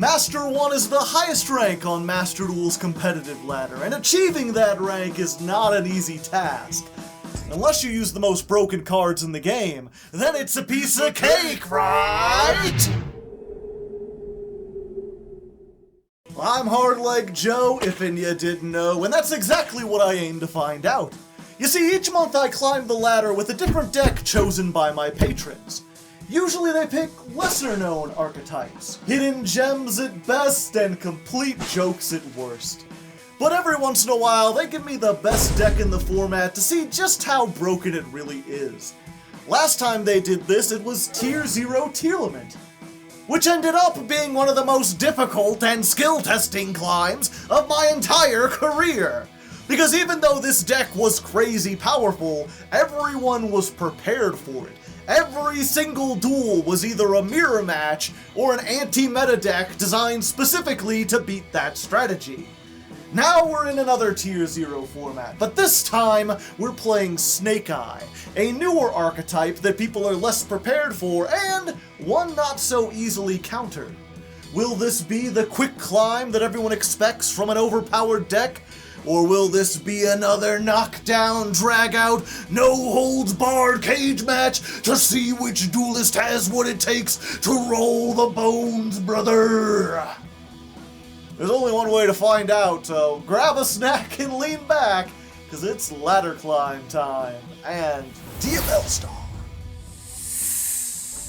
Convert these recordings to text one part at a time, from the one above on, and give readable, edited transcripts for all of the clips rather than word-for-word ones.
Master 1 is the highest rank on Master Duel's competitive ladder, and achieving that rank is not an easy task. Unless you use the most broken cards in the game, then it's a piece of cake, right? I'm Hardleg Joe, if you didn't know, and that's exactly what I aim to find out. You see, each month I climb the ladder with a different deck chosen by my patrons. Usually they pick lesser-known archetypes, hidden gems at best and complete jokes at worst. But every once in a while they give me the best deck in the format to see just how broken it really is. Last time they did this, it was Tier 0 Lyrilusc, which ended up being one of the most difficult and skill-testing climbs of my entire career. Because even though this deck was crazy powerful, everyone was prepared for it. Every single duel was either a mirror match or an anti-meta deck designed specifically to beat that strategy. Now we're in another Tier 0 format, but this time we're playing Snake Eye, a newer archetype that people are less prepared for and one not so easily countered. Will this be the quick climb that everyone expects from an overpowered deck? Or will this be another knockdown, drag-out, no-holds-barred cage match to see which duelist has what it takes to roll the bones, brother? There's only one way to find out, so grab a snack and lean back, because it's ladder climb time, and DML Star.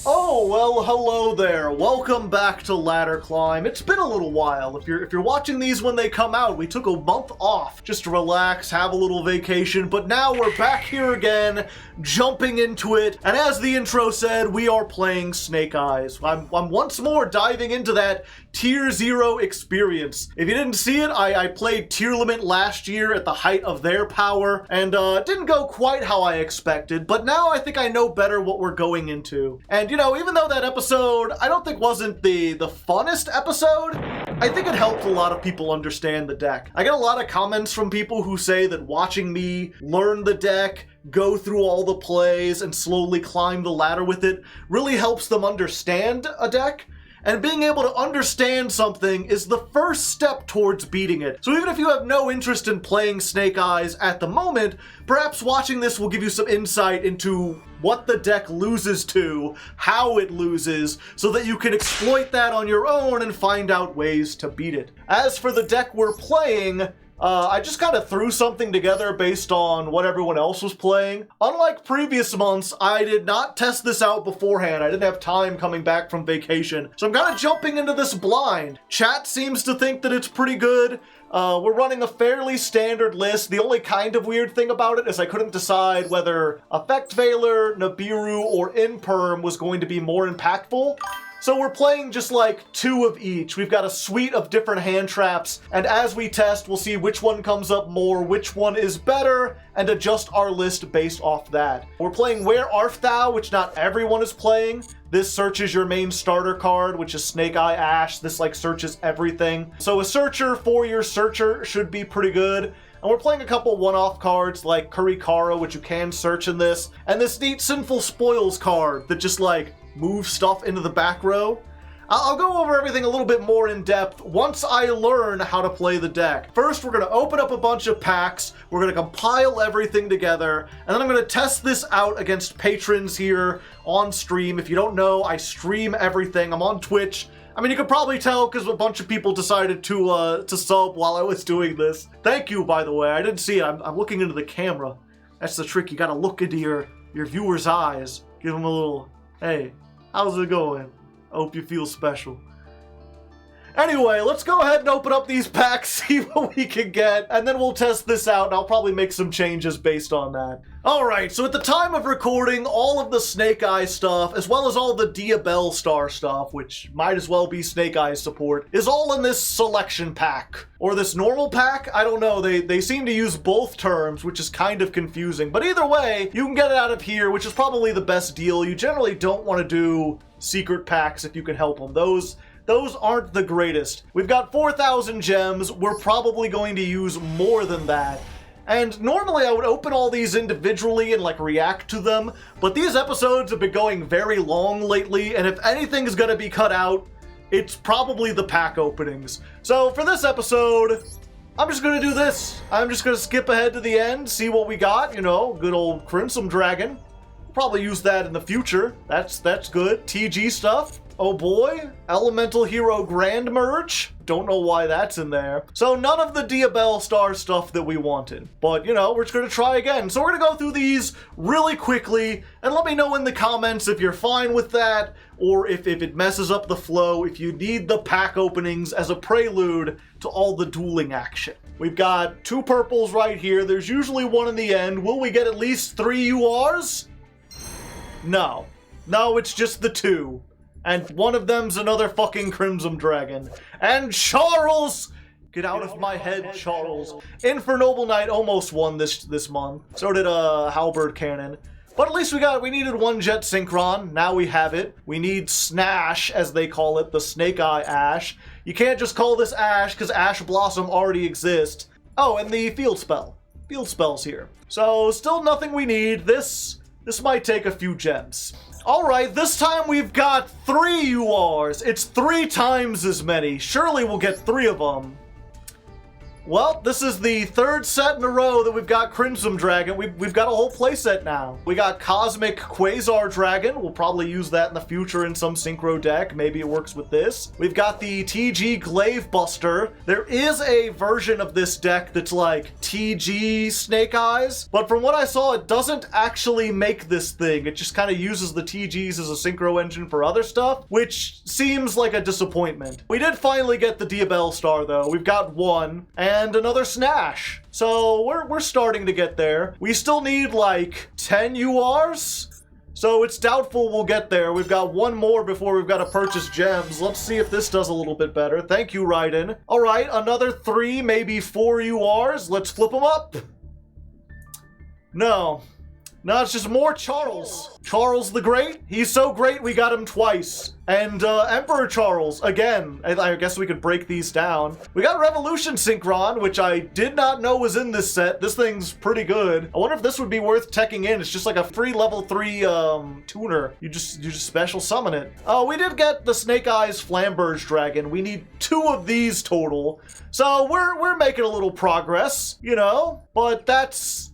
Oh, well, hello there. Welcome back to Ladder Climb. It's been a little while. If you're watching these when they come out, we took a month off just to relax, have a little vacation, but now we're back here again, jumping into it. And as the intro said, we are playing Snake Eyes. I'm once more diving into that Tier 0 experience. If you didn't see it, I played Tier Limit last year at the height of their power, and it didn't go quite how I expected, but now I think I know better what we're going into. And you know, even though that episode I don't think wasn't the funnest episode, I think it helped a lot of people understand the deck. I get a lot of comments from people who say that watching me learn the deck, go through all the plays, and slowly climb the ladder with it really helps them understand a deck. And being able to understand something is the first step towards beating it. So even if you have no interest in playing Snake Eyes at the moment, perhaps watching this will give you some insight into what the deck loses to, how it loses, so that you can exploit that on your own and find out ways to beat it. As for the deck we're playing, I just kind of threw something together based on what everyone else was playing. Unlike previous months, I did not test this out beforehand. I didn't have time coming back from vacation. So I'm kind of jumping into this blind. Chat seems to think that it's pretty good. We're running a fairly standard list. The only kind of weird thing about it is I couldn't decide whether Effect Veiler, Nibiru, or Imperm was going to be more impactful. So we're playing just like two of each. We've got a suite of different hand traps, and as we test, we'll see which one comes up more, which one is better, and adjust our list based off that. We're playing Where Art Thou, which not everyone is playing. This searches your main starter card, which is Snake Eye Ash. This like searches everything. So a searcher for your searcher should be pretty good. And we're playing a couple one-off cards like Kurikara, which you can search in this, and this neat Sinful Spoils card that just like move stuff into the back row. I'll go over everything a little bit more in depth once I learn how to play the deck. First, we're going to open up a bunch of packs, we're going to compile everything together, and then I'm going to test this out against patrons here on stream. If you don't know, I stream everything. I'm on Twitch. I mean, you could probably tell because a bunch of people decided to sub while I was doing this. Thank you, by the way. I didn't see it. I'm looking into the camera. That's the trick. You got to look into your viewer's eyes. Give them a little, hey, how's it going? I hope you feel special. Anyway, let's go ahead and open up these packs, see what we can get, and then we'll test this out, and I'll probably make some changes based on that. Alright, so at the time of recording, all of the Snake Eyes stuff, as well as all the DML Star stuff, which might as well be Snake Eyes support, is all in this selection pack. Or this normal pack? I don't know, they seem to use both terms, which is kind of confusing. But either way, you can get it out of here, which is probably the best deal. You generally don't want to do secret packs if you can help them. Those aren't the greatest. We've got 4,000 gems. We're probably going to use more than that. And normally I would open all these individually and like react to them, but these episodes have been going very long lately, and if anything's gonna be cut out, it's probably the pack openings. So for this episode, I'm just gonna do this. I'm just gonna skip ahead to the end, see what we got, you know, good old Crimson Dragon. Probably use that in the future. That's good. TG stuff. Oh boy. Elemental Hero Grand Merge. Don't know why that's in there. So none of the Diabell Star stuff that we wanted. But, you know, we're just gonna try again. So we're gonna go through these really quickly, and let me know in the comments if you're fine with that, or if it messes up the flow, if you need the pack openings as a prelude to all the dueling action. We've got 2 purples right here. There's usually 1 in the end. Will we get at least 3 URs? No. No, it's just the 2. And one of them's another fucking Crimson Dragon. And Charles! Get out of my head, Charles. Infernoble Knight almost won this month. So did Halberd Cannon. But at least we needed 1 Jet Synchron. Now we have it. We need Snash, as they call it, the Snake Eye Ash. You can't just call this Ash, because Ash Blossom already exists. Oh, and the Field Spell. Field Spell's here. So, still nothing we need. This might take a few gems. Alright, this time we've got 3 URs. It's 3 times as many. Surely we'll get 3 of them. Well, this is the 3rd set in a row that we've got Crimson Dragon. We've got a whole playset now. We got Cosmic Quasar Dragon. We'll probably use that in the future in some Synchro deck. Maybe it works with this. We've got the TG Glaive Buster. There is a version of this deck that's like TG Snake Eyes, but from what I saw, it doesn't actually make this thing. It just kind of uses the TGs as a Synchro engine for other stuff, which seems like a disappointment. We did finally get the Diabell Star, though. We've got 1, and another Snash. So we're starting to get there. We still need like 10 URs. So it's doubtful we'll get there. We've got 1 more before we've got to purchase gems. Let's see if this does a little bit better. Thank you, Raiden. All right, another 3, maybe 4 URs. Let's flip them up. No. No, it's just more Charles. Charles the Great. He's so great we got him twice. And Emperor Charles, again. I guess we could break these down. We got Revolution Synchron, which I did not know was in this set. This thing's pretty good. I wonder if this would be worth teching in. It's just like a free level 3 tuner. You just special summon it. Oh, we did get the Snake Eyes Flamberge Dragon. We need 2 of these total. So we're making a little progress, you know? But that's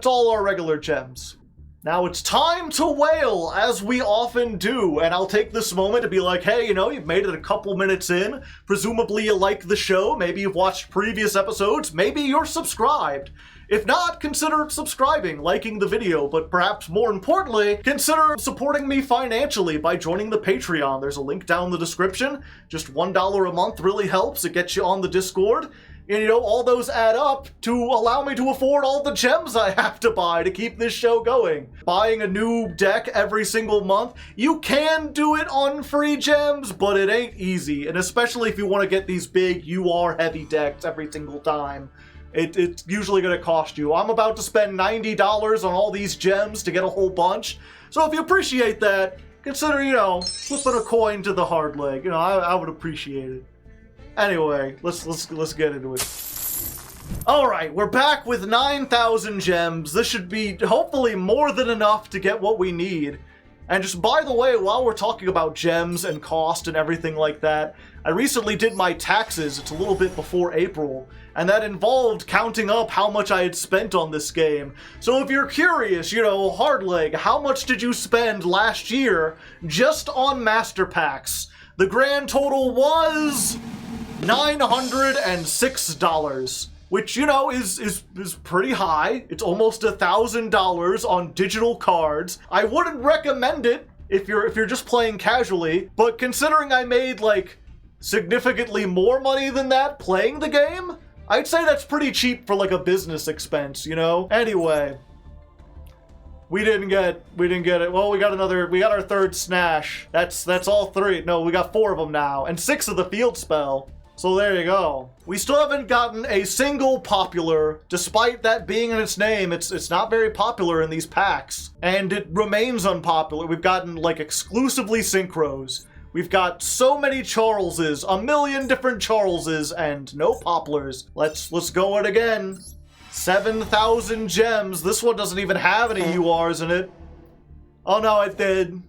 all our regular gems. Now it's time to wail, as we often do, and I'll take this moment to be like, hey, you know, you've made it a couple minutes in, presumably you like the show, maybe you've watched previous episodes, maybe you're subscribed. If not, consider subscribing, liking the video, but perhaps more importantly, consider supporting me financially by joining the Patreon. There's a link down in the description. Just $1 a month really helps. It gets you on the Discord. And, you know, all those add up to allow me to afford all the gems I have to buy to keep this show going. Buying a new deck every single month, you can do it on free gems, but it ain't easy. And especially if you want to get these big UR-heavy decks every single time. It's usually going to cost you. I'm about to spend $90 on all these gems to get a whole bunch. So if you appreciate that, consider, you know, flipping a coin to the Hardleg. You know, I would appreciate it. Anyway, let's get into it. Alright, we're back with 9,000 gems. This should be hopefully more than enough to get what we need. And just by the way, while we're talking about gems and cost and everything like that, I recently did my taxes. It's a little bit before April, and that involved counting up how much I had spent on this game. So if you're curious, you know, Hardleg, how much did you spend last year just on Master Packs? The grand total was $906, which, you know, is pretty high. It's almost $1,000 on digital cards. I wouldn't recommend it if you're just playing casually, but considering I made like significantly more money than that playing the game, I'd say that's pretty cheap for like a business expense, you know? Anyway, we didn't get it. Well, we got our 3rd Snash. That's all 3. No, we got 4 of them now, and 6 of the Field Spell. So there you go. We still haven't gotten a single popular, despite that being in its name. It's not very popular in these packs, and it remains unpopular. We've gotten like exclusively synchros. We've got so many Charleses, a million different Charleses, and no poplars. Let's go it again. 7,000 gems. This one doesn't even have any URs in it. Oh no, it did.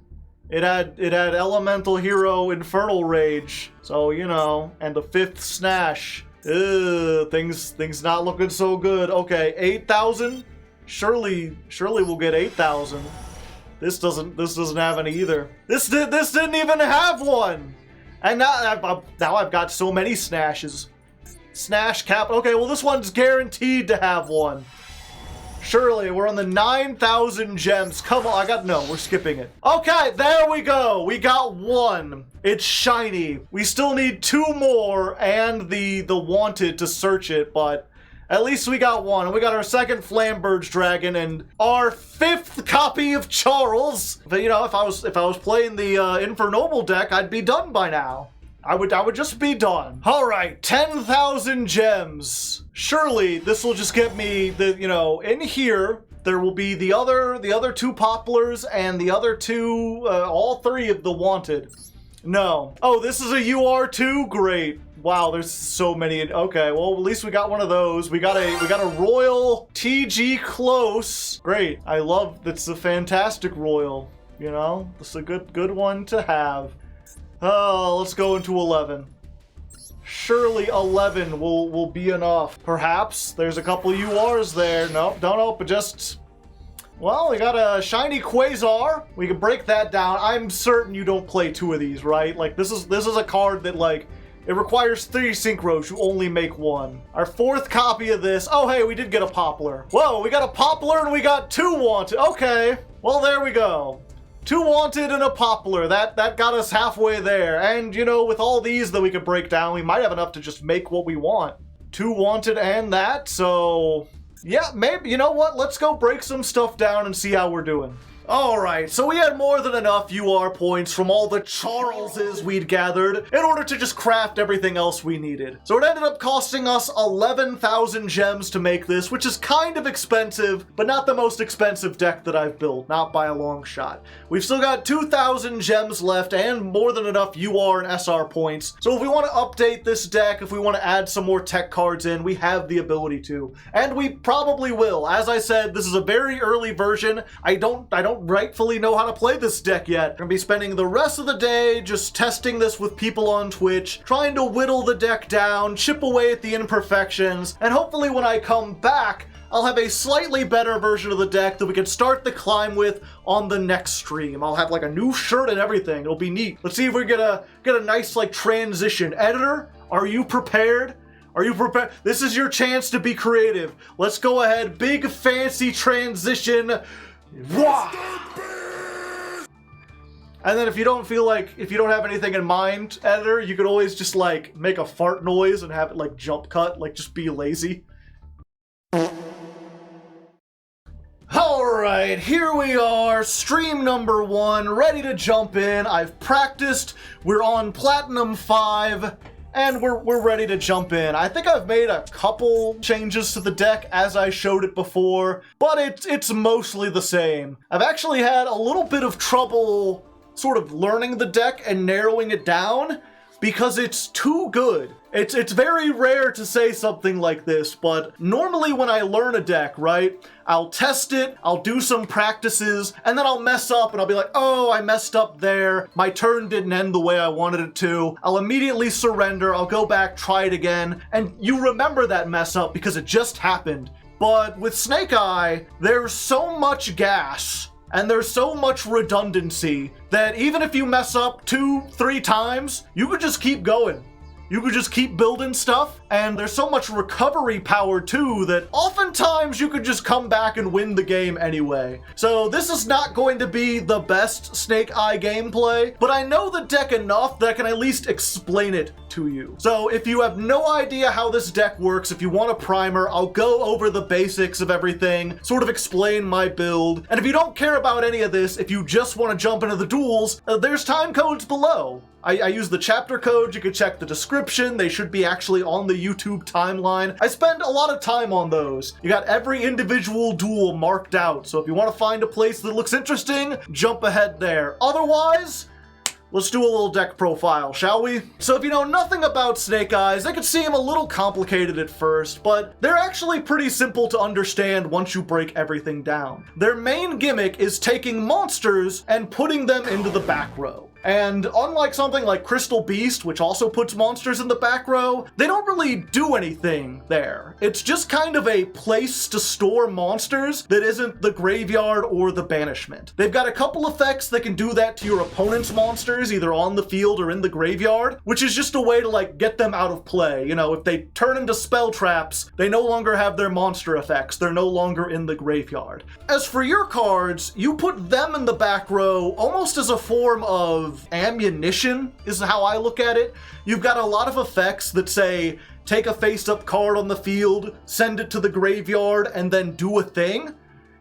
It had Elemental Hero Infernal Rage. So, you know, and the 5th Snash. Ugh, things not looking so good. Okay, 8,000? Surely we'll get 8,000. This doesn't have any either. This didn't even have one! And now I've got so many Snashes. Snash cap. Okay, well this one's guaranteed to have one. Surely, we're on the 9,000 gems. Come on, no, we're skipping it. Okay, there we go. We got one. It's shiny. We still need 2 more and the wanted to search it, but at least we got one. We got our 2nd Flamberge Dragon and our 5th copy of Charles. But you know, if I was playing the Infernoble deck, I'd be done by now. I would just be done. All right, 10,000 gems. Surely this will just get me in here. There will be the other 2 Poplars and the other 2, all 3 of the wanted. No. Oh, this is a UR2. Great. Wow, there's so many. Okay, well at least we got one of those. We got a Royal TG Close. Great. I love. That's a fantastic Royal. You know, it's a good one to have. Oh, let's go into 11. Surely 11 will be enough. Perhaps. There's a couple URs there. Nope, don't open, just... Well, we got a shiny Quasar. We can break that down. I'm certain you don't play 2 of these, right? Like, this is a card that, like, it requires 3 synchros. You only make 1. Our 4th copy of this. Oh, hey, we did get a Poplar. Whoa, we got a Poplar and we got 2 wanted. Okay, well, there we go. 2 wanted and a Poplar. That got us halfway there. And, you know, with all these that we could break down, we might have enough to just make what we want. 2 wanted and that, so... Yeah, maybe, you know what? Let's go break some stuff down and see how we're doing. Alright, so we had more than enough UR points from all the Charleses we'd gathered in order to just craft everything else we needed. So it ended up costing us 11,000 gems to make this, which is kind of expensive, but not the most expensive deck that I've built, not by a long shot. We've still got 2,000 gems left and more than enough UR and SR points. So if we want to update this deck, if we want to add some more tech cards in, we have the ability to. And we probably will. As I said, this is a very early version. I don't rightfully know how to play this deck yet. I'm gonna be spending the rest of the day just testing this with people on Twitch, trying to whittle the deck down, chip away at the imperfections, and hopefully when I come back, I'll have a slightly better version of the deck that we can start the climb with on the next stream. I'll have like a new shirt and everything. It'll be neat. Let's see if we get a nice like transition. Editor, are you prepared? Are you prepared? This is your chance to be creative. Let's go ahead. Big fancy transition. Wah! And then if you don't have anything in mind, editor, you could always just like make a fart noise and have it like jump cut, like just be lazy. Alright, here we are, stream number 1, ready to jump in. I've practiced, we're on Platinum 5, and we're ready to jump in. I think I've made a couple changes to the deck as I showed it before, but it's mostly the same. I've actually had a little bit of trouble sort of learning the deck and narrowing it down because it's too good. It's very rare to say something like this, but normally when I learn a deck, right, I'll test it, I'll do some practices, and then I'll mess up and I'll be like, oh, I messed up there, my turn didn't end the way I wanted it to. I'll immediately surrender, I'll go back, try it again, and you remember that mess up because it just happened. But with Snake Eye, there's so much gas and there's so much redundancy that even if you mess up 2-3 times, you could just keep going. You could just keep building stuff, and there's so much recovery power too that oftentimes you could just come back and win the game anyway. So this is not going to be the best Snake Eye gameplay, but I know the deck enough that I can at least explain it to you. So if you have no idea how this deck works, if you want a primer, I'll go over the basics of everything, sort of explain my build. And if you don't care about any of this, if you just want to jump into the duels, there's time codes below. I use the chapter codes, you can check the description, they should be actually on the YouTube timeline. I spend a lot of time on those. You got every individual duel marked out, so if you want to find a place that looks interesting, jump ahead there. Otherwise, Let's do a little deck profile, shall we? So if you know nothing about Snake Eyes, they could seem a little complicated at first, but they're actually pretty simple to understand once you break everything down. Their main gimmick is taking monsters and putting them into the back row. And unlike something like Crystal Beast, which also puts monsters in the back row, they don't really do anything there. It's just kind of a place to store monsters that isn't the graveyard or the banishment. They've got a couple effects that can do that to your opponent's monsters, either on the field or in the graveyard, which is just a way to like get them out of play. You know, if they turn into spell traps, they no longer have their monster effects. They're no longer in the graveyard. As for your cards, you put them in the back row almost as a form of ammunition, is how I look at it. You've got a lot of effects that say, take a face-up card on the field, send it to the graveyard, and then do a thing.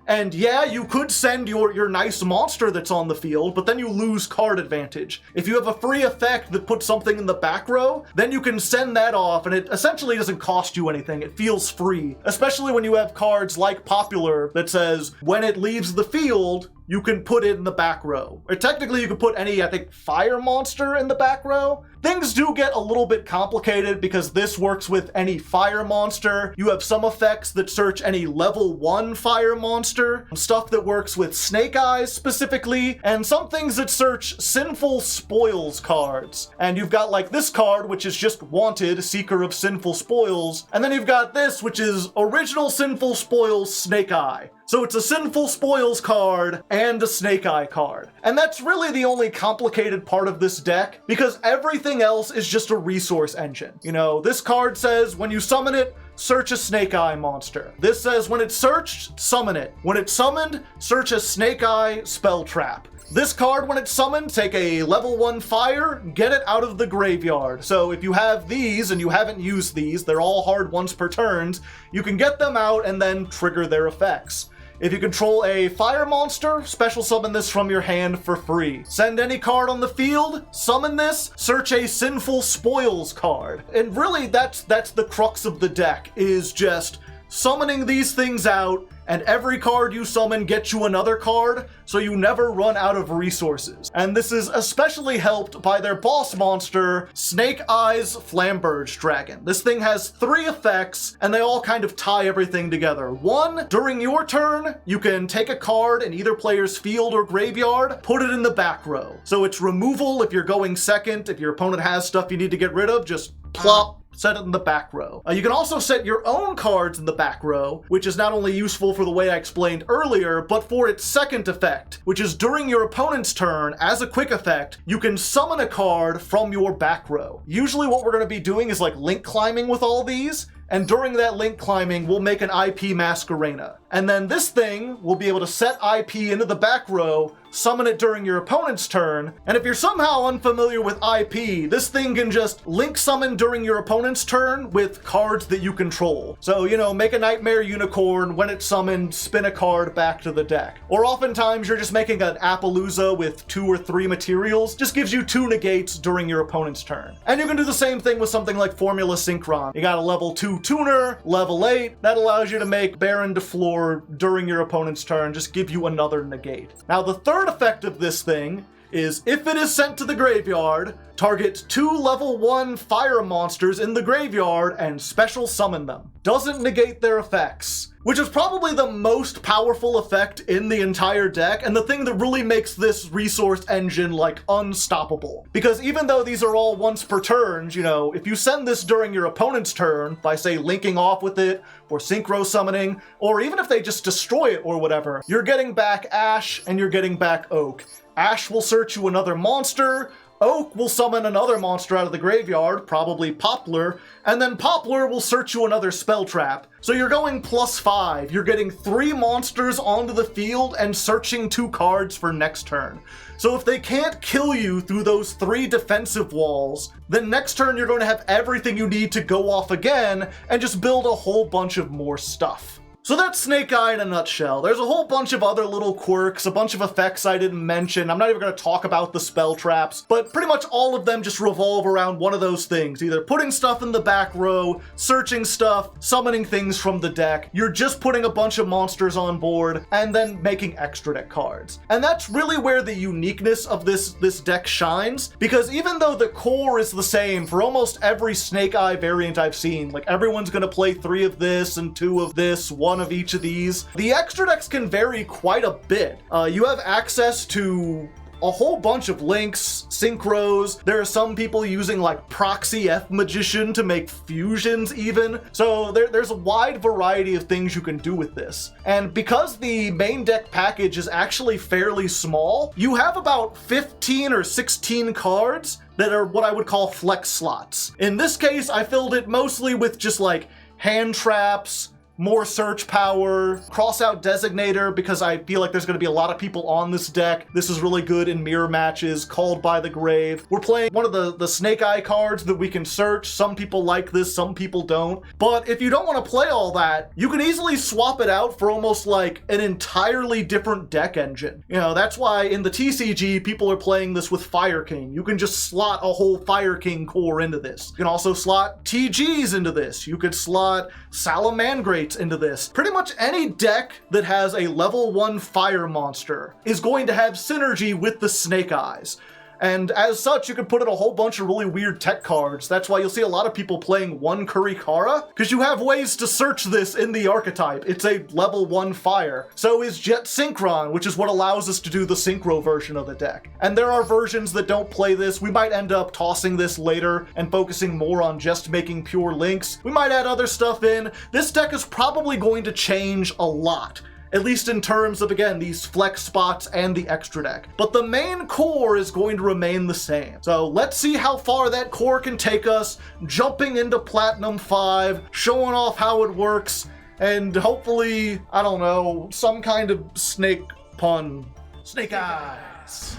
And yeah, you could send your nice monster that's on the field, but then you lose card advantage. If you have a free effect that puts something in the back row, then you can send that off, and it essentially doesn't cost you anything. It feels free, especially when you have cards like Popular that says, when it leaves the field, you can put it in the back row. Or technically you could put any, I think, fire monster in the back row. Things do get a little bit complicated because this works with any fire monster. You have some effects that search any level 1 fire monster, stuff that works with Snake Eyes specifically, and some things that search Sinful Spoils cards. And you've got like this card, which is just Wanted, Seeker of Sinful Spoils, and then you've got this, which is Original Sinful Spoils Snake Eye. So it's a Sinful Spoils card and a Snake Eye card. And that's really the only complicated part of this deck, because everything else is just a resource engine. You know, this card says when you summon it, search a Snake Eye monster. This says when it's searched, summon it. When it's summoned, search a Snake Eye spell trap. This card, when it's summoned, take a level 1 fire, get it out of the graveyard. So if you have these and you haven't used these, they're all hard once per turn, you can get them out and then trigger their effects. If you control a fire monster, special summon this from your hand for free. Send any card on the field, summon this, search a Sinful Spoils card. And really, that's the crux of the deck, is just summoning these things out, and every card you summon gets you another card, so you never run out of resources. And this is especially helped by their boss monster, Snake Eyes Flamberge Dragon. This thing has 3 effects, and they all kind of tie everything together. 1, during your turn, you can take a card in either player's field or graveyard, put it in the back row. So it's removal if you're going second. If your opponent has stuff you need to get rid of, just plop, set it in the back row. You can also set your own cards in the back row, which is not only useful for the way I explained earlier, but for its second effect, which is during your opponent's turn, as a quick effect, you can summon a card from your back row. Usually what we're going to be doing is like link climbing with all these, and during that link climbing, we'll make an IP Masquerena. And then this thing will be able to set IP into the back row, summon it during your opponent's turn, and if you're somehow unfamiliar with IP, this thing can just link summon during your opponent's turn with cards that you control. So, you know, make a Nightmare Unicorn, when it's summoned, spin a card back to the deck. Or oftentimes you're just making an Appaloosa with 2 or 3 materials, just gives you 2 negates during your opponent's turn. And you can do the same thing with something like Formula Synchron. You got a level 2 tuner, level 8, that allows you to make Baron de Fleur during your opponent's turn, just give you another negate. Now the third effect of this thing is if it is sent to the graveyard, target 2 level 1 fire monsters in the graveyard and special summon them. Doesn't negate their effects, which is probably the most powerful effect in the entire deck, and the thing that really makes this resource engine like unstoppable. Because even though these are all once per turn, you know, if you send this during your opponent's turn by say linking off with it or synchro summoning, or even if they just destroy it or whatever, you're getting back Ash and you're getting back Oak. Ash will search you another monster, Oak will summon another monster out of the graveyard, probably Poplar, and then Poplar will search you another spell trap. So you're going +5. You're getting 3 monsters onto the field and searching 2 cards for next turn. So if they can't kill you through those 3 defensive walls, then next turn you're going to have everything you need to go off again and just build a whole bunch of more stuff. So that's Snake Eye in a nutshell. There's a whole bunch of other little quirks, a bunch of effects I didn't mention. I'm not even going to talk about the spell traps, but pretty much all of them just revolve around one of those things. Either putting stuff in the back row, searching stuff, summoning things from the deck. You're just putting a bunch of monsters on board, and then making extra deck cards. And that's really where the uniqueness of this deck shines, because even though the core is the same for almost every Snake Eye variant I've seen, like everyone's going to play 3 of this and 2 of this, 1 of each of these. The extra decks can vary quite a bit. You have access to a whole bunch of links, synchros. There are some people using like proxy F Magician to make fusions even. So there's a wide variety of things you can do with this. And because the main deck package is actually fairly small, you have about 15 or 16 cards that are what I would call flex slots. In this case, I filled it mostly with just like hand traps, more search power, cross-out designator, because I feel like there's going to be a lot of people on this deck. This is really good in mirror matches, called by the grave. We're playing one of the Snake Eye cards that we can search. Some people like this, some people don't. But if you don't want to play all that, you can easily swap it out for almost like an entirely different deck engine. You know, that's why in the TCG, people are playing this with Fire King. You can just slot a whole Fire King core into this. You can also slot TGs into this. You could slot Salamandrates into this. Pretty much any deck that has a level 1 fire monster is going to have synergy with the Snake Eyes. And as such, you can put in a whole bunch of really weird tech cards. That's why you'll see a lot of people playing 1 Kurikara, because you have ways to search this in the archetype. It's a level 1 fire. So is Jet Synchron, which is what allows us to do the synchro version of the deck. And there are versions that don't play this. We might end up tossing this later and focusing more on just making pure links. We might add other stuff in. This deck is probably going to change a lot, at least in terms of, again, these flex spots and the extra deck. But the main core is going to remain the same. So let's see how far that core can take us, jumping into Platinum 5, showing off how it works, and hopefully, I don't know, some kind of snake pun. Snake Eyes.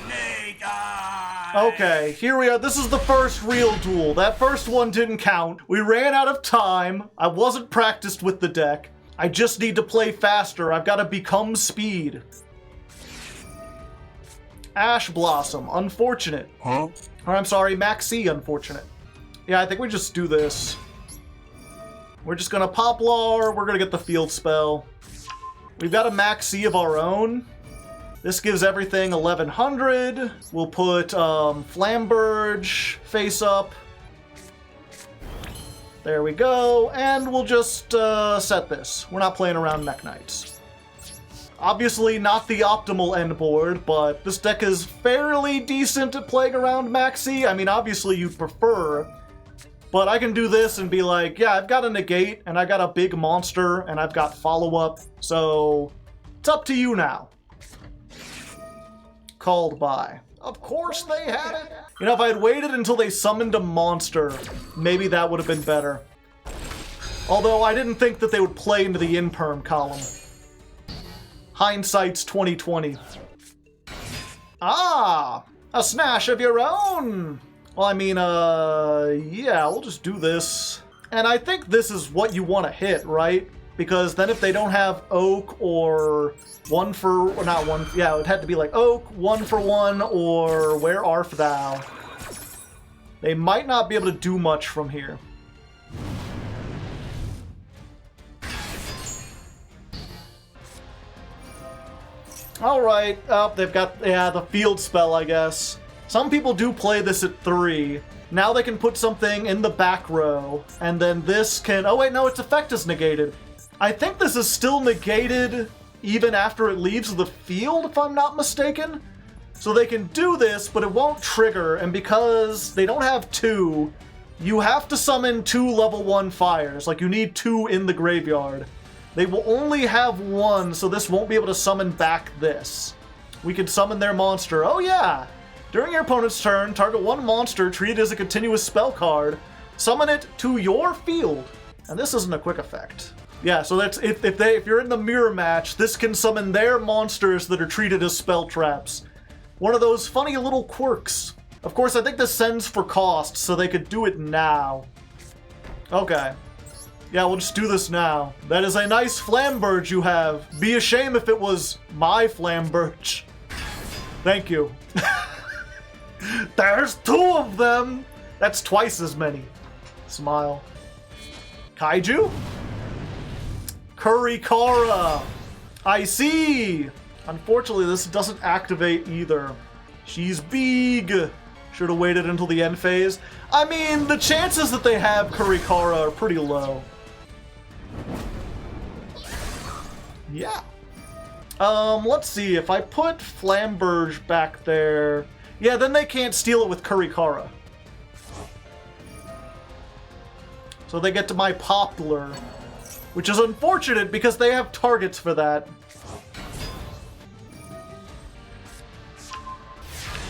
Snake Eyes! Okay, here we are. This is the first real duel. That first one didn't count. We ran out of time. I wasn't practiced with the deck. I just need to play faster. I've got to become speed. Ash Blossom, unfortunate. Huh? Or I'm sorry, Maxi, unfortunate. Yeah, I think we just do this. We're just gonna Poplar, we're gonna get the field spell. We've got a Maxi of our own. This gives everything 1100. We'll put Flamberge face up. There we go, and we'll just set this. We're not playing around Mech Knights. Obviously not the optimal end board, but this deck is fairly decent at playing around Maxi. I mean, obviously you'd prefer, but I can do this and be like, yeah, I've got a negate, and I've got a big monster, and I've got follow-up, so it's up to you now. Called by. Of course they had it. You know, if I had waited until they summoned a monster, maybe that would have been better. Although I didn't think that they would play into the Imperm column. Hindsight's 2020. Ah, a Snash of your own. Well, I mean, yeah, we'll just do this. And I think this is what you want to hit, right? Because then if they don't have Oak or one for, or not one, yeah, it would have to be like Oak, 1 for 1, or Where Art Thou? They might not be able to do much from here. Alright, they've got, yeah, the field spell, I guess. Some people do play this at 3. Now they can put something in the back row, and then this can, oh wait, no, its effect is negated. I think this is still negated even after it leaves the field, if I'm not mistaken. So they can do this, but it won't trigger, and because they don't have 2, you have to summon 2 level 1 fires. Like, you need 2 in the graveyard. They will only have 1, so this won't be able to summon back this. We could summon their monster. Oh yeah! During your opponent's turn, target 1 monster, treat it as a continuous spell card. Summon it to your field. And this isn't a quick effect. Yeah, so that's if you're in the mirror match, this can summon their monsters that are treated as spell traps. One of those funny little quirks. Of course, I think this sends for cost, so they could do it now. Okay. Yeah, we'll just do this now. That is a nice Flamberge you have. Be a shame if it was my Flamberge. Thank you. There's 2 of them! That's twice as many. Smile. Kaiju? Kurikara! I see! Unfortunately, this doesn't activate either. She's big! Should have waited until the end phase. I mean, the chances that they have Kurikara are pretty low. Yeah. Let's see. If I put Flamberge back there... Yeah, then they can't steal it with Kurikara. So they get to my Poplar. Which is unfortunate because they have targets for that.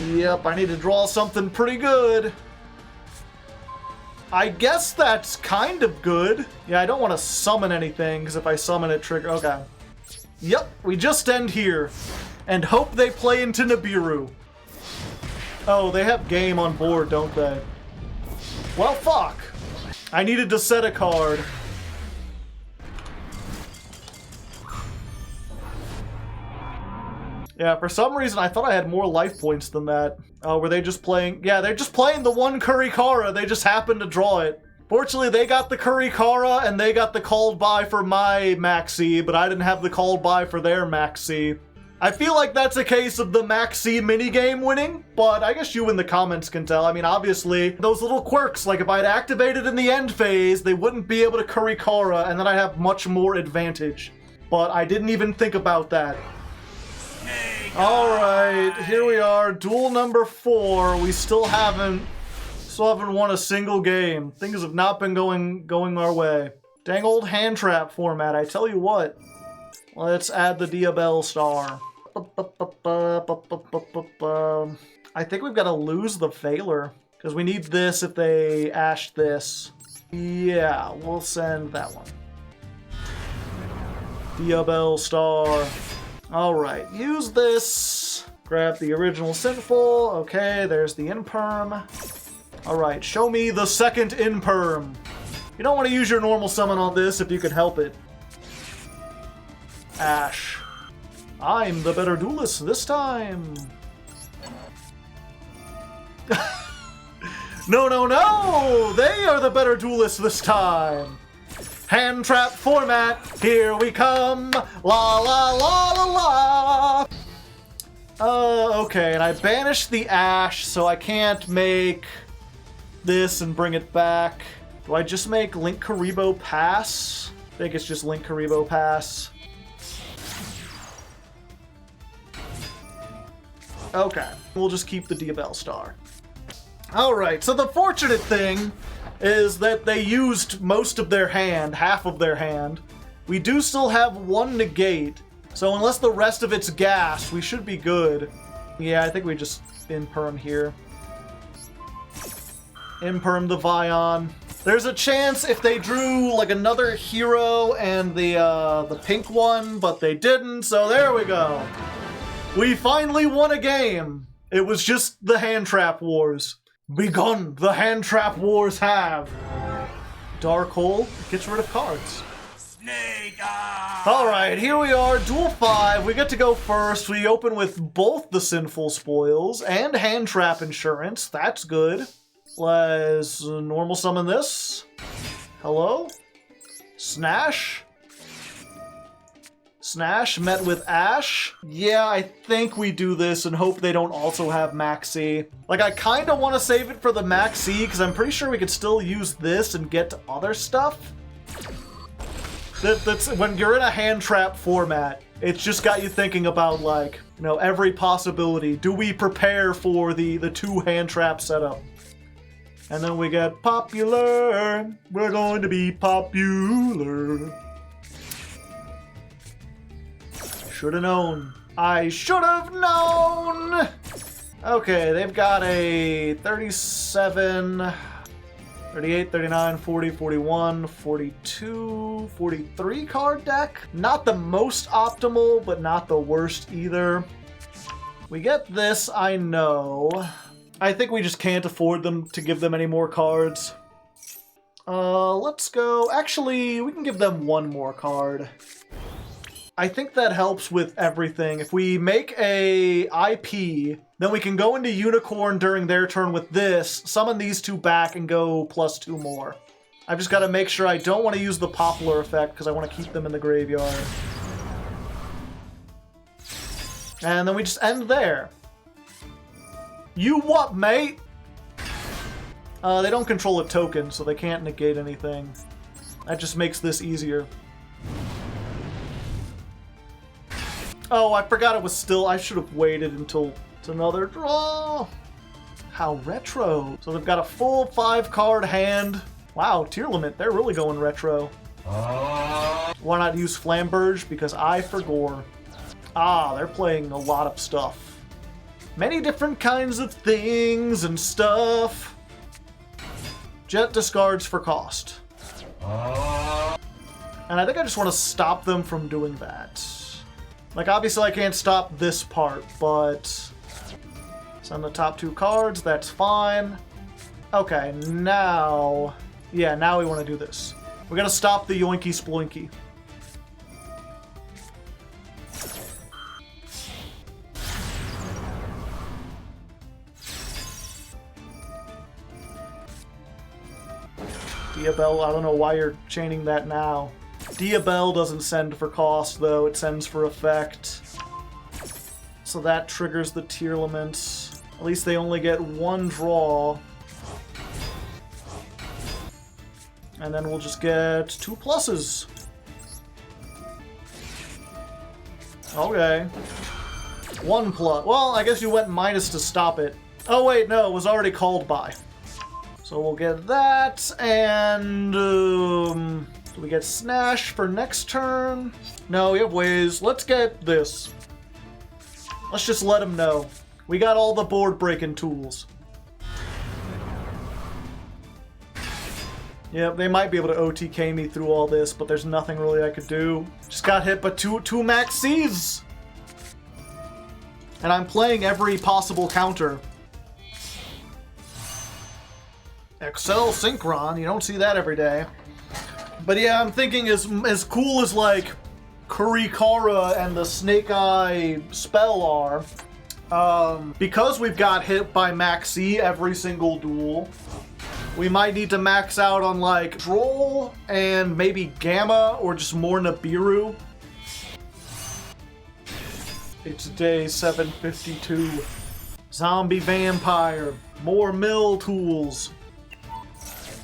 Yep, I need to draw something pretty good. I guess that's kind of good. Yeah, I don't want to summon anything, because if I summon it, trigger... Okay. Yep, we just end here. And hope they play into Nibiru. Oh, they have game on board, don't they? Well, fuck. I needed to set a card. Yeah, for some reason I thought I had more life points than that. Oh, were they just playing? Yeah, they're just playing the one Kurikara. They just happened to draw it. Fortunately, they got the Kurikara and they got the called by for my Maxi, but I didn't have the called by for their Maxi. I feel like that's a case of the Maxi minigame winning, but I guess you in the comments can tell. I mean, obviously, those little quirks, like if I'd activated in the end phase, they wouldn't be able to Kurikara, and then I'd have much more advantage. But I didn't even think about that. Alright, here we are, duel number 4. We still haven't won a single game. Things have not been going our way. Dang old hand trap format, I tell you what. Let's add the Diabell Star. I think we've got to lose the Veiler, because we need this if they ash this. Yeah, we'll send that one. Diabell Star. Alright, use this. Grab the original Sinful. Okay, there's the Imperm. Alright, show me the second Imperm. You don't want to use your normal summon on this if you can help it. Ash. I'm the better duelist this time. No, no, no! They are the better duelists this time. Hand trap format, here we come. La la la la la. Okay, and I banished the Ash, so I can't make this and bring it back. Do I just make Linkuriboh pass? I think it's just Linkuriboh pass. Okay, we'll just keep the Diabell Star. Alright, so the fortunate thing is that they used most of their hand, half of their hand. We do still have one negate, so unless the rest of it's gas, we should be good. Yeah, I think we just Imperm here. Imperm the Vion. There's a chance if they drew like another hero and the pink one, but they didn't, so there we go. We finally won a game. It was just the hand trap wars. Begun, the hand trap wars have. Dark Hole gets rid of cards. Snake Eye! Alright, here we are, Duel 5. We get to go first. We open with both the Sinful Spoils and hand trap insurance. That's good. Let's normal summon this. Hello? Snash? Snash met with Ash. Yeah, I think we do this and hope they don't also have Maxi. Like, I kind of want to save it for the Maxi because I'm pretty sure we could still use this and get to other stuff. That's when you're in a hand trap format, it's just got you thinking about, like, you know, every possibility. Do we prepare for the 2 hand trap setup? And then we get popular. We're going to be popular. Should've known. I should've known! Okay, they've got a 37, 38, 39, 40, 41, 42, 43 card deck. Not the most optimal, but not the worst either. We get this, I know. I think we just can't afford them to give them any more cards. Let's go. Actually, we can give them one more card. I think that helps with everything. If we make a IP, then we can go into Unicorn during their turn with this, summon these two back, and go +2 more. I've just got to make sure I don't want to use the Poplar effect because I want to keep them in the graveyard. And then we just end there. You what, mate? They don't control a token, so they can't negate anything. That just makes this easier. Oh, I forgot it was still... I should have waited until it's another draw. How retro. So they've got a full 5-card hand. Wow, tier limit. They're really going retro. Why not use Flamberge? Because I forgot. Ah, they're playing a lot of stuff. Many different kinds of things and stuff. Jet discards for cost. And I think I just want to stop them from doing that. Like, obviously I can't stop this part, but... send the top 2 cards, that's fine. Okay, now... yeah, now we want to do this. We're gonna stop the Yoinky Sploinky. Diabell, I don't know why you're chaining that now. Diabell doesn't send for cost, though. It sends for effect. So that triggers the tier limits. At least they only get 1 draw. And then we'll just get 2 pluses. Okay. 1 plus. Well, I guess you went minus to stop it. Oh wait, no, it was already called by. So we'll get that, and do we get Snash for next turn? No, we have ways. Let's get this. Let's just let them know. We got all the board breaking tools. Yep, they might be able to OTK me through all this, but there's nothing really I could do. Just got hit by two Max C's! And I'm playing every possible counter. Excel Synchron, you don't see that every day. But yeah, I'm thinking as cool as like Kurikara and the Snake Eye spell are, because we've got hit by Maxi every single duel, we might need to max out on like Droll and maybe Gamma or just more Nibiru. It's day 752. Zombie Vampire. More mill tools.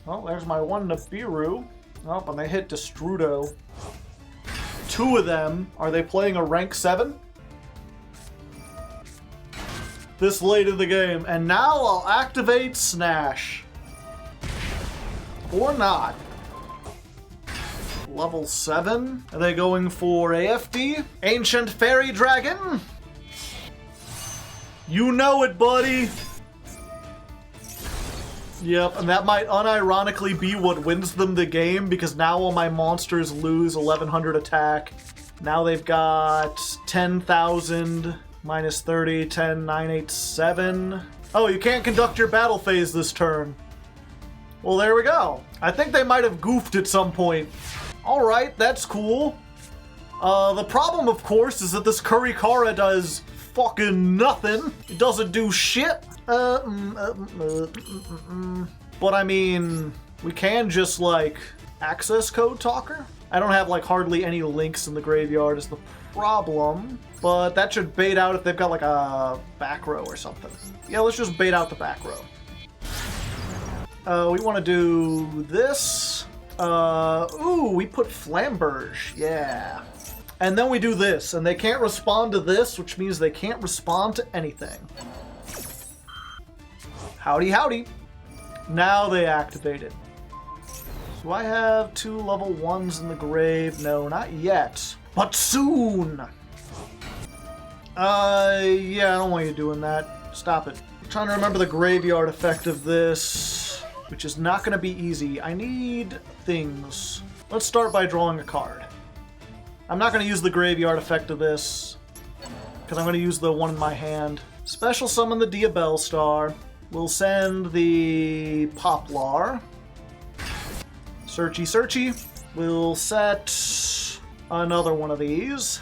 Well, there's my one Nibiru. Oh, and they hit Destrudo. 2 of them. Are they playing a rank 7? This late in the game. And now I'll activate Snash. Or not. Level 7? Are they going for AFD? Ancient Fairy Dragon? You know it, buddy! Yep, and that might unironically be what wins them the game, because now all my monsters lose 1100 attack. Now they've got 10,000 minus 30, 10, 987. Oh, you can't conduct your battle phase this turn. Well, there we go. I think they might have goofed at some point. Alright, that's cool. The problem, of course, is that this Kurikara does fucking nothing. It doesn't do shit. But I mean, we can just, like, access code Talker? I don't have, like, hardly any links in the graveyard is the problem. But that should bait out if they've got, like, a back row or something. Yeah, let's just bait out the back row. We want to do this. Ooh, we put Flamberge. Yeah. And then we do this, and they can't respond to this, which means they can't respond to anything. Howdy, howdy. Now they activate it. Do I have 2 level 1s in the grave? No, not yet. But soon! Yeah, I don't want you doing that. Stop it. I'm trying to remember the graveyard effect of this, which is not going to be easy. I need things. Let's start by drawing a card. I'm not going to use the graveyard effect of this, because I'm going to use the one in my hand. Special summon the Diabell Star. We'll send the Poplar. Searchy, searchy. We'll set another one of these.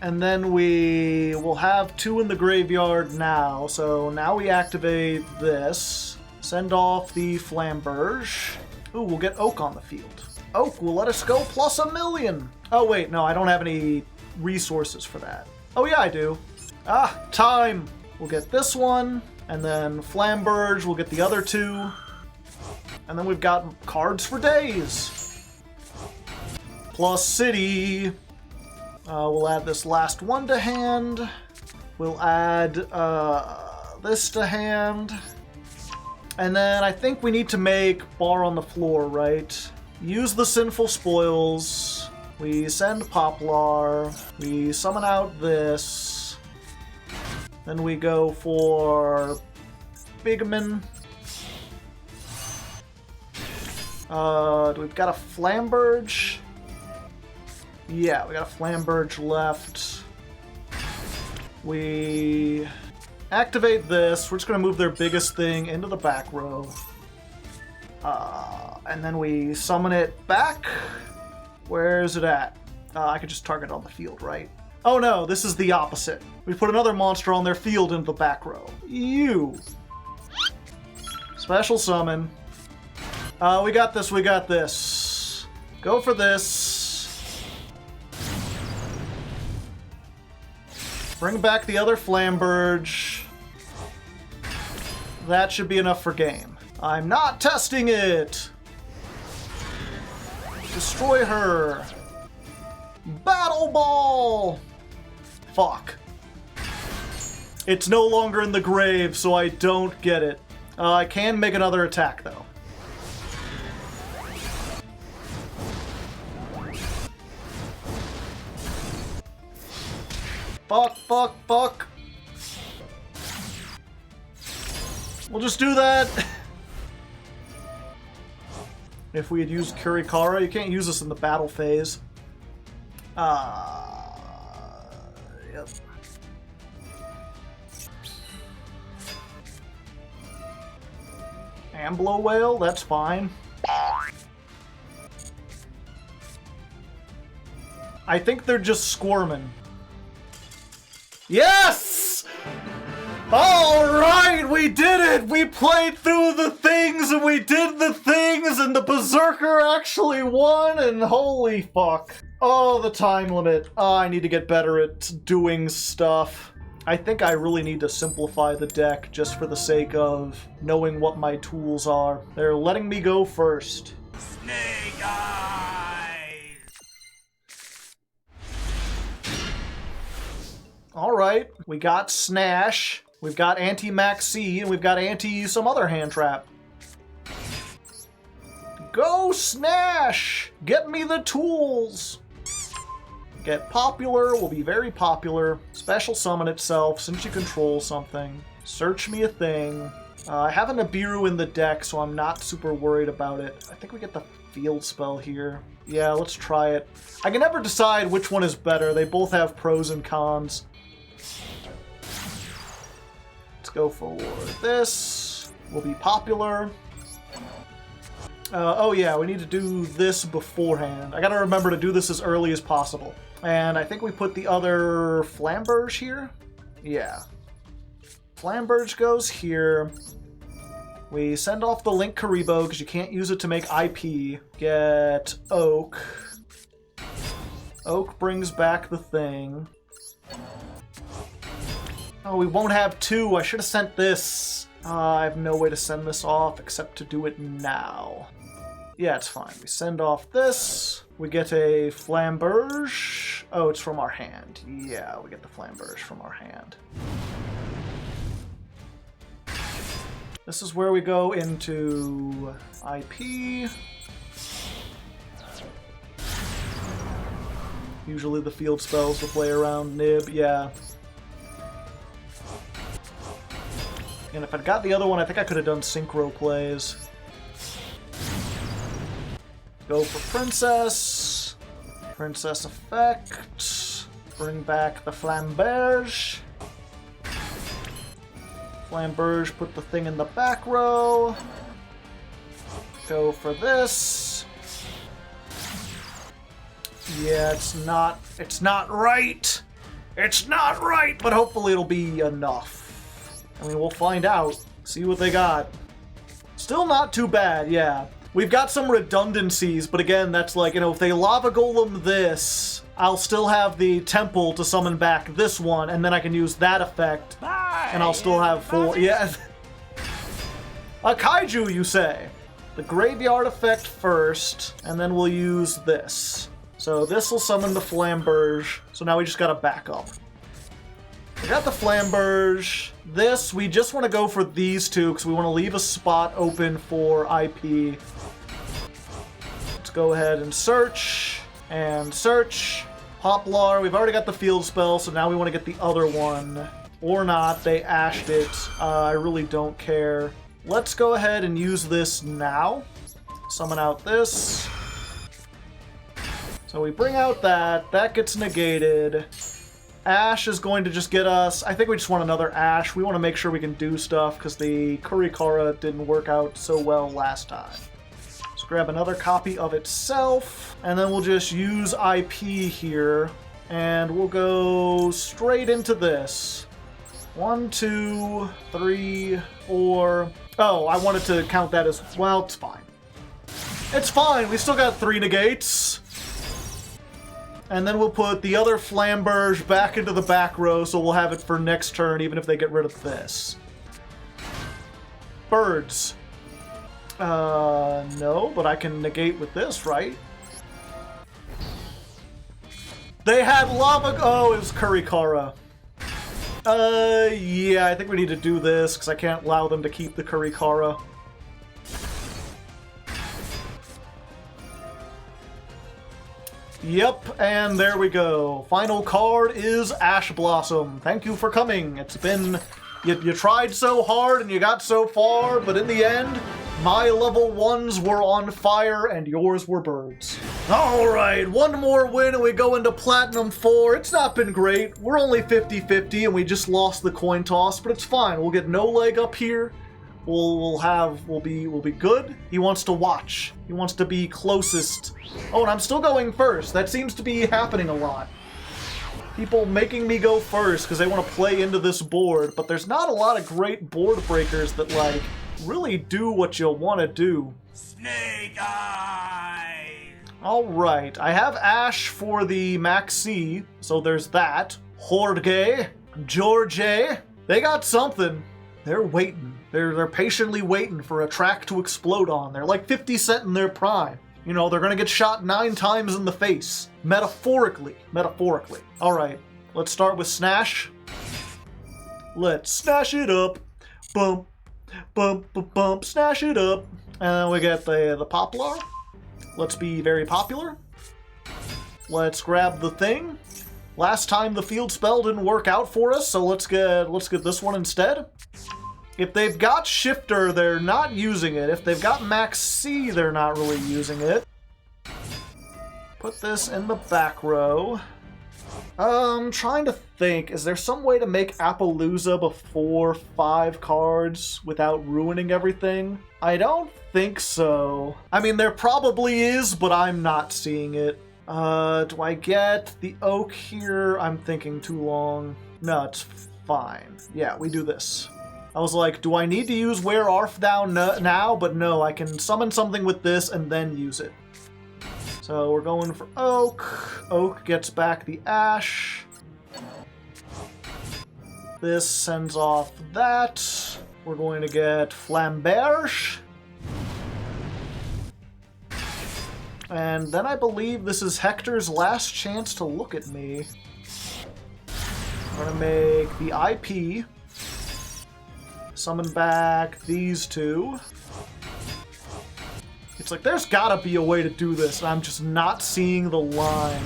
And then we will have 2 in the graveyard now. So now we activate this. Send off the Flamberge. Ooh, we'll get Oak on the field. Oak will let us go plus 1,000,000. Oh, wait, no, I don't have any resources for that. Oh, yeah, I do. Ah, time. We'll get this one, and then Flamberge, we'll get the other 2. And then we've got cards for days. Plus City. We'll add this last one to hand. We'll add this to hand. And then I think we need to make Bar on the Floor, right? Use the Sinful Spoils. We send Poplar. We summon out this. Then we go for Bigman. We've got a Flamberge. Yeah, we got a Flamberge left. We activate this. We're just going to move their biggest thing into the back row. And then we summon it back. Where is it at? I could just target it on the field, right? Oh no, this is the opposite. We put another monster on their field into the back row. You. Special summon. We got this, we got this. Go for this. Bring back the other Flamberge. That should be enough for game. I'm not testing it! Destroy her. Battle Ball! Fuck. It's no longer in the grave, so I don't get it. I can make another attack, though. Fuck, fuck, fuck. We'll just do that. If we had used Kurikara, you can't use this in the battle phase. Yep. Amblo Whale, that's fine. I think they're just squirming. Yes! Alright, we did it! We played through the things and we did the things and the Berserker actually won and holy fuck. Oh, the time limit. Oh, I need to get better at doing stuff. I think I really need to simplify the deck just for the sake of knowing what my tools are. They're letting me go first. Snake Eyes! Alright, we got Snash. We've got anti-Maxi, and we've got anti-some other hand trap. Go Snash! Get me the tools! Get popular, will be very popular. Special summon itself, since you control something. Search me a thing. I have a Nibiru in the deck, so I'm not super worried about it. I think we get the field spell here. Yeah, let's try it. I can never decide which one is better. They both have pros and cons. Let's go for this. Will be popular. Oh yeah, we need to do this beforehand. I gotta remember to do this as early as possible. And I think we put the other Flamberge here? Yeah. Flamberge goes here. We send off the Link Karibo because you can't use it to make IP. Get Oak. Oak brings back the thing. Oh, we won't have 2. I should have sent this. I have no way to send this off except to do it now. Yeah, it's fine. We send off this. We get a Flamberge. Oh, it's from our hand. Yeah, we get the Flamberge from our hand. This is where we go into IP. Usually the field spells to play around Nib, yeah. And if I'd got the other one, I think I could have done synchro plays. Go for Princess. Princess effect. Bring back the Flamberge. Flamberge, put the thing in the back row. Go for this. Yeah, it's not right. It's not right, but hopefully it'll be enough. I mean, we'll find out. See what they got. Still not too bad, yeah. We've got some redundancies, but again, that's like, you know, if they lava golem this, I'll still have the temple to summon back this one, and then I can use that effect, and I'll still have 4. Yeah. A kaiju, you say? The graveyard effect first, and then we'll use this. So this will summon the Flamberge, so now we just gotta back up. We got the Flamberge. This, we just want to go for these two, because we want to leave a spot open for IP. Let's go ahead and search, Poplar, we've already got the field spell, so now we want to get the other one. Or not, they ashed it. I really don't care. Let's go ahead and use this now. Summon out this. So we bring out that gets negated. Ash is going to just get us, I think we just want another Ash. We want to make sure we can do stuff because the Kurikara didn't work out so well last time. Let's grab another copy of itself, and then we'll just use IP here, and we'll go straight into this. 1, 2, 3, 4. Oh, I wanted to count that as, well, it's fine. It's fine, we still got 3 negates. And then we'll put the other Flamberge back into the back row, so we'll have it for next turn, even if they get rid of this. Birds. No, but I can negate with this, right? They had lava. Oh, it was Kurikara. Yeah, I think we need to do this, because I can't allow them to keep the Kurikara. Yep, and there we go. Final card is Ash Blossom. Thank you for coming. It's been... You tried so hard and you got so far, but in the end, my level 1s were on fire and yours were birds. Alright, one more win and we go into Platinum 4. It's not been great. We're only 50-50 and we just lost the coin toss, but it's fine. We'll get no leg up here. We'll be good. He wants to watch. He wants to be closest. Oh, and I'm still going first. That seems to be happening a lot. People making me go first because they want to play into this board, but there's not a lot of great board breakers that, like, really do what you want to do. Snake Eyes! Alright, I have Ash for the Maxi, so there's that. Hardleg, George, they got something. They're waiting. They're patiently waiting for a track to explode on. They're like 50 Cent in their prime. You know, they're gonna get shot 9 times in the face. Metaphorically. Metaphorically. Alright, let's start with Snash. Let's snash it up. Bump, bump, bump, bump, snash it up. And then we get the Poplar. Let's be very popular. Let's grab the thing. Last time the field spell didn't work out for us, so let's get this one instead. If they've got Shifter, they're not using it. If they've got Max C, they're not really using it. Put this in the back row. Trying to think, is there some way to make Appaloosa before 5 cards without ruining everything? I don't think so. I mean, there probably is, but I'm not seeing it. Do I get the Oak here? I'm thinking too long. No, it's fine. Yeah, we do this. I was like, do I need to use Where Art Thou now? But no, I can summon something with this and then use it. So we're going for Oak. Oak gets back the Ash. This sends off that. We're going to get Flamberge. And then I believe this is Hector's last chance to look at me. I'm going to make the IP. Summon back these 2. It's like, there's gotta be a way to do this, and I'm just not seeing the line.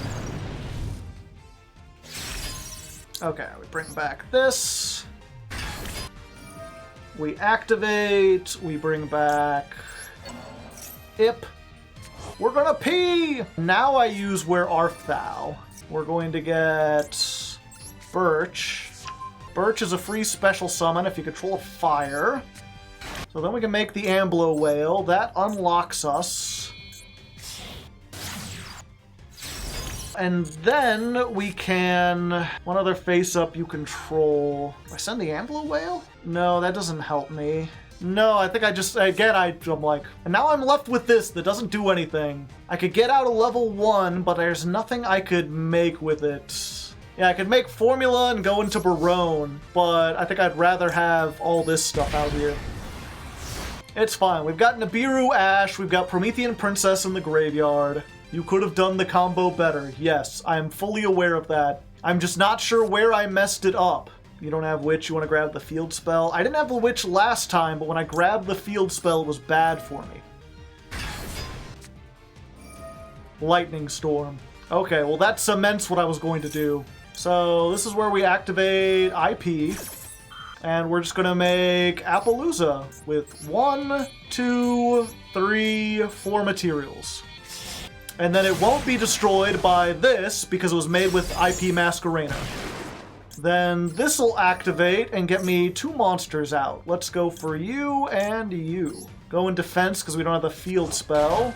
Okay, we bring back this. We activate. We bring back Ip. We're gonna pee! Now I use Where Art Thou. We're going to get Birch. Birch is a free special summon if you control fire. So then we can make the Amblo Whale. That unlocks us. And then we can... One other face-up you control. Do I send the Ambler Whale? No, that doesn't help me. No, I think I just... Again, I'm like... And now I'm left with this that doesn't do anything. I could get out a level 1, but there's nothing I could make with it. Yeah, I could make Formula and go into Barone, but I think I'd rather have all this stuff out here. It's fine. We've got Nibiru Ash, we've got Promethean Princess in the graveyard. You could have done the combo better. Yes, I am fully aware of that. I'm just not sure where I messed it up. You don't have Witch, you want to grab the Field Spell? I didn't have the Witch last time, but when I grabbed the Field Spell, it was bad for me. Lightning Storm. Okay, well that cements what I was going to do. So this is where we activate IP. And we're just gonna make Appaloosa with 1, 2, 3, 4 materials. And then it won't be destroyed by this because it was made with IP Masquerena. Then this will activate and get me 2 monsters out. Let's go for you and you. Go in defense because we don't have the field spell.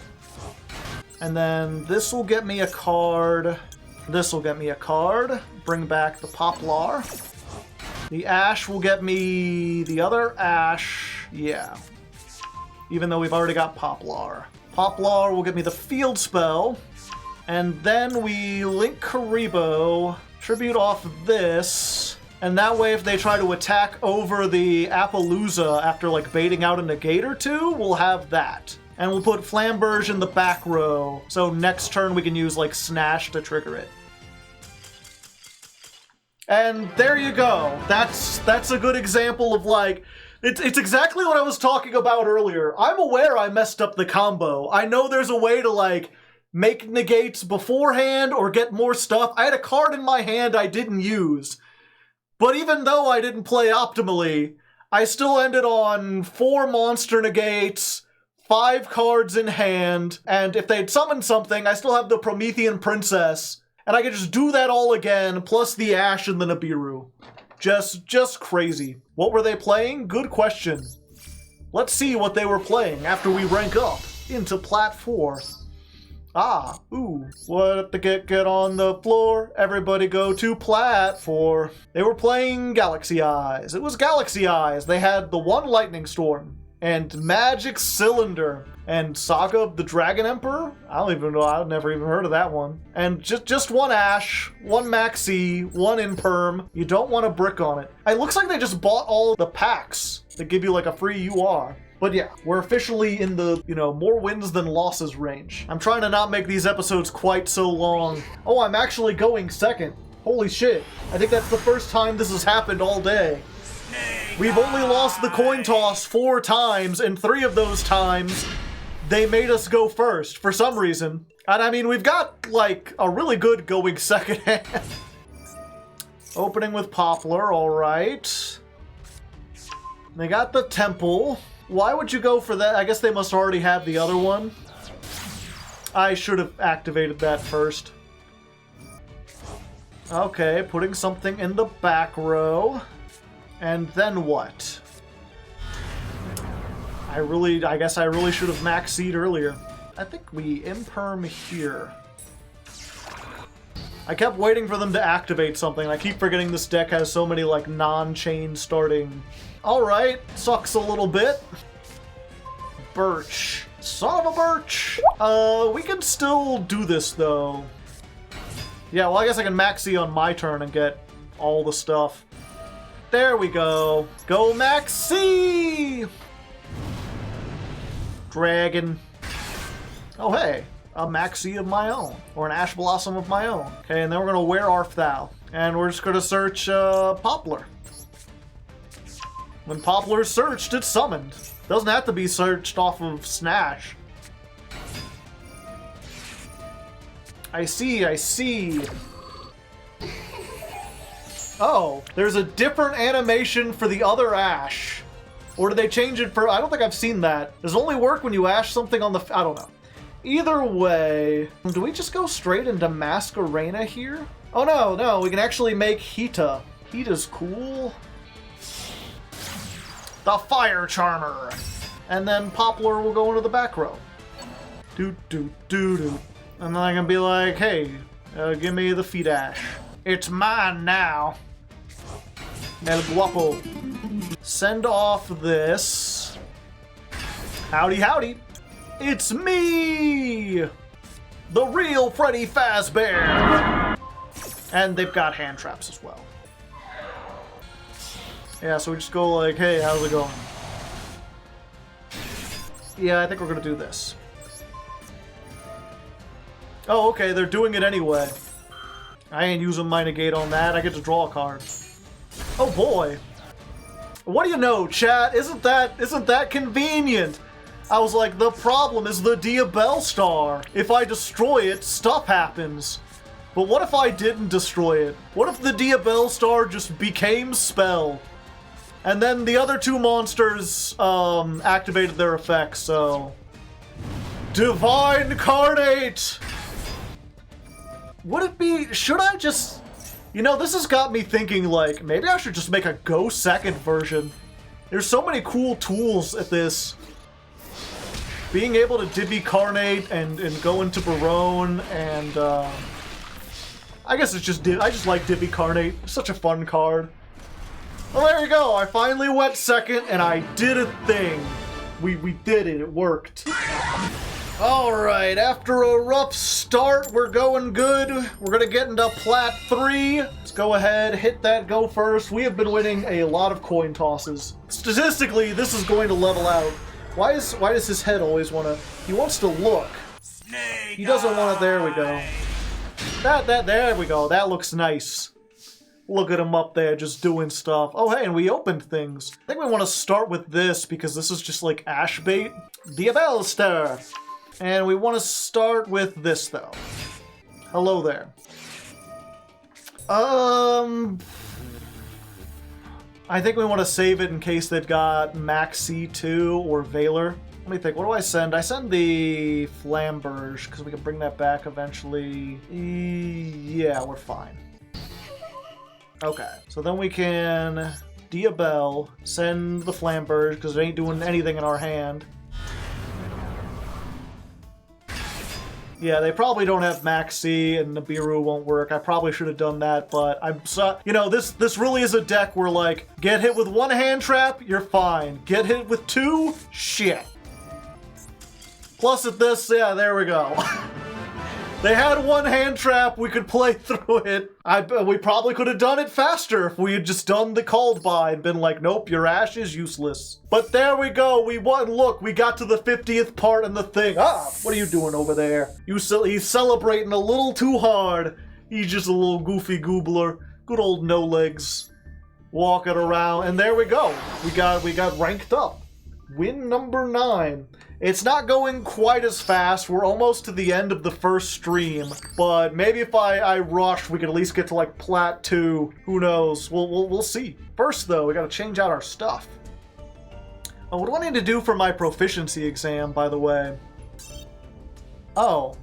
And then this will get me a card. This will get me a card. Bring back the Poplar. The Ash will get me the other Ash. Yeah. Even though we've already got Poplar. Poplar will get me the field spell. And then we link Karibo, tribute off this. And that way if they try to attack over the Appaloosa after like baiting out a negate or 2, we'll have that. And we'll put Flamberge in the back row. So next turn we can use like Snash to trigger it. And there you go. That's a good example of like, it's exactly what I was talking about earlier. I'm aware I messed up the combo. I know there's a way to like make negates beforehand or get more stuff. I had a card in my hand I didn't use. But even though I didn't play optimally, I still ended on 4 monster negates, 5 cards in hand, and if they'd summoned something, I still have the Promethean Princess. And I could just do that all again, plus the Ash and the Nibiru. Just crazy. What were they playing? Good question. Let's see what they were playing after we rank up into Plat 4. Ah, ooh. What the get on the floor? Everybody go to Plat 4. They were playing Galaxy Eyes. It was Galaxy Eyes. They had the 1 Lightning Storm and Magic Cylinder. And Saga of the Dragon Emperor? I don't even know, I've never even heard of that one. And just 1 Ash, 1 Maxi, 1 Imperm. You don't want a brick on it. It looks like they just bought all the packs that give you like a free UR. But yeah, we're officially in the, more wins than losses range. I'm trying to not make these episodes quite so long. Oh, I'm actually going second. Holy shit. I think that's the first time this has happened all day. We've only lost the coin toss 4 times, and 3 of those times they made us go first for some reason. And I mean, we've got like a really good going second hand. Opening with Poplar, all right. They got the Temple. Why would you go for that? I guess they must already have the other one. I should have activated that first. Okay, putting something in the back row. And then what? I guess I really should have maxied earlier. I think we Imperm here. I kept waiting for them to activate something. I keep forgetting this deck has so many like non-chain starting. Alright, sucks a little bit. Birch. Son of a Birch! We can still do this though. Yeah, well I guess I can maxi on my turn and get all the stuff. There we go. Go maxi! Dragon. Oh hey, a Maxi of my own, or an Ash Blossom of my own. Okay, and then we're gonna Where Art Thou? And we're just gonna search Poplar. When Poplar is searched, it's summoned. Doesn't have to be searched off of Snash. I see. Oh, there's a different animation for the other Ash. Or do they change it for... I don't think I've seen that. Does it only work when you Ash something on the... I don't know. Either way... Do we just go straight into Masquerena here? Oh no, we can actually make Hita. Hita's cool. The Fire Charmer. And then Poplar will go into the back row. And then I can be like, hey, Give me the feet ash. It's mine now. El Guapo. Send off this. Howdy, howdy. It's me! The real Freddy Fazbear! And they've got hand traps as well. Yeah, so we just go like, hey, how's it going? Yeah, I think we're gonna do this. Oh, okay, they're doing it anyway. I ain't using my negate on that. I get to draw a card. Oh boy. What do you know, chat? Isn't that convenient? I was like, the problem is the Diabell Star. If I destroy it, stuff happens. But what if I didn't destroy it? What if the Diabell Star just became Spell? And then the other two monsters activated their effects, so... Divine Carnate! Would it be... Should I just... You know, this has got me thinking, like, maybe I should just make a Go Second version. There's so many cool tools at this. Being able to Divi Carnate and go into Barone and, I guess it's just... I just like Divi Carnate. It's such a fun card. Well, there you go. I finally went second, and I did a thing. We did it. It worked. Alright, after a rough start, we're going good. We're gonna get into Plat 3. Let's go ahead, hit that go first. We have been winning a lot of coin tosses. Statistically, this is going to level out. Why does his head always wanna... He wants to look. He doesn't want it. There we go. There we go. That looks nice. Look at him up there just doing stuff. Oh, hey, and we opened things. I think we want to start with this because this is just like ash bait. Diabell Star. And we want to start with this, though. Hello there. I think we want to save it in case they've got Maxi 2 or Valor. Let me think. What do I send? I send the Flamberge because we can bring that back eventually. Yeah, we're fine. Okay, so then we can Diabell, send the Flamberge because it ain't doing anything in our hand. Yeah, they probably don't have Maxi, and Nibiru won't work. I probably should have done that, but I'm so... You know, this really is a deck where, like, get hit with one hand trap, you're fine. Get hit with two, shit. Plus at this, yeah, there we go. They had one hand trap, we could play through it. We probably could have done it faster if we had just done the called by and been like, nope, your ash is useless. But there we go, we won. Look, we got to the 50th part in the thing. Ah, what are you doing over there? He's celebrating a little too hard. He's just a little goofy goobler. Good old no legs. Walking around, and there we go. We got ranked up. Win number 9. It's not going quite as fast. We're almost to the end of the first stream, but maybe if I rush, we could at least get to like Plat 2. Who knows? We'll see. First, though, we got to change out our stuff. Oh, what do I need to do for my proficiency exam, by the way? Oh,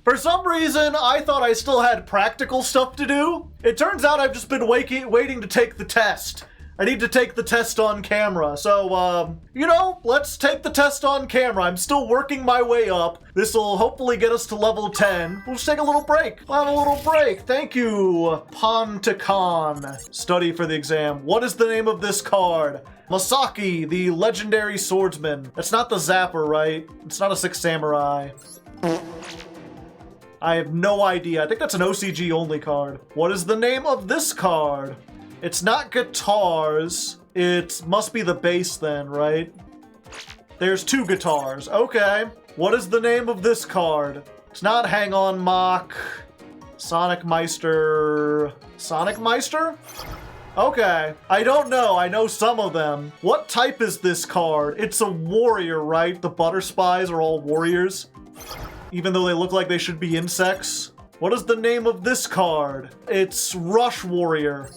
for some reason, I thought I still had practical stuff to do. It turns out I've just been waiting to take the test. I need to take the test on camera. So, you know, let's take the test on camera. I'm still working my way up. This will hopefully get us to level 10. We'll just take a little break. We'll have a little break. Thank you, Pontacan. Study for the exam. What is the name of this card? Masaki, the legendary swordsman. It's not the Zapper, right? It's not a 6 Samurai. I have no idea. I think that's an OCG only card. What is the name of this card? It's not guitars. It must be the bass then, right? There's 2 guitars. Okay. What is the name of this card? It's not Hang On Mock. Sonic Meister. Sonic Meister? Okay. I don't know. I know some of them. What type is this card? It's a warrior, right? The Butter Spies are all warriors. Even though they look like they should be insects. What is the name of this card? It's Rush Warrior.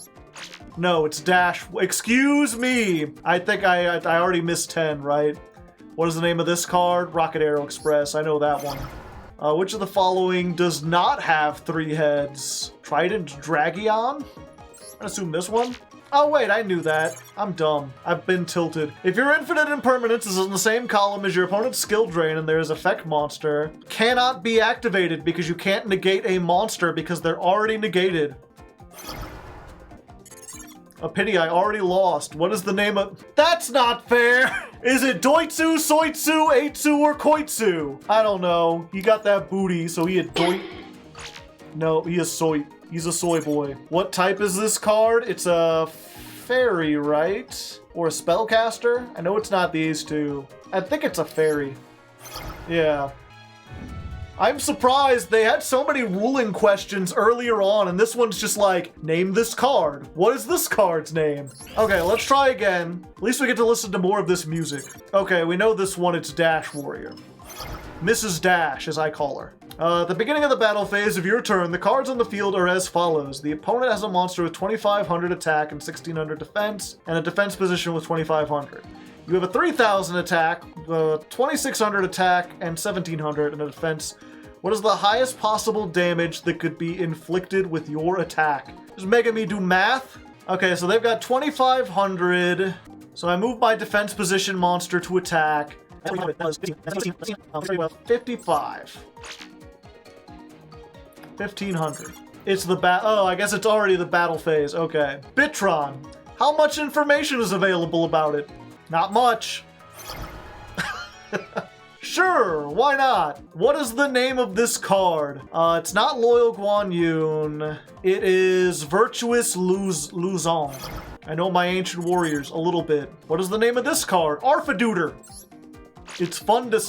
No, it's Dash. Excuse me. I think I already missed 10, right? What is the name of this card? Rocket Arrow Express. I know that one. Which of the following does not have 3 heads? Trident Dragion? I assume this one. Oh wait, I knew that. I'm dumb. I've been tilted. If your infinite impermanence is in the same column as your opponent's skill drain and there is effect monster, cannot be activated because you can't negate a monster because they're already negated. A pity, I already lost. What is the name of... That's not fair! Is it Doitsu, Soitsu, Eitsu, or Koitsu? I don't know. He got that booty, so he had Doit... No, he is Soy. He's a soy boy. What type is this card? It's a fairy, right? Or a spellcaster? I know it's not these two. I think it's a fairy. Yeah. I'm surprised they had so many ruling questions earlier on, and this one's just like, name this card. What is this card's name? Okay, let's try again. At least we get to listen to more of this music. Okay, we know this one, it's Dash Warrior. Mrs. Dash, as I call her. At the beginning of the battle phase of your turn, the cards on the field are as follows. The opponent has a monster with 2,500 attack and 1,600 defense, and a defense position with 2,500. You have a 3,000 attack, 2,600 attack, and 1,700 in a defense. What is the highest possible damage that could be inflicted with your attack? Just making me do math. Okay, so they've got 2,500. So I move my defense position monster to attack. 55. 1,500. It's the oh, I guess it's already the battle phase. Okay. Bitron. How much information is available about it? Not much. Sure, why not? What is the name of this card? It's not Loyal Guan Yun. It is Virtuous Luzon. I know my Ancient Warriors a little bit. What is the name of this card? Arfaduder. It's fun to...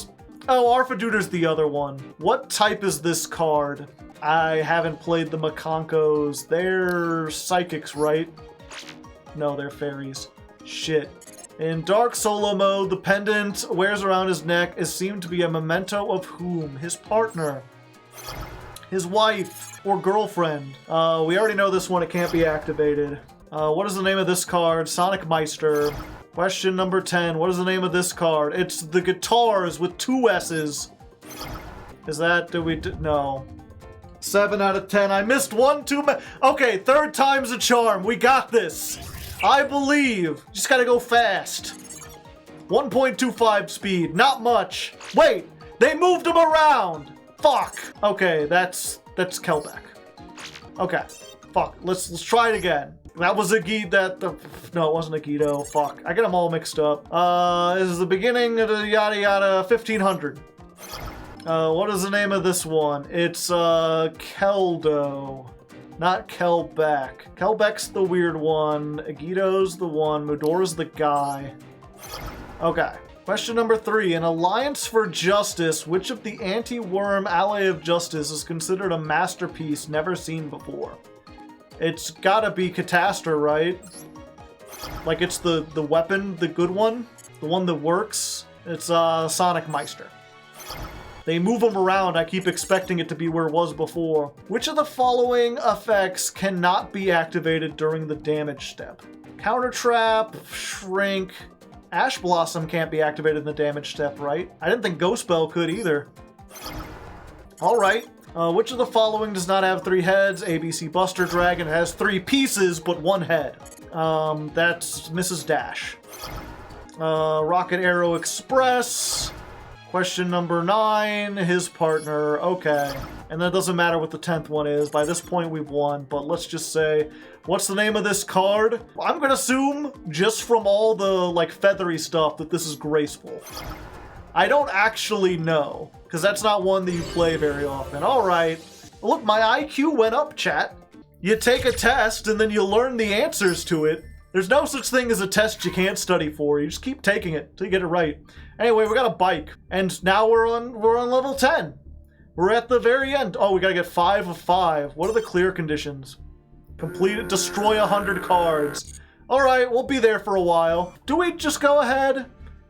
Oh, Arfaduder's the other one. What type is this card? I haven't played the Makonkos. They're psychics, right? No, they're fairies. Shit. In Dark Solo mode, the pendant wears around his neck is seen to be a memento of whom? His partner. His wife or girlfriend. We already know this one, it can't be activated. What is the name of this card? Sonic Meister. Question number 10. What is the name of this card? It's the guitars with 2 S's. Is that, no. 7 out of 10. I missed one too many. Okay, 3rd time's a charm. We got this. I believe. Just gotta go fast. 1.25 speed. Not much. Wait, they moved him around. Fuck. Okay, that's Kelbeck. Okay. Fuck. Let's try it again. That was a no, it wasn't a Guido. Fuck. I get them all mixed up. This is the beginning of the yada yada 1500. What is the name of this one? It's, Keldo. Not Kelbeck. Kelbeck's the weird one. Agido's the one. Mudora's the guy. Okay. Question number 3. In Alliance for Justice, which of the anti-worm ally of justice is considered a masterpiece never seen before? It's gotta be Catastor, right? Like it's the weapon, the good one? The one that works? It's, Sonic Meister. They move them around, I keep expecting it to be where it was before. Which of the following effects cannot be activated during the damage step? Counter Trap, Shrink, Ash Blossom can't be activated in the damage step, right? I didn't think Ghost Bell could either. Alright. Which of the following does not have 3 heads? ABC Buster Dragon has 3 pieces, but 1 head. That's Mrs. Dash. Rocket Arrow Express. Question number 9, his partner. Okay. And that doesn't matter what the 10th one is. By this point, we've won. But let's just say, what's the name of this card? I'm gonna assume, just from all the, like, feathery stuff, that this is Graceful. I don't actually know, because that's not one that you play very often. Alright. Look, my IQ went up, chat. You take a test, and then you learn the answers to it. There's no such thing as a test you can't study for. You just keep taking it till you get it right. Anyway, we got a bike, and now we're on level 10. We're at the very end. Oh, we gotta get 5 of 5. What are the clear conditions? Complete it, destroy 100 cards. Alright, we'll be there for a while. Do we just go ahead?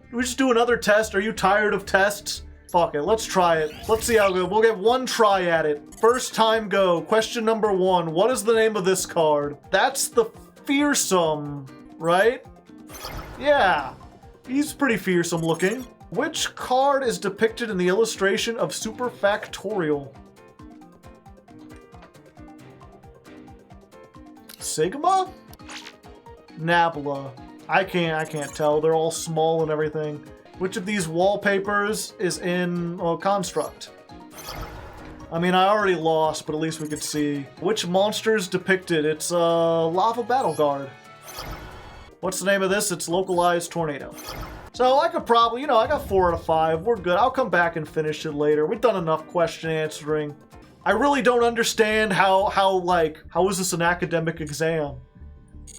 Do we just do another test? Are you tired of tests? Fuck it, let's try it. Let's see how good. We'll get 1 try at it. First time go. Question number 1. What is the name of this card? That's the Fearsome, right? Yeah, he's pretty fearsome looking. Which card is depicted in the illustration of Super Factorial? Sigma? Nabla. I can't tell. They're all small and everything. Which of these wallpapers is in, well, Construct? I mean, I already lost, but at least we could see. Which monster's depicted? It's Lava Battle Guard. What's the name of this? It's Localized Tornado. So I could probably, you know, I got 4 out of 5. We're good. I'll come back and finish it later. We've done enough question answering. I really don't understand how is this an academic exam?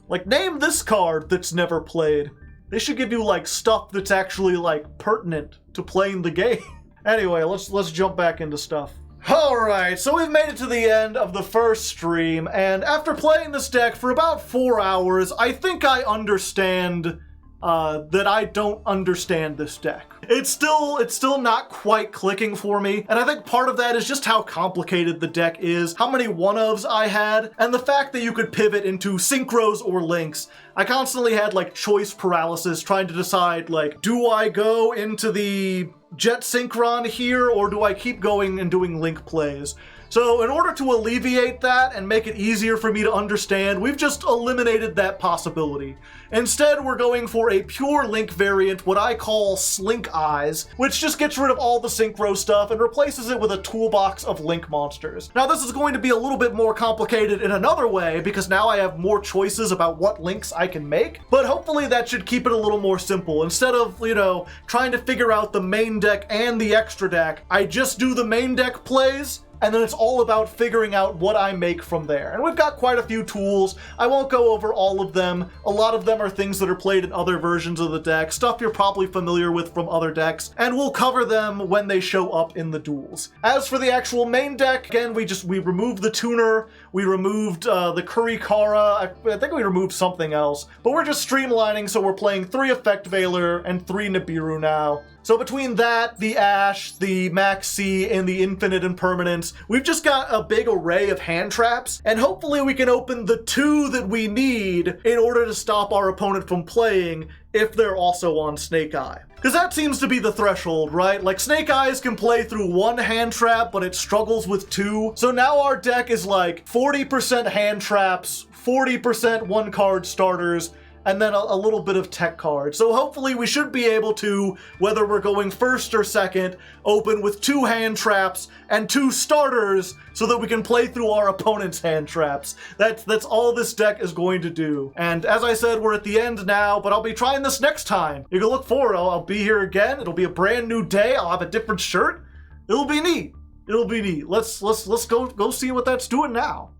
Like, name this card that's never played. They should give you, like, stuff that's actually, like, pertinent to playing the game. Anyway, let's jump back into stuff. Alright, so we've made it to the end of the first stream, and after playing this deck for about 4 hours, I think I understand that I don't understand this deck. It's still not quite clicking for me, and I think part of that is just how complicated the deck is, how many one-ofs I had, and the fact that you could pivot into synchros or links. I constantly had, like, choice paralysis trying to decide, like, do I go into the Jet Synchron here, or do I keep going and doing link plays? So in order to alleviate that and make it easier for me to understand, we've just eliminated that possibility. Instead, we're going for a pure link variant, what I call Slink Eyes, which just gets rid of all the synchro stuff and replaces it with a toolbox of link monsters. Now, this is going to be a little bit more complicated in another way, because now I have more choices about what links I can make, but hopefully that should keep it a little more simple. Instead of, you know, trying to figure out the main deck and the extra deck, I just do the main deck plays, and then it's all about figuring out what I make from there. And we've got quite a few tools. I won't go over all of them. A lot of them are things that are played in other versions of the deck, stuff you're probably familiar with from other decks, and we'll cover them when they show up in the duels. As for the actual main deck, again, we removed the tuner, we removed the Kurikara, I think we removed something else, but we're just streamlining, so we're playing 3 Effect Veiler and 3 Nibiru now. So between that, the Ash, the Max C, and the Infinite Impermanence, we've just got a big array of hand traps, and hopefully we can open the 2 that we need in order to stop our opponent from playing if they're also on Snake Eye. Because that seems to be the threshold, right? Like, Snake Eyes can play through 1 hand trap, but it struggles with 2. So now our deck is like 40% hand traps, 40% 1-card starters, and then a little bit of tech cards. So hopefully we should be able to, whether we're going first or second, open with 2 hand traps and 2 starters so that we can play through our opponent's hand traps. That's all this deck is going to do. And as I said, we're at the end now, but I'll be trying this next time. You can look forward. I'll be here again. It'll be a brand new day. I'll have a different shirt. It'll be neat. It'll be neat. Let's go see what that's doing now.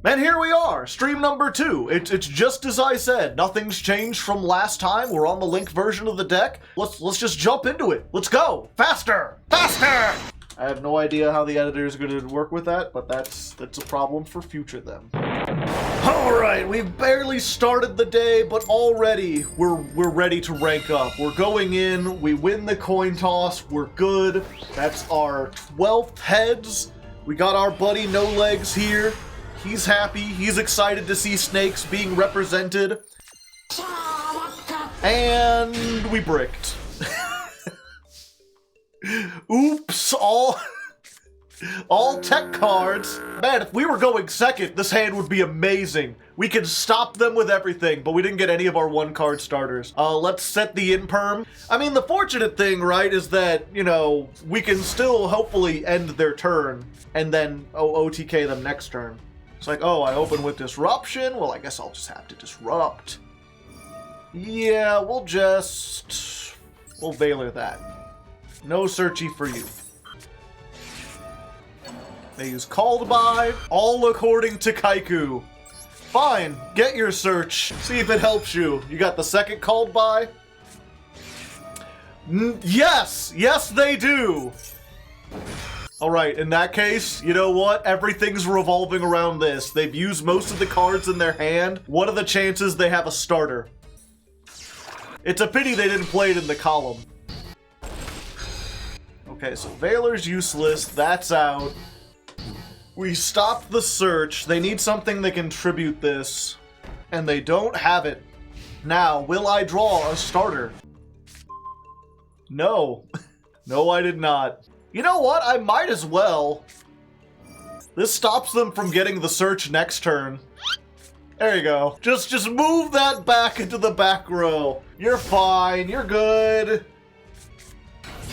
And here we are, stream number 2. It's just as I said. Nothing's changed from last time. We're on the link version of the deck. Let's just jump into it. Let's go. Faster! Faster! I have no idea how the editor is going to work with that, but that's a problem for future them. Alright, we've barely started the day, but already we're ready to rank up. We're going in, we win the coin toss, we're good. That's our 12th heads. We got our buddy No Legs here. He's happy, he's excited to see snakes being represented. And we bricked. Oops, all tech cards. Man, if we were going second, this hand would be amazing. We can stop them with everything, but we didn't get any of our 1-card starters. Let's set the imperm. I mean, the fortunate thing, right, is that, you know, we can still hopefully end their turn and then OTK them next turn. It's like, oh, I open with Disruption? Well, I guess I'll just have to Disrupt. Yeah, we'll Veiler that. No searchy for you. They use Called By, all according to Kaiku. Fine, get your search. See if it helps you. You got the second Called By? Yes! Yes, they do! Alright, in that case, you know what? Everything's revolving around this. They've used most of the cards in their hand. What are the chances they have a starter? It's a pity they didn't play it in the column. Okay, so Veiler's useless. That's out. We stopped the search. They need something that can tribute this. And they don't have it. Now, will I draw a starter? No. No, I did not. You know what? I might as well. This stops them from getting the search next turn. There you go. Just move that back into the back row. You're fine. You're good.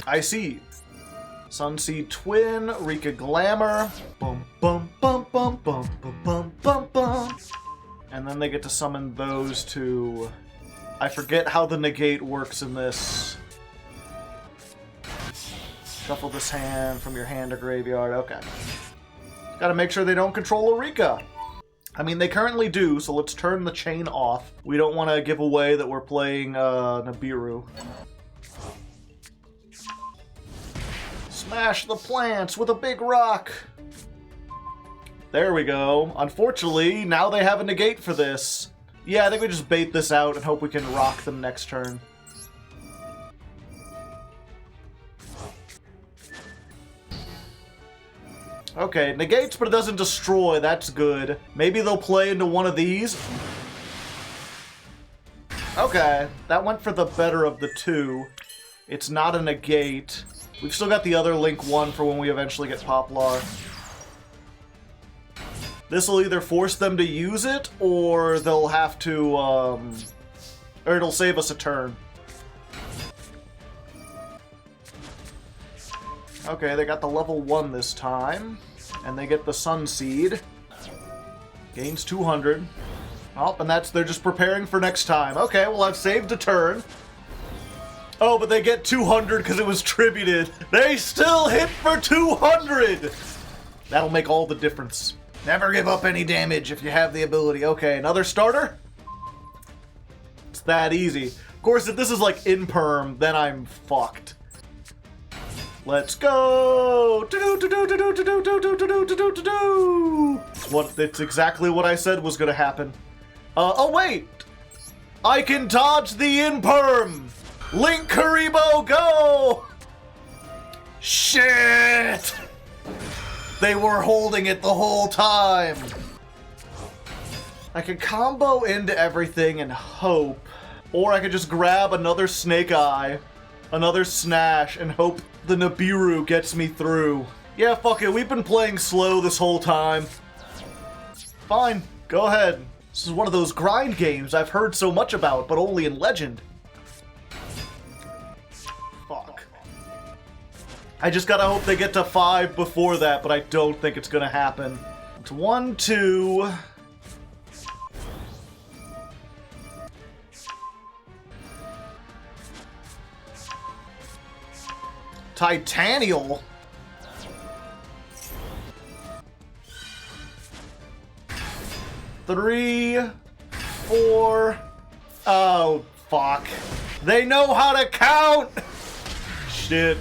I see. Sunseed Twin, Rikka Glamour. Bum, bum, bum, bum, bum, bum, bum, bum, bum. And then they get to summon those two. I forget how the negate works in this. Shuffle this hand from your hand to graveyard. Okay. Gotta make sure they don't control a Rikka. I mean, they currently do, so let's turn the chain off. We don't want to give away that we're playing Nibiru. Smash the plants with a big rock. There we go. Unfortunately, now they have a negate for this. Yeah, I think we just bait this out and hope we can rock them next turn. Okay, negates, but it doesn't destroy. That's good. Maybe they'll play into one of these. Okay, that went for the better of the two. It's not a negate. We've still got the other Link 1 for when we eventually get Poplar. This will either force them to use it, or they'll have to, or it'll save us a turn. Okay, they got the level 1 this time, and they get the Sunseed. Gains 200. Oh, and they're just preparing for next time. Okay, well, I've saved a turn. Oh, but they get 200 because it was tributed. They still hit for 200! That'll make all the difference. Never give up any damage if you have the ability. Okay, another starter? It's that easy. Of course, if this is like in perm, then I'm fucked. Let's go! What? That's exactly what I said was gonna happen. Oh wait! I can dodge the in-perm! Link Kuriboh, go! Shit! They were holding it the whole time! I could combo into everything and hope, or I could just grab another Snake Eye, another Snash, and hope the Nibiru gets me through. Yeah, fuck it, we've been playing slow this whole time. Fine, go ahead. This is one of those grind games I've heard so much about, but only in Legend. Fuck. I just gotta hope they get to 5 before that, but I don't think it's gonna happen. It's 1, 2... Titanial? Three, 4... Oh, fuck. They know how to count! Shit.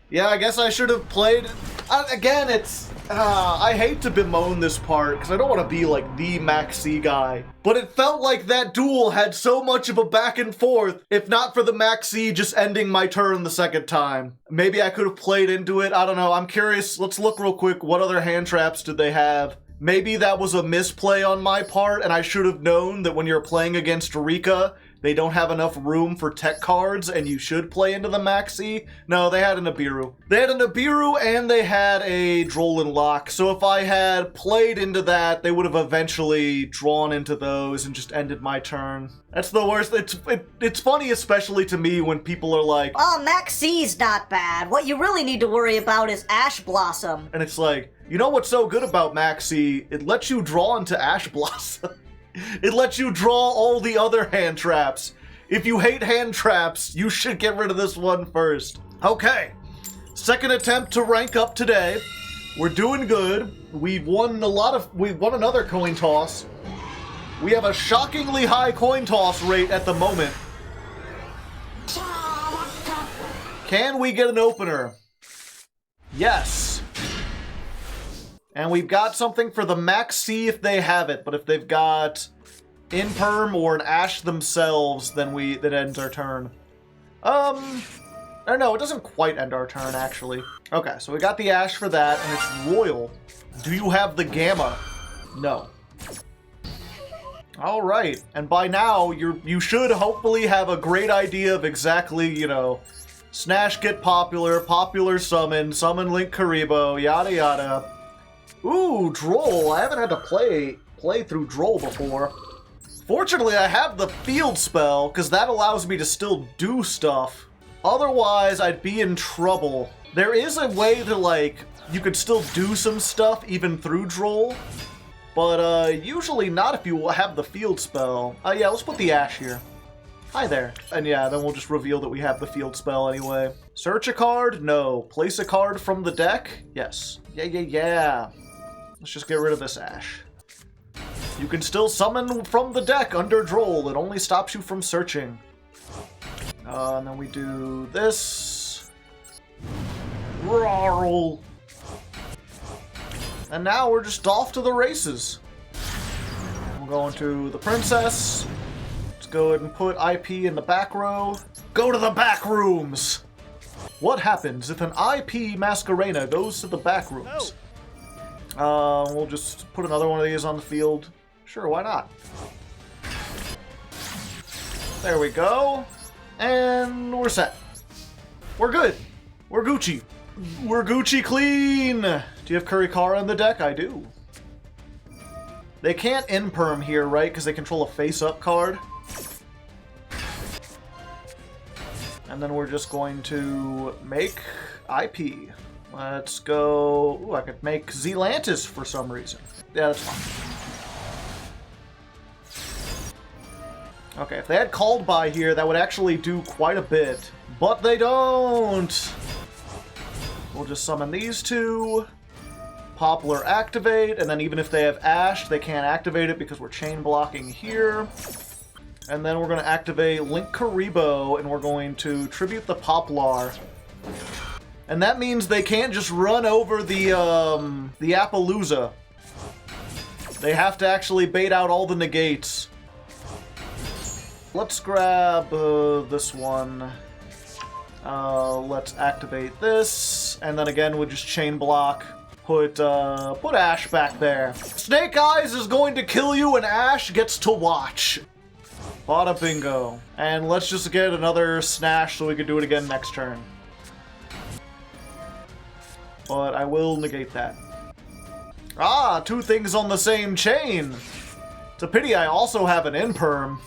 Yeah, I guess I should have played... Again, it's... I hate to bemoan this part, because I don't want to be, like, the Maxi guy. But it felt like that duel had so much of a back and forth, if not for the Maxi just ending my turn the second time. Maybe I could have played into it, I don't know, I'm curious. Let's look real quick, what other hand traps did they have? Maybe that was a misplay on my part, and I should have known that when you're playing against Rikka, they don't have enough room for tech cards, and you should play into the Maxi. No, they had a Nibiru. They had a Nibiru, and they had a Drollin Lock, so if I had played into that, they would have eventually drawn into those and just ended my turn. That's the worst. It's funny, especially to me, when people are like, "Oh, Maxi's not bad. What you really need to worry about is Ash Blossom." And it's like, you know what's so good about Maxi? It lets you draw into Ash Blossom. It lets you draw all the other hand traps. If you hate hand traps, you should get rid of this one first. Okay, second attempt to rank up today. We're doing good. We've won another coin toss. We have a shockingly high coin toss rate at the moment. Can we get an opener? Yes. And we've got something for the Maxi if they have it, but if they've got Imperm or an Ash themselves, then that ends our turn. Or no, it doesn't quite end our turn, actually. Okay, so we got the Ash for that, and it's Royal. Do you have the Gamma? No. Alright, and by now, you should hopefully have a great idea of exactly, you know, Snash get popular, popular summon Link Kuriboh, yada yada. Ooh, Droll. I haven't had to play through Droll before. Fortunately, I have the field spell, because that allows me to still do stuff. Otherwise, I'd be in trouble. There is a way to, like, you could still do some stuff even through Droll, but usually not if you have the field spell. Yeah, let's put the Ash here. Hi there. And yeah, then we'll just reveal that we have the field spell anyway. Search a card? No. Place a card from the deck? Yes. Yeah. Let's just get rid of this Ash. You can still summon from the deck under Droll. It only stops you from searching. And then we do this. Roll. And now we're just off to the races. We're going to the princess. Let's go ahead and put IP in the back row. Go to the back rooms! What happens if an IP Masquerena goes to the back rooms? We'll just put another one of these on the field. Sure, why not? There we go. And we're set. We're good. We're Gucci. We're Gucci clean. Do you have Kurikara in the deck? I do. They can't imperm here, right? Because they control a face-up card. And then we're just going to make IP. Let's go... Ooh, I could make Zealantis for some reason. Yeah, that's fine. Okay, if they had Called By here, that would actually do quite a bit. But they don't! We'll just summon these two. Poplar activate, and then even if they have Ash, they can't activate it because we're chain blocking here. And then we're going to activate Link Karibo, and we're going to tribute the Poplar. And that means they can't just run over the Appaloosa. They have to actually bait out all the negates. Let's grab this one. Let's activate this, and then again we'll just chain block. Put Ash back there. Snake Eyes is going to kill you, and Ash gets to watch. Bada bingo. And let's just get another Snash so we can do it again next turn. But I will negate that. Ah, two things on the same chain. It's a pity I also have an Imperm.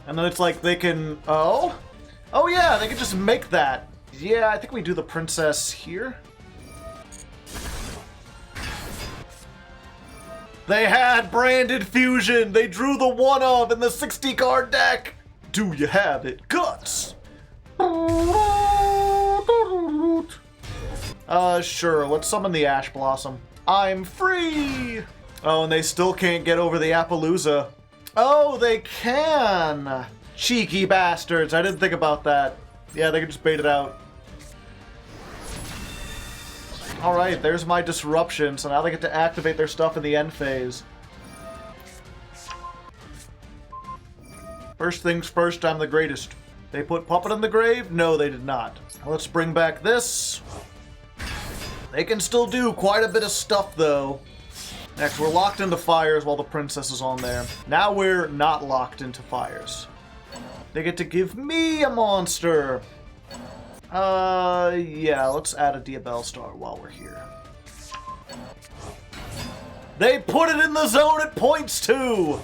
And then it's like they can... Oh? Oh yeah, they can just make that. Yeah, I think we do the princess here. They had Branded Fusion! They drew the one of in the 60 card deck! Do you have it? Guts! Sure, let's summon the Ash Blossom. I'm free! Oh, and they still can't get over the Appaloosa. Oh, they can! Cheeky bastards, I didn't think about that. Yeah, they can just bait it out. Alright, there's my disruption, so now they get to activate their stuff in the end phase. First things first, I'm the greatest. They put Puppet in the grave? No, they did not. Let's bring back this. They can still do quite a bit of stuff, though. Next, we're locked into fires while the princess is on there. Now we're not locked into fires. They get to give me a monster. Yeah, let's add a Diabell Star while we're here. They put it in the zone it points to!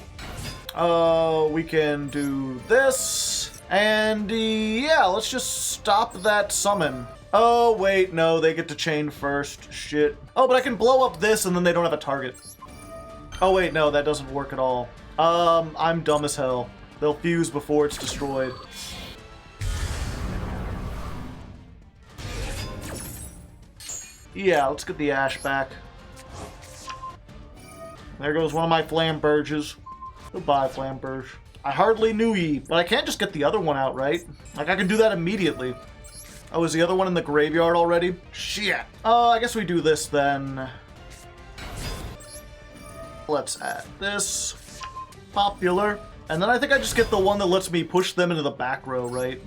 We can do this. And, yeah, let's just stop that summon. Oh, wait, no, they get to chain first. Shit. Oh, but I can blow up this and then they don't have a target. Oh, wait, no, that doesn't work at all. I'm dumb as hell. They'll fuse before it's destroyed. Yeah, let's get the Ash back. There goes one of my Flamberges. Goodbye, Flamberge. I hardly knew ye, but I can't just get the other one out, right? Like, I can do that immediately. Oh, is the other one in the graveyard already? Shit. I guess we do this then. Let's add this. Popular. And then I think I just get the one that lets me push them into the back row, right?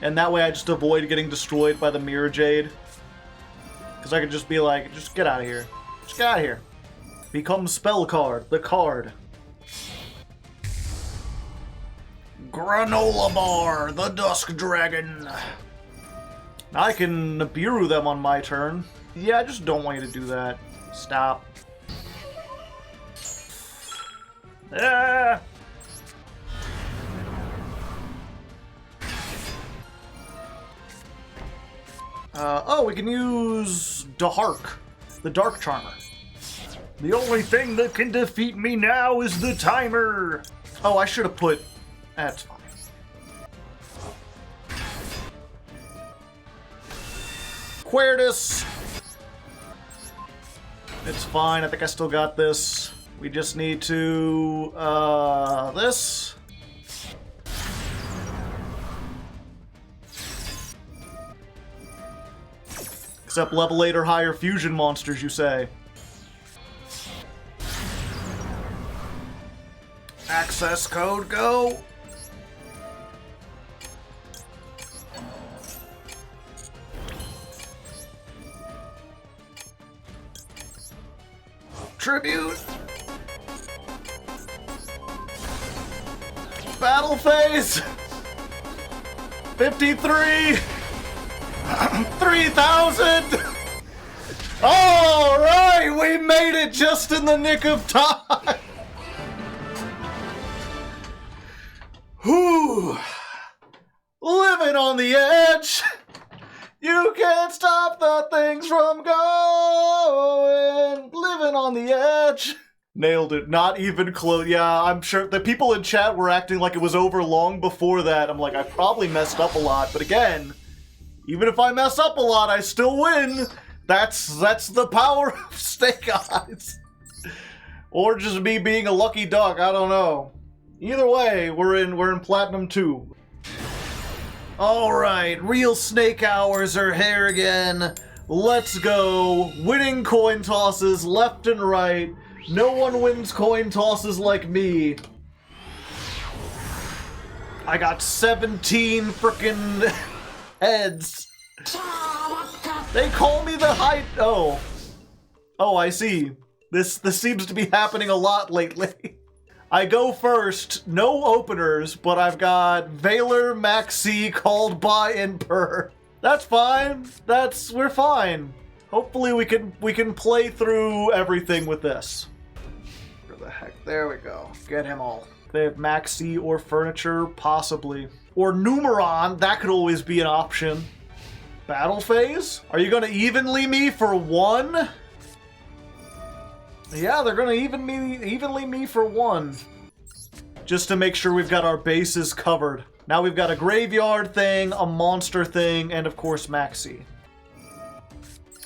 And that way I just avoid getting destroyed by the Mirror Jade. Because I could just be like, just get out of here. Just get out of here. Become Spell Card. The card. Granola Bar, the Dusk Dragon. I can Nibiru them on my turn. Yeah, I just don't want you to do that. Stop. Ah! Oh, we can use Dahark, the Dark Charmer. The only thing that can defeat me now is the timer. Oh, I should have put... That's fine. Quertus! It's fine, I think I still got this. We just need to... this. Except level 8 or higher fusion monsters, you say. Access code, go! Tribute! Battle phase! 53! 3,000! Alright, we made it just in the nick of time! Whew! Living on the edge! You can't stop the things from going! Living on the edge! Nailed it. Not even close. Yeah, I'm sure the people in chat were acting like it was over long before that. I'm like, I probably messed up a lot, but again... Even if I mess up a lot, I still win. That's the power of Snake Eyes. Or just me being a lucky duck, I don't know. Either way, we're in Platinum 2. Alright, real Snake Hours are here again. Let's go. Winning coin tosses left and right. No one wins coin tosses like me. I got 17 frickin' heads. They call me the high... Oh. Oh, I see. This seems to be happening a lot lately. I go first. No openers, but I've got Valor, Maxi, Called By, and Purr. That's fine. We're fine. Hopefully we can play through everything with this. Where the heck? There we go. Get him all. They have Maxi or Furniture, possibly. Or Numeron, that could always be an option. Battle phase? Are you gonna evenly me for one? Yeah, they're gonna evenly me for one. Just to make sure we've got our bases covered. Now we've got a graveyard thing, a monster thing, and of course Maxi.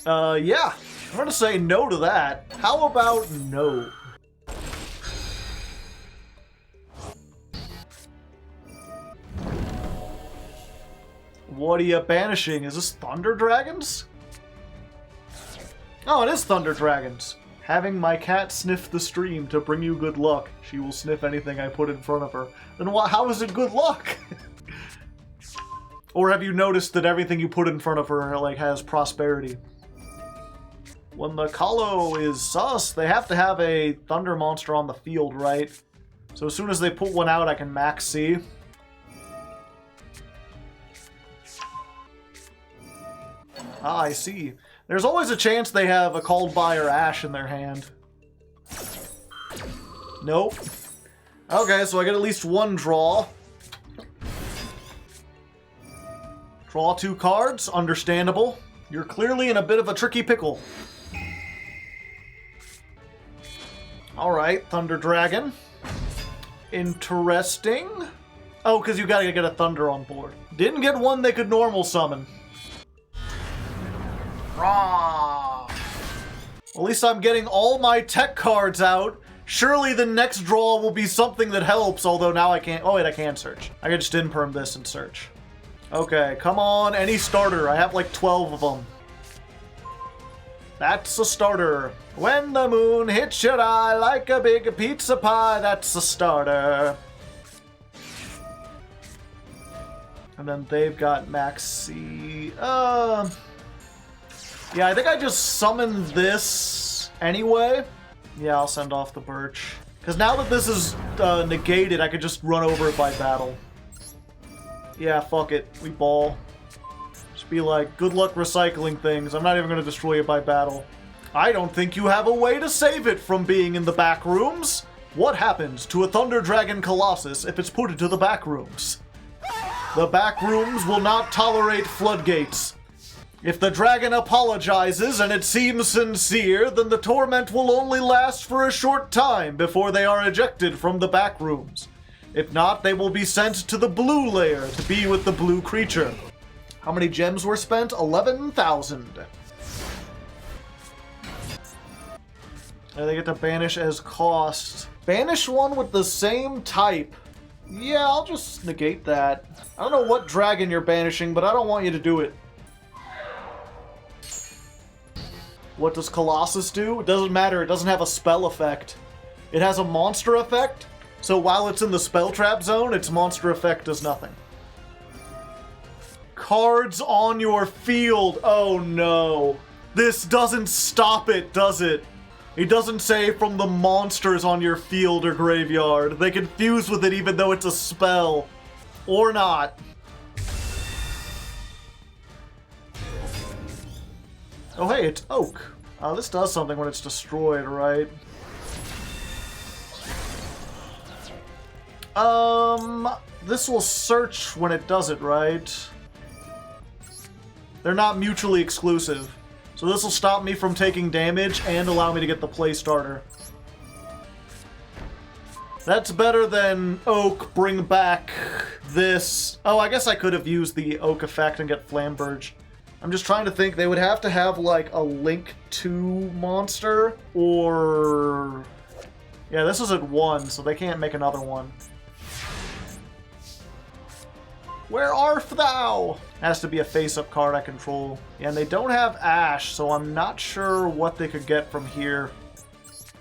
Yeah. I'm gonna say no to that. How about no? What are you banishing? Is this Thunder Dragons? Oh, it is Thunder Dragons. Having my cat sniff the stream to bring you good luck. She will sniff anything I put in front of her. Then how is it good luck? Or have you noticed that everything you put in front of her, like, has prosperity? When the Kalo is sus, they have to have a Thunder monster on the field, right? So as soon as they put one out, I can max C. Ah, I see. There's always a chance they have a Called By or Ash in their hand. Nope. Okay, so I get at least one draw. Draw 2 cards, understandable. You're clearly in a bit of a tricky pickle. Alright, Thunder Dragon. Interesting. Oh, because you gotta get a Thunder on board. Didn't get one they could normal summon. Rah! At least I'm getting all my tech cards out. Surely the next draw will be something that helps, although now I can't... Oh wait, I can search. I can just imperm this and search. Okay, come on, any starter. I have like 12 of them. That's a starter. When the moon hits your eye like a big pizza pie, that's a starter. And then they've got Maxi. Yeah, I think I just summoned this anyway. Yeah, I'll send off the Birch. Because now that this is negated, I could just run over it by battle. Yeah, fuck it. We ball. Just be like, good luck recycling things. I'm not even going to destroy it by battle. I don't think you have a way to save it from being in the back rooms. What happens to a Thunder Dragon Colossus if it's put into the back rooms? The back rooms will not tolerate floodgates. If the dragon apologizes and it seems sincere, then the torment will only last for a short time before they are ejected from the back rooms. If not, they will be sent to the blue layer to be with the blue creature. How many gems were spent? 11,000. And they get to banish as cost. Banish one with the same type. Yeah, I'll just negate that. I don't know what dragon you're banishing, but I don't want you to do it. What does Colossus do? It doesn't matter. It doesn't have a spell effect. It has a monster effect. So while it's in the spell trap zone, its monster effect does nothing. Cards on your field. Oh no. This doesn't stop it, does it? It doesn't say from the monsters on your field or graveyard. They can fuse with it even though it's a spell. Or not. Oh hey, it's Oak. This does something when it's destroyed, right? This will search when it does it, right? They're not mutually exclusive. So this will stop me from taking damage and allow me to get the play starter. That's better than Oak, bring back this. Oh, I guess I could have used the Oak effect and get Flamberge. I'm just trying to think. They would have to have, like, a Link 2 monster, or... Yeah, this is at 1, so they can't make another one. Where art thou? Has to be a face-up card I control. Yeah, and they don't have Ash, so I'm not sure what they could get from here.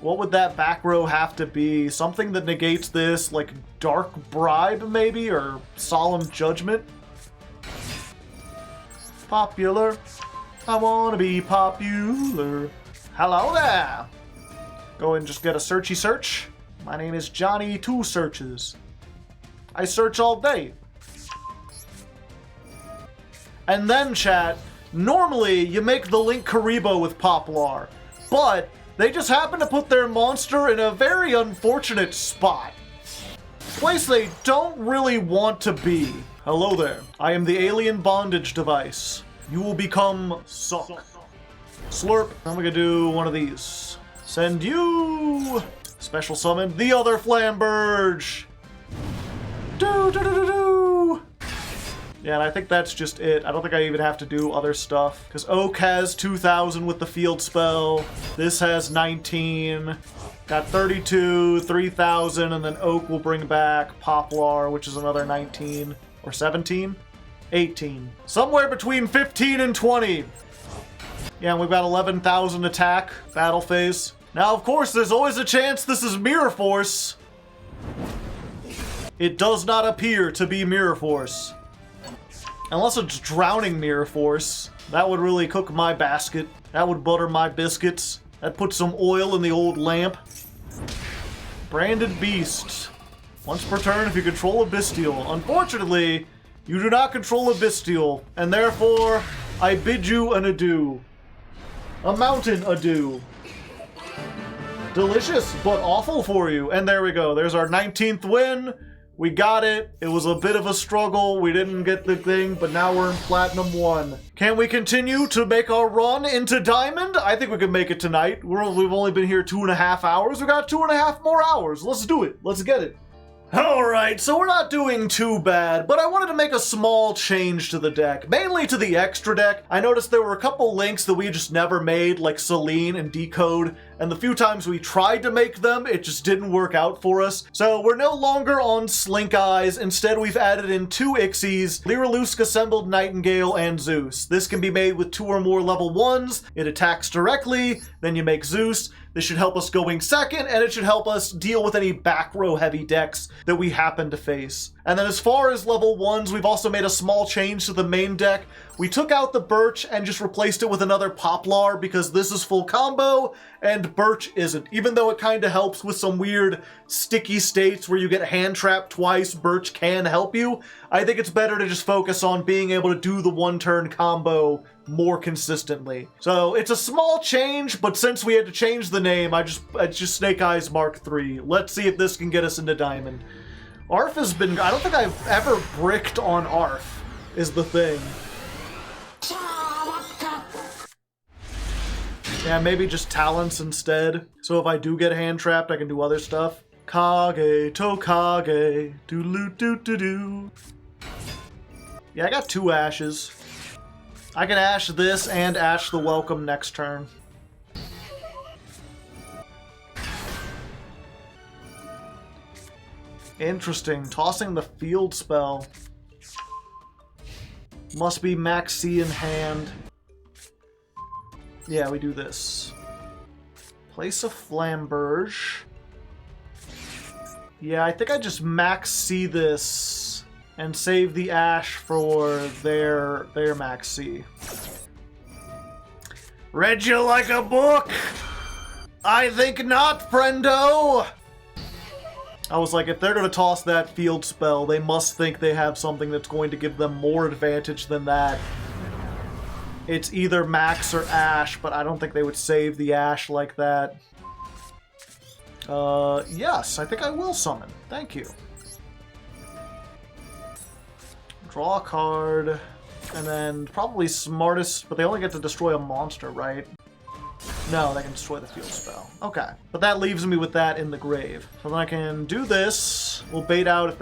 What would that back row have to be? Something that negates this, like Dark Bribe, maybe? Or Solemn Judgment? Popular. I wanna be popular. Hello there. Go and just get a searchy search. My name is Johnny Two Searches. I search all day. And then, chat, normally you make the Link Karibo with Poplar, but they just happen to put their monster in a very unfortunate spot. Place they don't really want to be. Hello there. I am the alien bondage device. You will become suck. Slurp. I'm gonna do one of these. Send you. Special summon the other Flamberge. Do. Yeah, and I think that's just it. I don't think I even have to do other stuff. Because Oak has 2,000 with the field spell. This has 19. Got 32, 3,000, and then Oak will bring back Poplar, which is another 19. Or 17? 18. Somewhere between 15 and 20. Yeah, and we've got 11,000 attack, battle phase. Now, of course, there's always a chance this is Mirror Force. It does not appear to be Mirror Force. Unless it's Drowning Mirror Force. That would really cook my basket. That would butter my biscuits. That'd put some oil in the old lamp. Branded Beast. Once per turn if you control a Bestial. Unfortunately, you do not control a Bestial, and therefore, I bid you an adieu. A mountain adieu. Delicious, but awful for you. And there we go. There's our 19th win. We got it. It was a bit of a struggle. We didn't get the thing, but now we're in Platinum 1. Can we continue to make our run into Diamond? I think we can make it tonight. We've only been here 2.5 hours. We got 2.5 more hours. Let's do it. Let's get it. Alright, so we're not doing too bad, but I wanted to make a small change to the deck, mainly to the extra deck. I noticed there were a couple links that we just never made, like Celine and Decode, and the few times we tried to make them, it just didn't work out for us. So we're no longer on Slink Eyes. Instead, we've added in 2 Ixies, Lyrilusc Assembled Nightingale and Zeus. This can be made with 2 or more level 1s. It attacks directly, then you make Zeus. This should help us going second, and it should help us deal with any back row heavy decks that we happen to face. And then as far as level 1s, we've also made a small change to the main deck. We took out the Birch and just replaced it with another Poplar because this is full combo and Birch isn't. Even though it kind of helps with some weird sticky states where you get hand trapped twice, Birch can help you. I think it's better to just focus on being able to do the one-turn combo more consistently. So it's a small change, but since we had to change the name, it's just Snake Eyes Mark III. Let's see if this can get us into Diamond. Arf has been, I don't think I've ever bricked on Arf, is the thing. Yeah, maybe just talents instead. So if I do get hand trapped, I can do other stuff. Kage, Tokage, doo-doo-doo-doo-doo. Yeah, I got 2 ashes. I can ash this and ash the welcome next turn. Interesting. Tossing the field spell. Must be max C in hand. Yeah, we do this. Place a Flamberge. Yeah, I think I just max C this and save the Ash for their max C. Read you like a book? I think not, friendo! I was like, if they're going to toss that field spell, they must think they have something that's going to give them more advantage than that. It's either Max or Ash, but I don't think they would save the Ash like that. Yes, I think I will summon. Thank you. Draw a card, and then probably smartest, but they only get to destroy a monster, right? No, they can destroy the field spell. Okay, but that leaves me with that in the grave. So then I can do this. We'll bait out if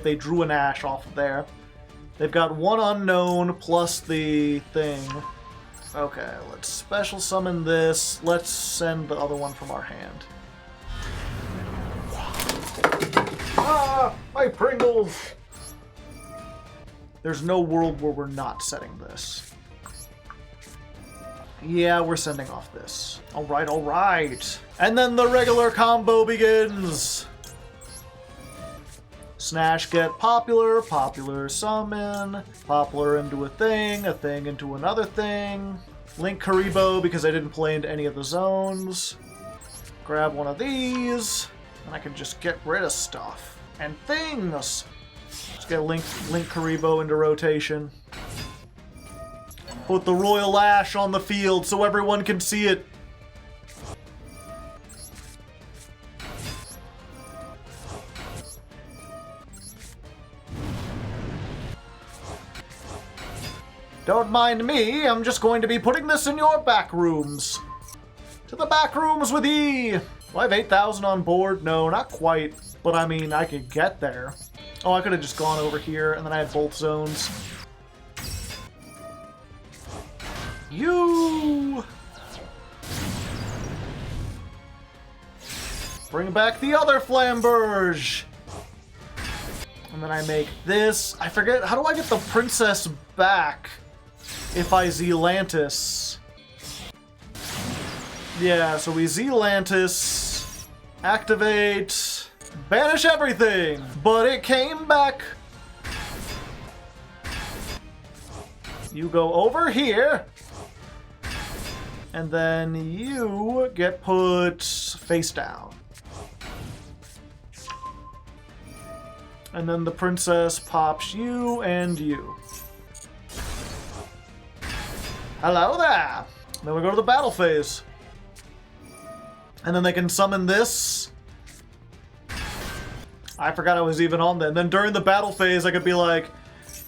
they drew an Ash off of there. They've got 1 unknown plus the thing. Okay, let's special summon this. Let's send the other one from our hand. Ah, my Pringles! There's no world where we're not setting this. Yeah, we're sending off this. Alright, alright. And then the regular combo begins! Snash get popular, popular summon, popular into a thing into another thing. Link Karibo because I didn't play into any of the zones. Grab one of these, and I can just get rid of stuff. And things! Let's get Link Karibo into rotation. Put the Royal Ash on the field so everyone can see it. Don't mind me, I'm just going to be putting this in your back rooms. To the back rooms with ye! Do I have 8,000 on board? No, not quite. But I mean, I could get there. Oh, I could have just gone over here, and then I had both zones. You! Bring back the other Flamberge! And then I make this. I forget, how do I get the princess back if I Zealantis? Yeah, so we Zealantis, activate, banish everything, but it came back. You go over here, and then you get put face down. And then the princess pops you and you. Hello there! Then we go to the battle phase. And then they can summon this. I forgot I was even on that. And then during the battle phase, I could be like,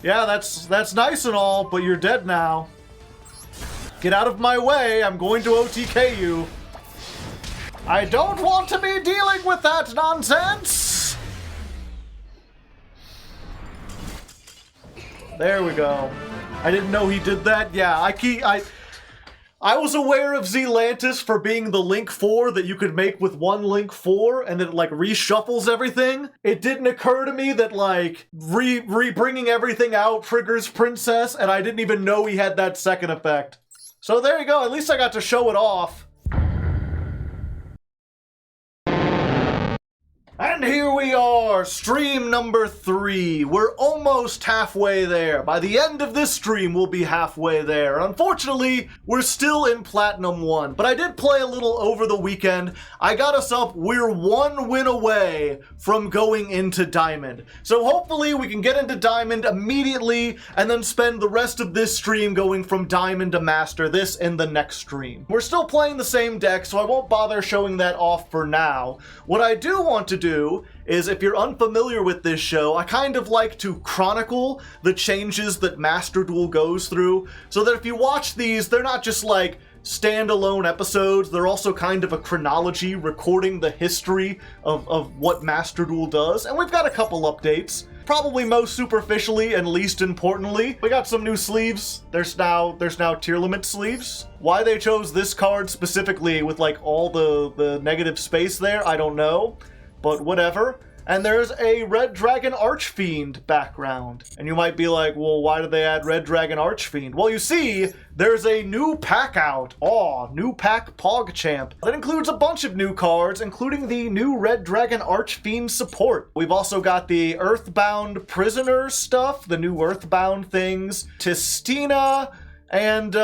yeah, that's nice and all, but you're dead now. Get out of my way, I'm going to OTK you. I don't want to be dealing with that nonsense! There we go. I didn't know he did that. Yeah, I was aware of Zealantis for being the Link 4 that you could make with one Link 4 and that it, like, reshuffles everything. It didn't occur to me that, like, bringing everything out triggers Princess, and I didn't even know he had that second effect. So there you go, at least I got to show it off. And here we are, stream number 3. We're almost halfway there. By the end of this stream, we'll be halfway there. Unfortunately, we're still in Platinum 1, but I did play a little over the weekend. I got us up. We're 1 win away from going into Diamond. So hopefully we can get into Diamond immediately and then spend the rest of this stream going from Diamond to Master, this in the next stream. We're still playing the same deck, so I won't bother showing that off for now. What I do want to do is, if you're unfamiliar with this show, I kind of like to chronicle the changes that Master Duel goes through, so that if you watch these, they're not just like standalone episodes, they're also kind of a chronology recording the history of what Master Duel does. And we've got a couple updates. Probably most superficially and least importantly, we got some new sleeves. There's now tier limit sleeves. Why they chose this card specifically with like all the negative space there, I don't know. But whatever. And there's a Red Dragon Archfiend background. And you might be like, well, why did they add Red Dragon Archfiend? Well, you see, there's a new pack out. New pack Pogchamp. That includes a bunch of new cards, including the new Red Dragon Archfiend support. We've also got the Earthbound Prisoner stuff, the new Earthbound things, Tistina, and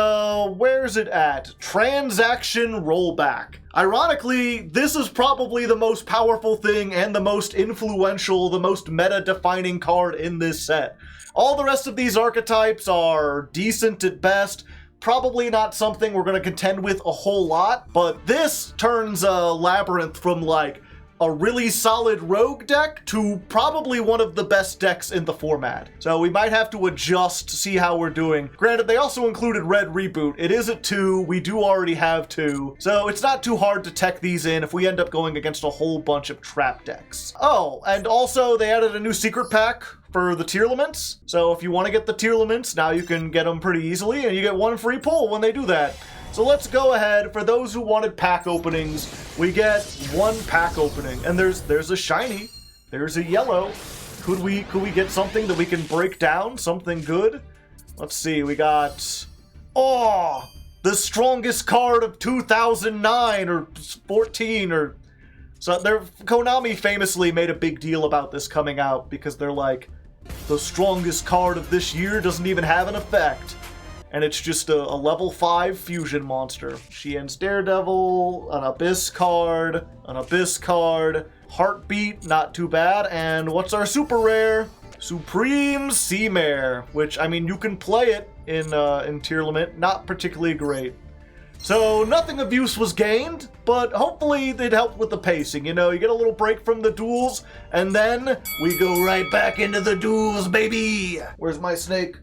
where's it at? Transaction Rollback. Ironically, this is probably the most powerful thing and the most influential, the most meta-defining card in this set. All the rest of these archetypes are decent at best, probably not something we're going to contend with a whole lot, but this turns Labrynth from like a really solid rogue deck to probably one of the best decks in the format. So we might have to adjust to see how we're doing. Granted, they also included Red Reboot. It is at 2. We do already have 2. So it's not too hard to tech these in if we end up going against a whole bunch of trap decks. Oh, and also they added a new secret pack for the tier limits. So if you want to get the tier limits, now you can get them pretty easily and you get 1 free pull when they do that. So let's go ahead. For those who wanted pack openings, we get 1 pack opening. And there's a shiny, there's a yellow. Could we get something that we can break down? Something good? Let's see, we got, the strongest card of 2009 or 14 or so. Konami famously made a big deal about this coming out because they're like, the strongest card of this year doesn't even have an effect. And it's just a level 5 fusion monster. Shien's Daredevil, an Abyss card, Heartbeat, not too bad, and what's our super rare? Supreme Seamare, which, I mean, you can play it in tier limit, not particularly great. So nothing of use was gained, but hopefully it helped with the pacing. You know, you get a little break from the duels, and then we go right back into the duels, baby! Where's my snake?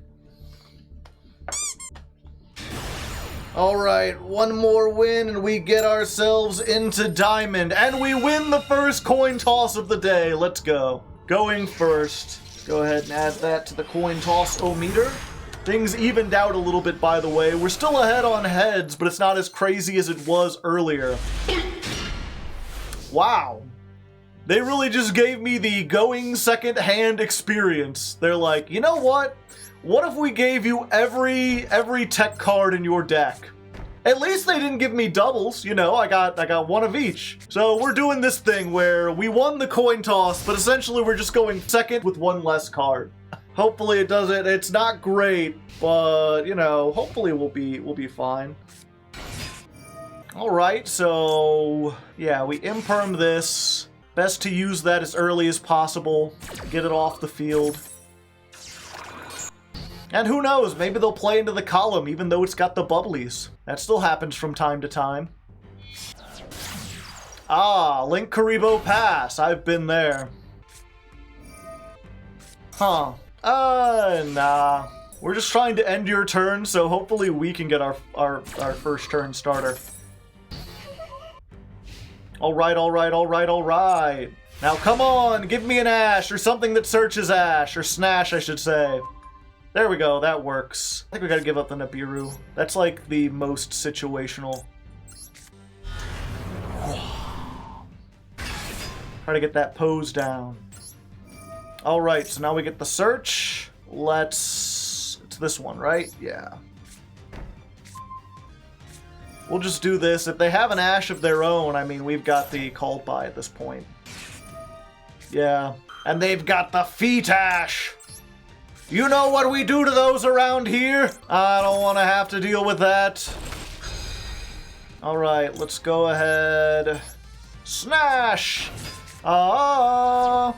Alright, 1 more win and we get ourselves into Diamond. And we win the first coin toss of the day. Let's go. Going first. Go ahead and add that to the coin toss-o-meter. Things evened out a little bit, by the way. We're still ahead on heads, but it's not as crazy as it was earlier. Wow. They really just gave me the going second-hand experience. They're like, you know what? What if we gave you every tech card in your deck? At least they didn't give me doubles, you know, I got 1 of each. So we're doing this thing where we won the coin toss, but essentially we're just going second with 1 less card. Hopefully it does it. It's not great, but you know, hopefully we'll be fine. Alright, so yeah, we imperm this. Best to use that as early as possible. Get it off the field. And who knows, maybe they'll play into the column even though it's got the bubblies. That still happens from time to time. Link Karibo Pass. I've been there. Huh. Nah. We're just trying to end your turn, so hopefully we can get our first turn starter. Alright. Now come on, give me an Ash, or something that searches Ash, or Snash, I should say. There we go, that works. I think we gotta give up the Nibiru. That's like the most situational. Try to get that pose down. Alright, so now we get the search. It's this one, right? Yeah. We'll just do this. If they have an Ash of their own, I mean, we've got the called by at this point. Yeah. And they've got the feet ash. You know what we do to those around here? I don't want to have to deal with that. Alright, let's go ahead. Snash! Ah!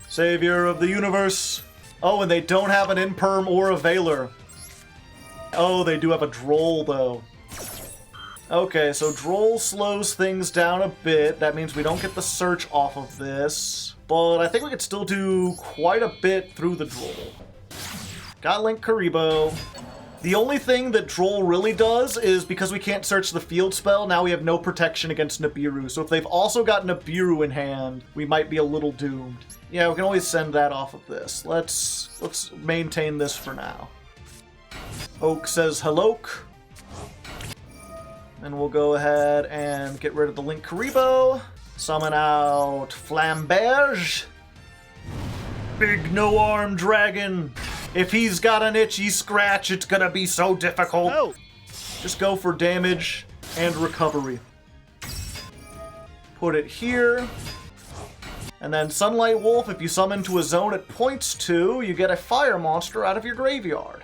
Savior of the universe. Oh, and they don't have an Imperm or a Veiler. Oh, they do have a Droll, though. Okay, so Droll slows things down a bit. That means we don't get the search off of this. But I think we could still do quite a bit through the Droll. Got Link Karibo. The only thing that Droll really does is because we can't search the field spell, now we have no protection against Nibiru. So if they've also got Nibiru in hand, we might be a little doomed. Yeah, we can always send that off of this. Let's maintain this for now. Oak says hello. And we'll go ahead and get rid of the Link Karibo. Summon out Flamberge. Big no-arm dragon. If he's got an itchy scratch, it's gonna be so difficult. Oh. Just go for damage and recovery. Put it here. And then Sunlight Wolf, if you summon to a zone it points to, you get a fire monster out of your graveyard.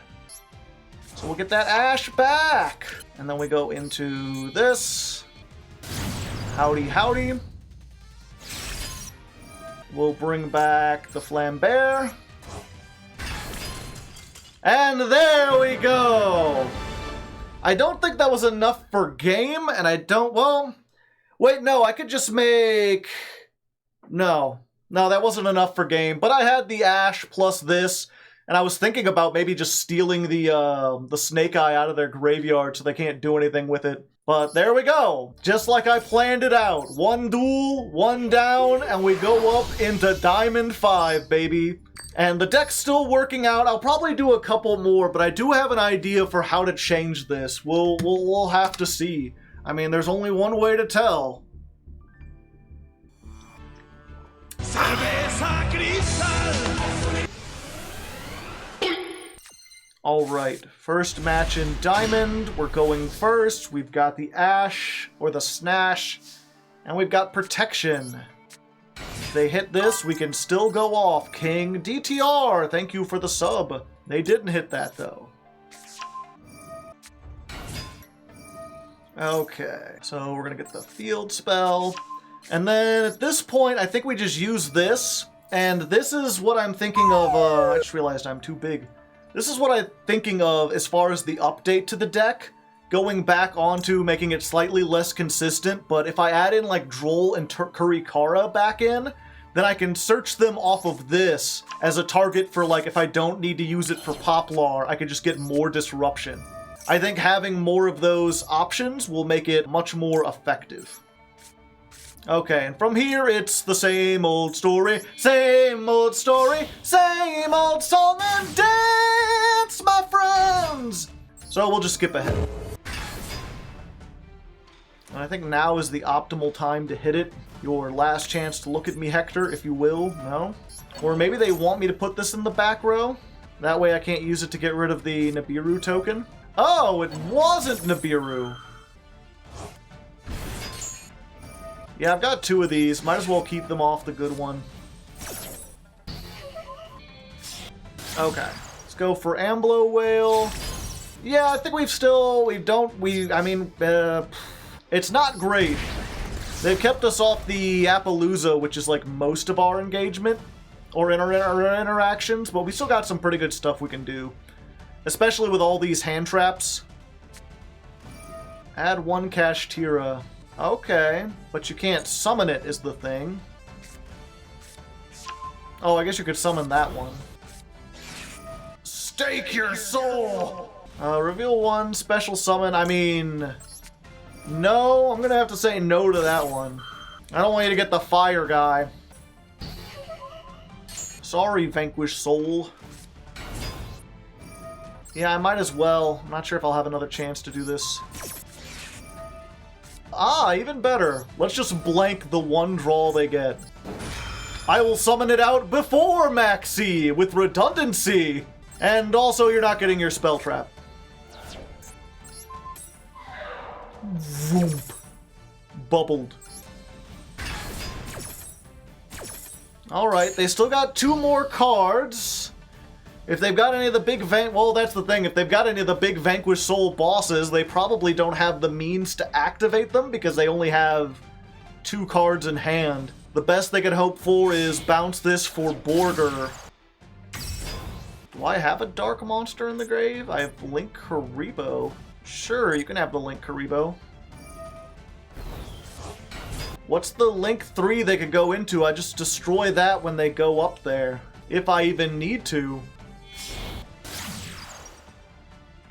So we'll get that ash back. And then we go into this. Howdy, howdy. We'll bring back the Flambert. And there we go! I don't think that was enough for game, and I don't, well... Wait, no, I could just make... No, that wasn't enough for game, but I had the Ash plus this, and I was thinking about maybe just stealing the Snake Eye out of their graveyard so they can't do anything with it. But there we go! Just like I planned it out. One duel, one down, and we go up into Diamond 5, baby. And the deck's still working out. I'll probably do a couple more, but I do have an idea for how to change this. We'll have to see. I mean, there's only one way to tell. Alright, first match in Diamond. We're going first. We've got the Ash, or the Snash, and we've got Protection. If they hit this, we can still go off. King DTR, thank you for the sub. They didn't hit that, though. Okay, so we're gonna get the field spell. And then at this point, I think we just use this. And this is what I'm thinking of, I just realized I'm too big. This is what I'm thinking of as far as the update to the deck. Going back onto making it slightly less consistent, but if I add in like Droll and Kurikara back in, then I can search them off of this as a target for like if I don't need to use it for Poplar, I could just get more disruption. I think having more of those options will make it much more effective. Okay, and from here it's the same old story, same old story, same old song and dance, my friends! So we'll just skip ahead. And I think now is the optimal time to hit it. Your last chance to look at me, Hector, if you will. No? Or maybe they want me to put this in the back row? That way I can't use it to get rid of the Nibiru token? Oh, it wasn't Nibiru! Yeah, I've got two of these. Might as well keep them off the good one. Okay. Let's go for Amblo Whale. Yeah, I think it's not great. They've kept us off the Appaloosa, which is like most of our engagement, or our interactions, but we still got some pretty good stuff we can do. Especially with all these hand traps. Add one Kashtira. Okay, but you can't summon it is the thing. Oh, I guess you could summon that one. Stake your soul! Reveal one, special summon, I mean... No, I'm gonna have to say no to that one. I don't want you to get the fire guy. Sorry, Vanquish Soul. Yeah, I might as well. I'm not sure if I'll have another chance to do this. Ah, even better. Let's just blank the one draw they get. I will summon it out before Maxi with redundancy. And also, you're not getting your spell trap. Vroom. Bubbled. Alright, they still got 2 more cards. If they've got any of the big well, that's the thing. If they've got any of the big Vanquish Soul bosses, they probably don't have the means to activate them because they only have 2 cards in hand. The best they could hope for is bounce this for Border. Do I have a Dark Monster in the grave? I have Link Haribo. Sure, you can have the Link Haribo. What's the Link 3 they could go into? I just destroy that when they go up there. If I even need to.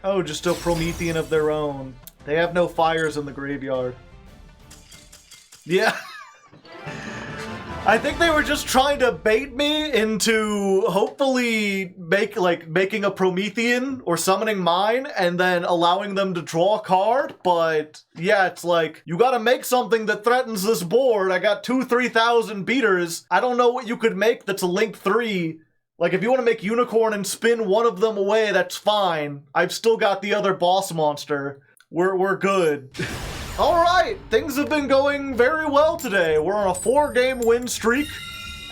Oh, just a Promethean of their own. They have no fires in the graveyard. Yeah. I think they were just trying to bait me into hopefully making a Promethean or summoning mine and then allowing them to draw a card, but yeah, it's like, you gotta make something that threatens this board. I got 3,000 beaters. I don't know what you could make that's a Link 3. Like, if you want to make Unicorn and spin one of them away, that's fine. I've still got the other boss monster. We're good. Alright, things have been going very well today. We're on a 4-game win streak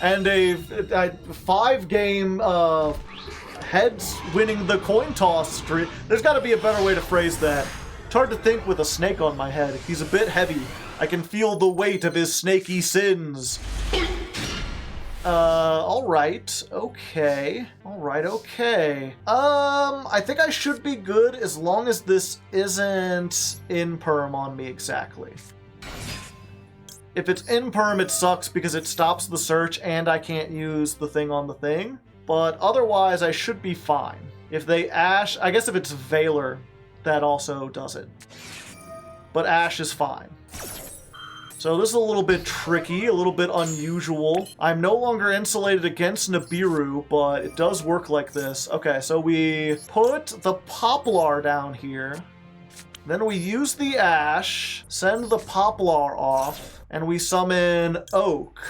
and a 5-game heads winning the coin toss streak. There's got to be a better way to phrase that. It's hard to think with a snake on my head. He's a bit heavy. I can feel the weight of his snaky sins. Alright, okay. Alright, okay. I think I should be good as long as this isn't in perm on me exactly. If it's in perm, it sucks because it stops the search and I can't use the thing on the thing. But otherwise, I should be fine. If they Ash, I guess if it's Valor, that also does it. But Ash is fine. So this is a little bit tricky, a little bit unusual. I'm no longer insulated against Nibiru, but it does work like this. Okay, so we put the Poplar down here. Then we use the Ash, send the Poplar off, and we summon Oak.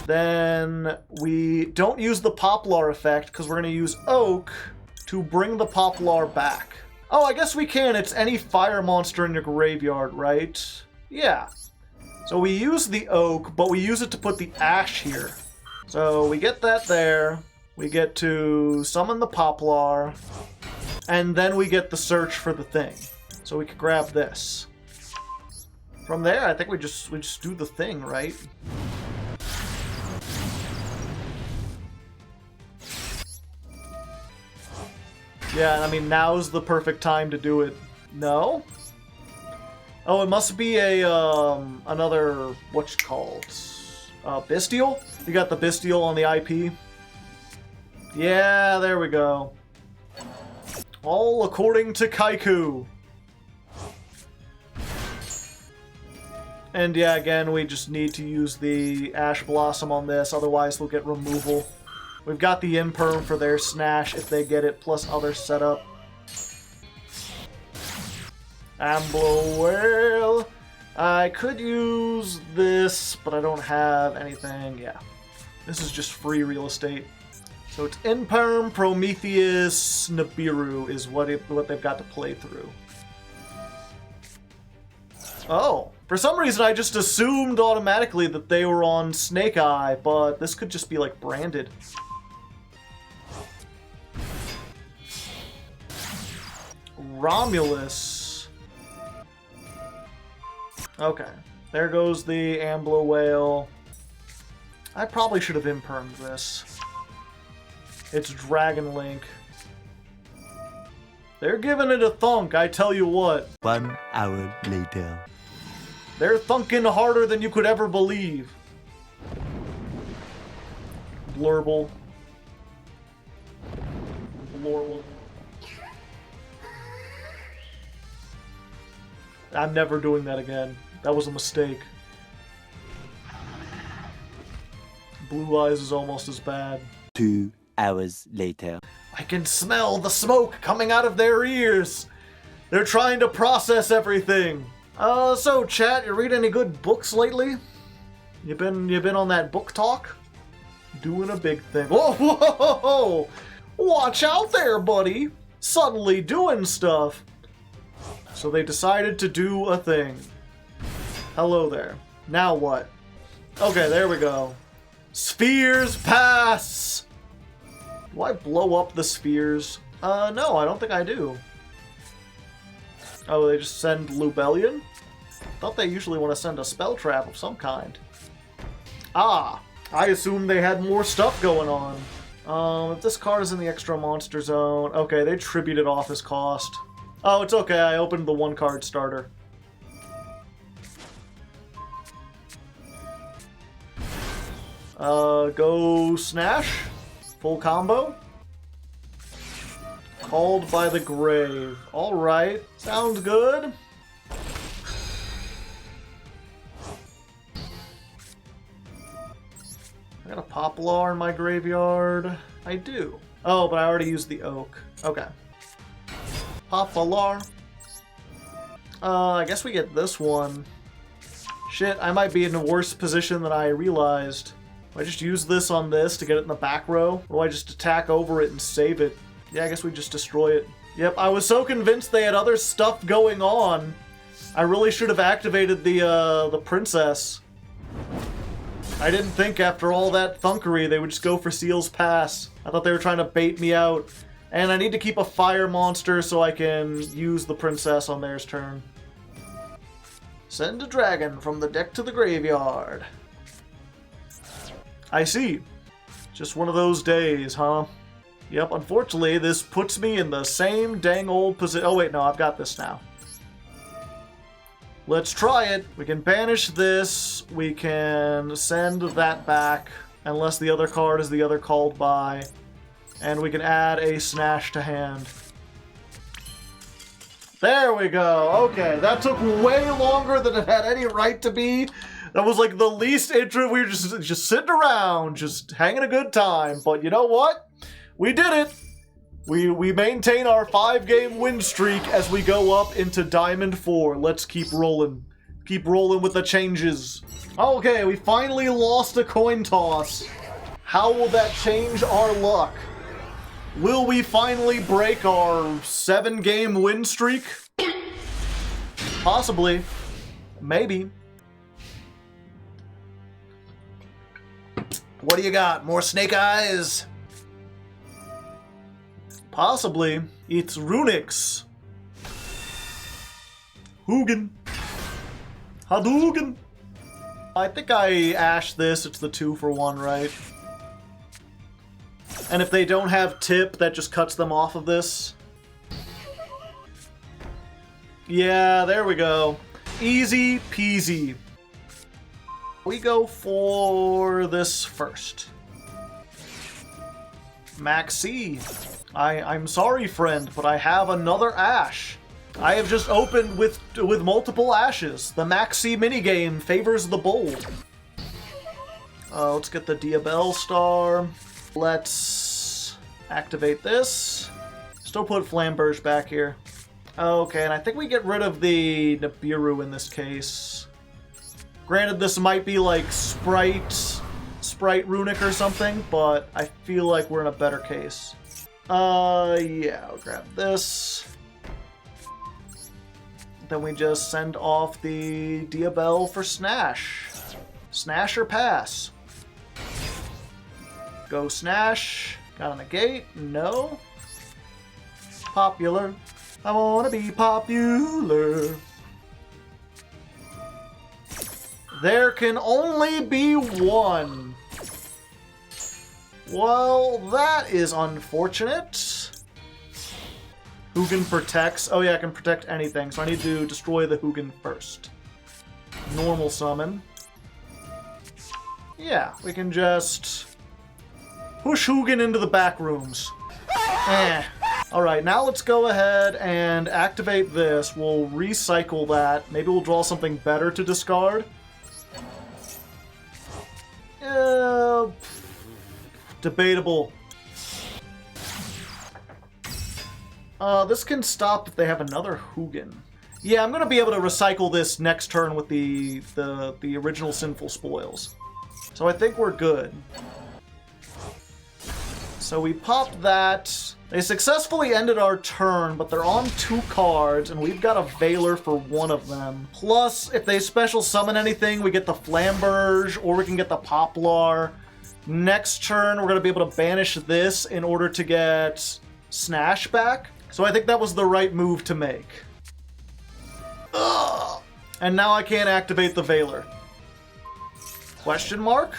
Then we don't use the Poplar effect because we're going to use Oak to bring the Poplar back. Oh, I guess we can. It's any fire monster in your graveyard, right? Yeah. So we use the Oak, but we use it to put the Ash here. So we get that there. We get to summon the Poplar. And then we get the search for the thing. So we can grab this. From there, I think we just do the thing, right? Yeah, I mean, now's the perfect time to do it. No? Oh, it must be a, another, what's it called? Bestial? You got the Bestial on the IP? Yeah, there we go. All according to Kaiku. And yeah, again, we just need to use the Ash Blossom on this, otherwise they'll get removal. We've got the Imperm for their Snash if they get it, plus other setup. Amblo, I could use this, but I don't have anything. Yeah, this is just free real estate. So it's Imperm, Prometheus, Nibiru is what they've got to play through. Oh, for some reason I just assumed automatically that they were on Snake Eye, but this could just be like branded. Romulus. Okay, there goes the Amblo Whale. I probably should have impermed this. It's Dragon Link. They're giving it a thunk, I tell you what. 1 hour later. They're thunking harder than you could ever believe. Blurble. Blorble. I'm never doing that again. That was a mistake. Blue Eyes is almost as bad. 2 hours later. I can smell the smoke coming out of their ears. They're trying to process everything. So chat, you read any good books lately? You been on that book talk? Doing a big thing. Whoa, whoa, whoa, whoa. Watch out there, buddy. Suddenly doing stuff. So they decided to do a thing. Hello there. Now what? Okay, there we go. Spheres pass! Do I blow up the spheres? No, I don't think I do. Oh, they just send Lubellion? Thought they usually want to send a spell trap of some kind. Ah, I assumed they had more stuff going on. If this card is in the extra monster zone... Okay, they tribute it off as cost. Oh, it's okay, I opened the one card starter. Go Snash. Full combo. Called by the Grave. Alright, sounds good. I got a Poplar in my graveyard. I do. Oh, but I already used the Oak. Okay. Poplar. I guess we get this one. Shit, I might be in a worse position than I realized. Do I just use this on this to get it in the back row? Or do I just attack over it and save it? Yeah, I guess we just destroy it. Yep, I was so convinced they had other stuff going on. I really should have activated the princess. I didn't think after all that thunkery they would just go for Seal's Pass. I thought they were trying to bait me out. And I need to keep a fire monster so I can use the princess on theirs turn. Send a dragon from the deck to the graveyard. I see. Just one of those days, huh? Yep, unfortunately, this puts me in the same dang old position. Oh, wait, no, I've got this now. Let's try it. We can banish this. We can send that back, unless the other card is the other called by. And we can add a Snash to hand. There we go. Okay, that took way longer than it had any right to be. That was like the least intro. We were just sitting around, just having a good time. But you know what? We did it. We maintain our 5-game win streak as we go up into Diamond 4. Let's keep rolling. Keep rolling with the changes. Okay, we finally lost a coin toss. How will that change our luck? Will we finally break our 7-game win streak? Possibly. Maybe. What do you got? More snake eyes? Possibly. It's Runick's. Hugin. Hadouken. I think I ash this. It's the 2-for-1, right? And if they don't have tip, that just cuts them off of this. Yeah, there we go. Easy peasy. We go for this first. Maxi. I'm sorry, friend, but I have another Ash. I have just opened with multiple Ashes. The Maxi minigame favors the bold. Let's get the Diabell Star. Let's activate this. Still put Flamberge back here. Okay, and I think we get rid of the Nibiru in this case. Granted, this might be like Sprite Runick or something, but I feel like we're in a better case. Yeah, I'll grab this. Then we just send off the Diabell for Snash. Snash or pass? Go Snash. Got a negate? No. Popular. I wanna be popular. There can only be one. Well, that is unfortunate. Hugin protects. Oh yeah, I can protect anything, so I need to destroy the Hugin first. Normal summon. Yeah, we can just push Hugin into the back rooms. Alright, now let's go ahead and activate this. We'll recycle that. Maybe we'll draw something better to discard. Debatable. This can stop if they have another Hugin. Yeah, I'm gonna be able to recycle this next turn with the original Sinful Spoils. So I think we're good. So we popped that. They successfully ended our turn, but they're on 2 cards, and we've got a Veiler for one of them. Plus, if they special summon anything, we get the Flamberge, or we can get the Poplar. Next turn, we're going to be able to banish this in order to get Snash back. So I think that was the right move to make. Ugh. And now I can't activate the Veiler. Question mark?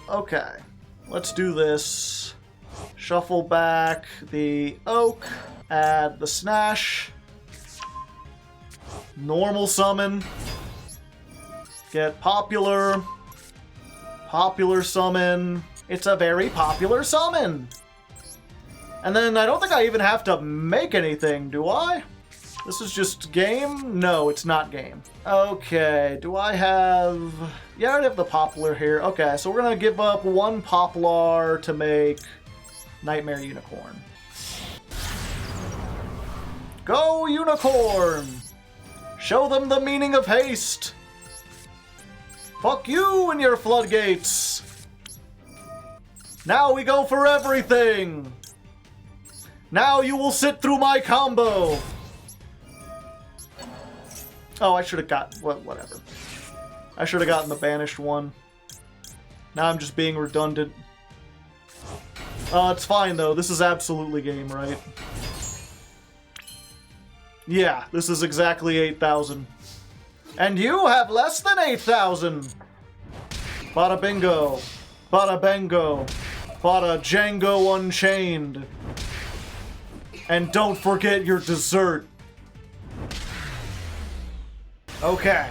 Okay. Let's do this. Shuffle back the Oak. Add the Snash. Normal summon. Get popular. Popular summon. It's a very popular summon. And then I don't think I even have to make anything, do I? This is just game? No, it's not game. Okay, do I have... Yeah, I already have the Poplar here. Okay, so we're gonna give up one Poplar to make Nightmare Unicorn. Go, Unicorn! Show them the meaning of haste! Fuck you and your floodgates! Now we go for everything! Now you will sit through my combo! Oh, I should have got... whatever. I should have gotten the banished one. Now I'm just being redundant. It's fine, though. This is absolutely game, right? Yeah, this is exactly 8,000. And you have less than 8,000! Bada bingo. Bada bango. Bada Django Unchained. And don't forget your dessert. Okay,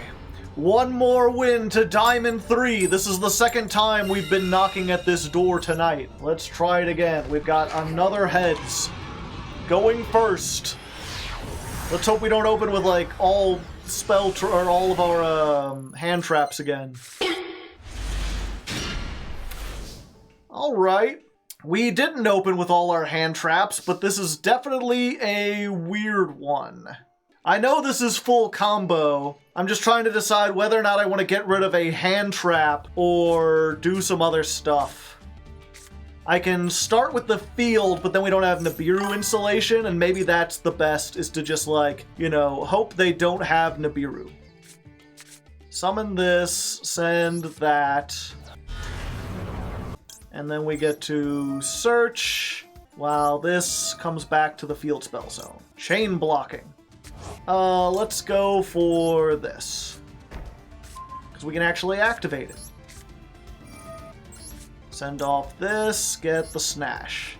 one more win to Diamond 3. This is the second time we've been knocking at this door tonight. Let's try it again. We've got another heads. Going first. Let's hope we don't open with, like, all or all of our hand traps again. Alright. We didn't open with all our hand traps, but this is definitely a weird one. I know this is full combo. I'm just trying to decide whether or not I want to get rid of a hand trap or do some other stuff. I can start with the field, but then we don't have Nibiru installation, and maybe that's the best, is to just, like, you know, hope they don't have Nibiru. Summon this, send that. And then we get to search, while this comes back to the field spell zone. Chain blocking. Let's go for this. Because we can actually activate it. Send off this, get the Snash.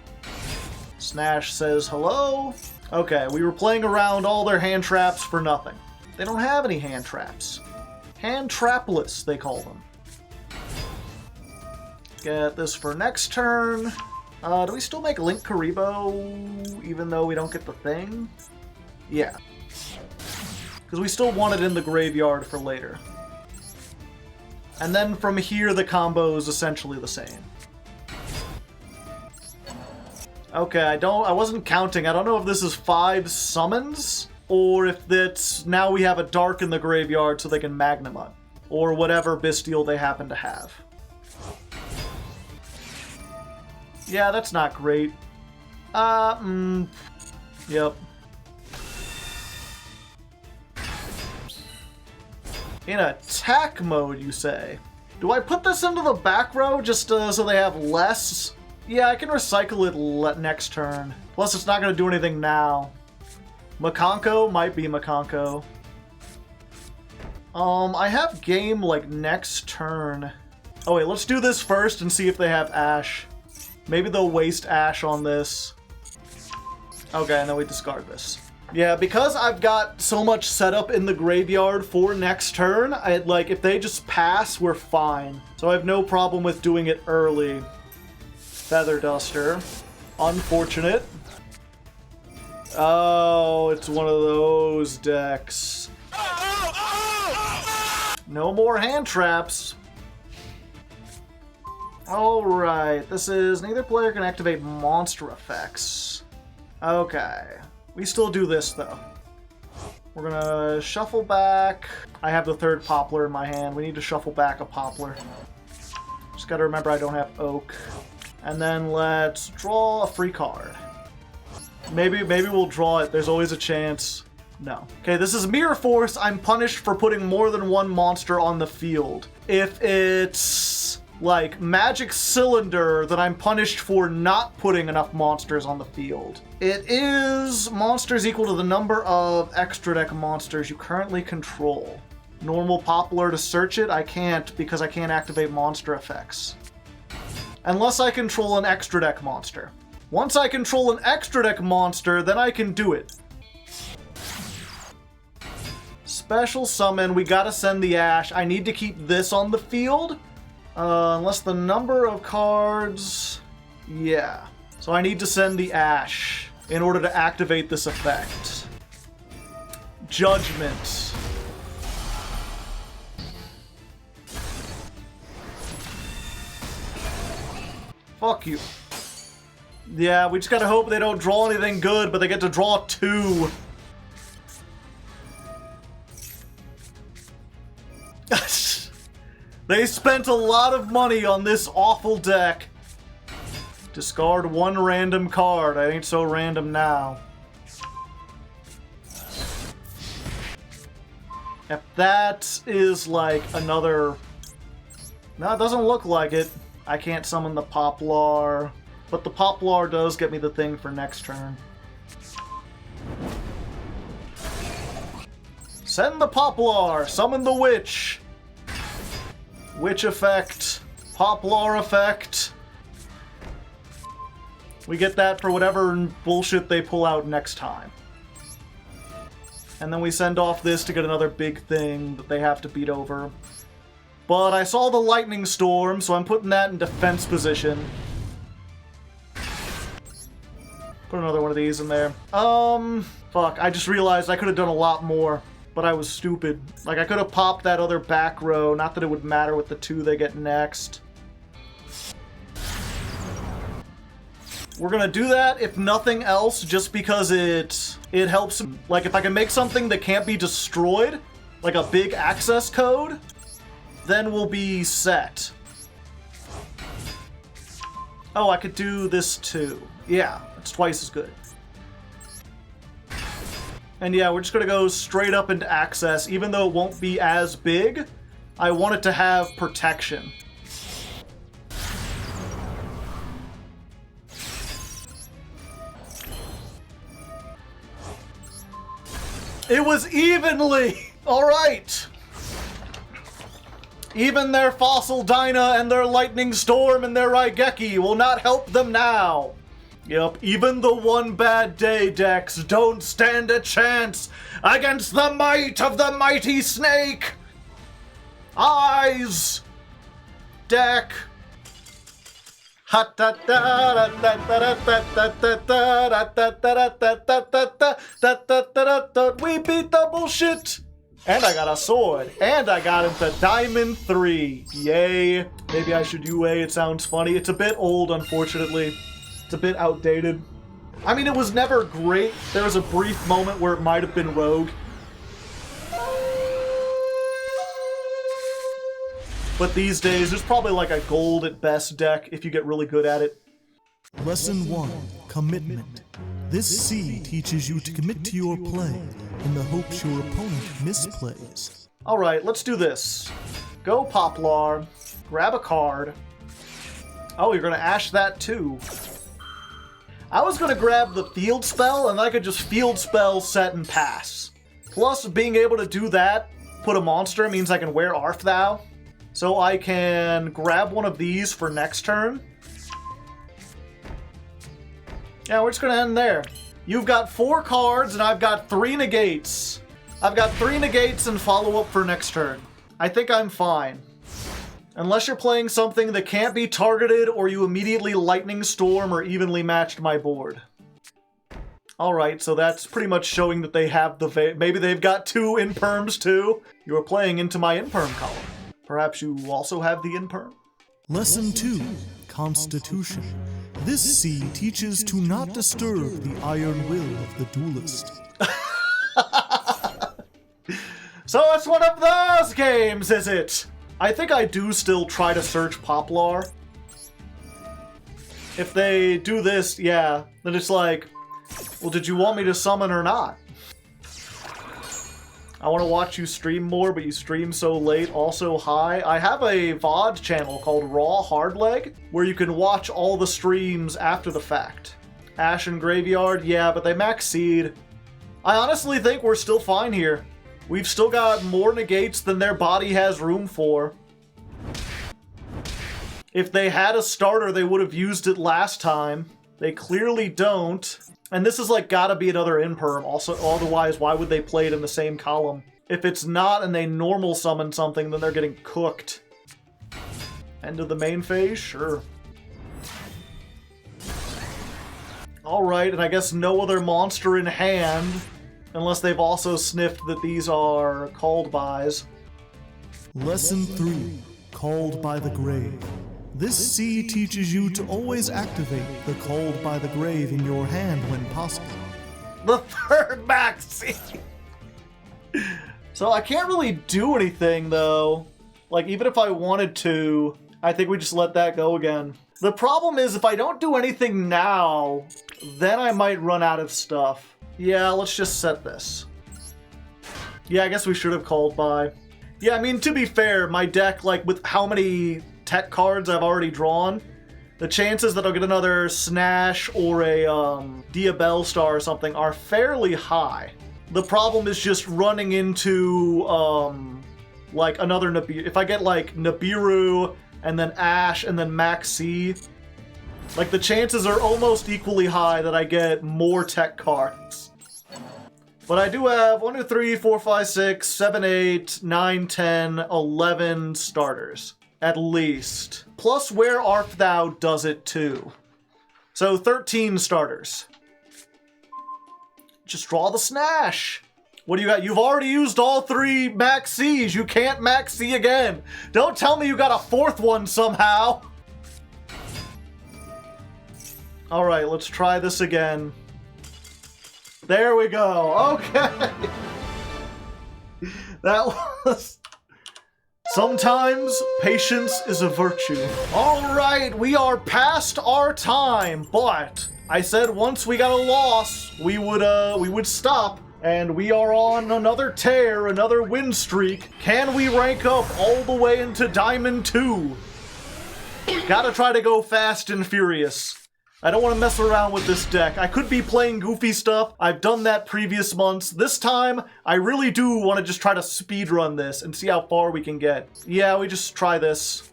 Snash says hello. Okay, we were playing around all their hand traps for nothing. They don't have any hand traps. Hand trapless, they call them. Get this for next turn. Do we still make Link Karibo even though we don't get the thing? Yeah. Because we still want it in the graveyard for later. And then from here, the combo is essentially the same. Okay, I wasn't counting. I don't know if this is 5 summons, or if it's now we have a dark in the graveyard so they can Magnamut, or whatever Bestial they happen to have. Yeah, that's not great. Yep. In attack mode, you say? Do I put this into the back row just so they have less? Yeah, I can recycle it next turn. Plus, it's not going to do anything now. Makonko might be Makonko. I have game, like, next turn. Oh, wait, let's do this first and see if they have Ash. Maybe they'll waste Ash on this. Okay, and then we discard this. Yeah, because I've got so much setup in the graveyard for next turn, like, if they just pass, we're fine. So I have no problem with doing it early. Feather Duster. Unfortunate. Oh, it's one of those decks. No more hand traps. Alright, this is neither player can activate monster effects. Okay. We still do this, though. We're gonna shuffle back. I have the third Poplar in my hand. We need to shuffle back a Poplar. Just gotta remember I don't have Oak. And then let's draw a free card. Maybe we'll draw it. There's always a chance. No. Okay, this is Mirror Force. I'm punished for putting more than one monster on the field. If it's like, magic cylinder that I'm punished for not putting enough monsters on the field. It is monsters equal to the number of extra deck monsters you currently control. Normal Poplar to search it, I can't because I can't activate monster effects. Unless I control an extra deck monster. Once I control an extra deck monster, then I can do it. Special summon, we gotta send the Ash. I need to keep this on the field. Unless the number of cards... Yeah. So I need to send the Ash in order to activate this effect. Judgment. Fuck you. Yeah, we just gotta hope they don't draw anything good, but they get to draw 2. They spent a lot of money on this awful deck. Discard 1 random card. I ain't so random now. If that is like another... No, it doesn't look like it. I can't summon the Poplar. But the Poplar does get me the thing for next turn. Send the Poplar! Summon the Witch! Witch effect. Poplar effect. We get that for whatever bullshit they pull out next time. And then we send off this to get another big thing that they have to beat over. But I saw the Lightning Storm, so I'm putting that in defense position. Put another one of these in there. Fuck, I just realized I could have done a lot more. But I was stupid. Like, I could have popped that other back row. Not that it would matter with the 2 they get next. We're gonna do that, if nothing else, just because it helps. Like, if I can make something that can't be destroyed, like a big access code, then we'll be set. Oh, I could do this too. Yeah, it's twice as good. And yeah, we're just gonna go straight up into access. Even though it won't be as big, I want it to have protection. It was evenly! Alright! Even their Fossil Dyna and their Lightning Storm and their Raigeki will not help them now! Yep, even the One Bad Day decks don't stand a chance against the might of the mighty snake! Eyes! Deck! We beat the bullshit! And I got a sword. And I got into Diamond 3. Yay. Maybe I should UA, it sounds funny. It's a bit old, unfortunately. It's a bit outdated. I mean, it was never great. There was a brief moment where it might have been Rogue. But these days, there's probably like a gold at best deck if you get really good at it. Lesson 1. Commitment. This C teaches you to commit to your play in the hopes your opponent misplays. Alright, let's do this. Go Poplar, grab a card. Oh, you're gonna Ash that too. I was gonna grab the field spell and I could just field spell, set, and pass. Plus, being able to do that, put a monster, means I can wear Arththau. So I can grab one of these for next turn. Yeah, we're just gonna end there. You've got 4 cards and I've got 3 negates. I've got 3 negates and follow up for next turn. I think I'm fine. Unless you're playing something that can't be targeted or you immediately Lightning Storm or evenly matched my board. Alright, so that's pretty much showing that they have the... Maybe they've got 2 Imperms too. You are playing into my Imperm column. Perhaps you also have the Imperm? Lesson 2. Constitution. This C teaches to not disturb the iron will of the duelist. So it's one of those games, is it? I think I do still try to search Poplar. If they do this, yeah, then it's like, well, did you want me to summon or not? I want to watch you stream more, but you stream so late. Also, hi. I have a VOD channel called Raw Hardleg, where you can watch all the streams after the fact. Ash and Graveyard, yeah, but they max seed. I honestly think we're still fine here. We've still got more negates than their body has room for. If they had a starter, they would have used it last time. They clearly don't. And this is like gotta be another imperm. Also, otherwise, why would they play it in the same column? If it's not and they normal summon something, then they're getting cooked. End of the main phase? Sure. Alright, and I guess no other monster in hand, unless they've also sniffed that these are called bys. Lesson 3, Called by the Grave. This C teaches you to always activate the Called by the Grave in your hand when possible. The third max C! So I can't really do anything, though. Like, even if I wanted to, I think we just let that go again. The problem is, if I don't do anything now, then I might run out of stuff. Yeah, let's just set this. Yeah, I guess we should have called by. Yeah, I mean, to be fair, my deck, like, with how many tech cards I've already drawn, the chances that I'll get another Snash or a Diabell Star or something are fairly high. The problem is just running into, like, another Nibiru. If I get, like, Nibiru, and then Ash, and then Max C, like, the chances are almost equally high that I get more tech cards. But I do have 1, 2, 3, 4, 5, 6, 7, 8, 9, 10, 11 starters. At least. Plus where art thou does it too. So 13 starters. Just draw the Snash. What do you got? You've already used all 3 Max C's. You can't Max C again. Don't tell me you got a 4th one somehow. Alright, let's try this again. There we go. Okay. That was... Sometimes patience is a virtue. Alright, we are past our time, but I said once we got a loss, we would stop. And we are on another tear, another win streak. Can we rank up all the way into Diamond 2? Gotta try to go fast and furious. I don't want to mess around with this deck. I could be playing goofy stuff. I've done that previous months. This time, I really do want to just try to speedrun this and see how far we can get. Yeah, we just try this.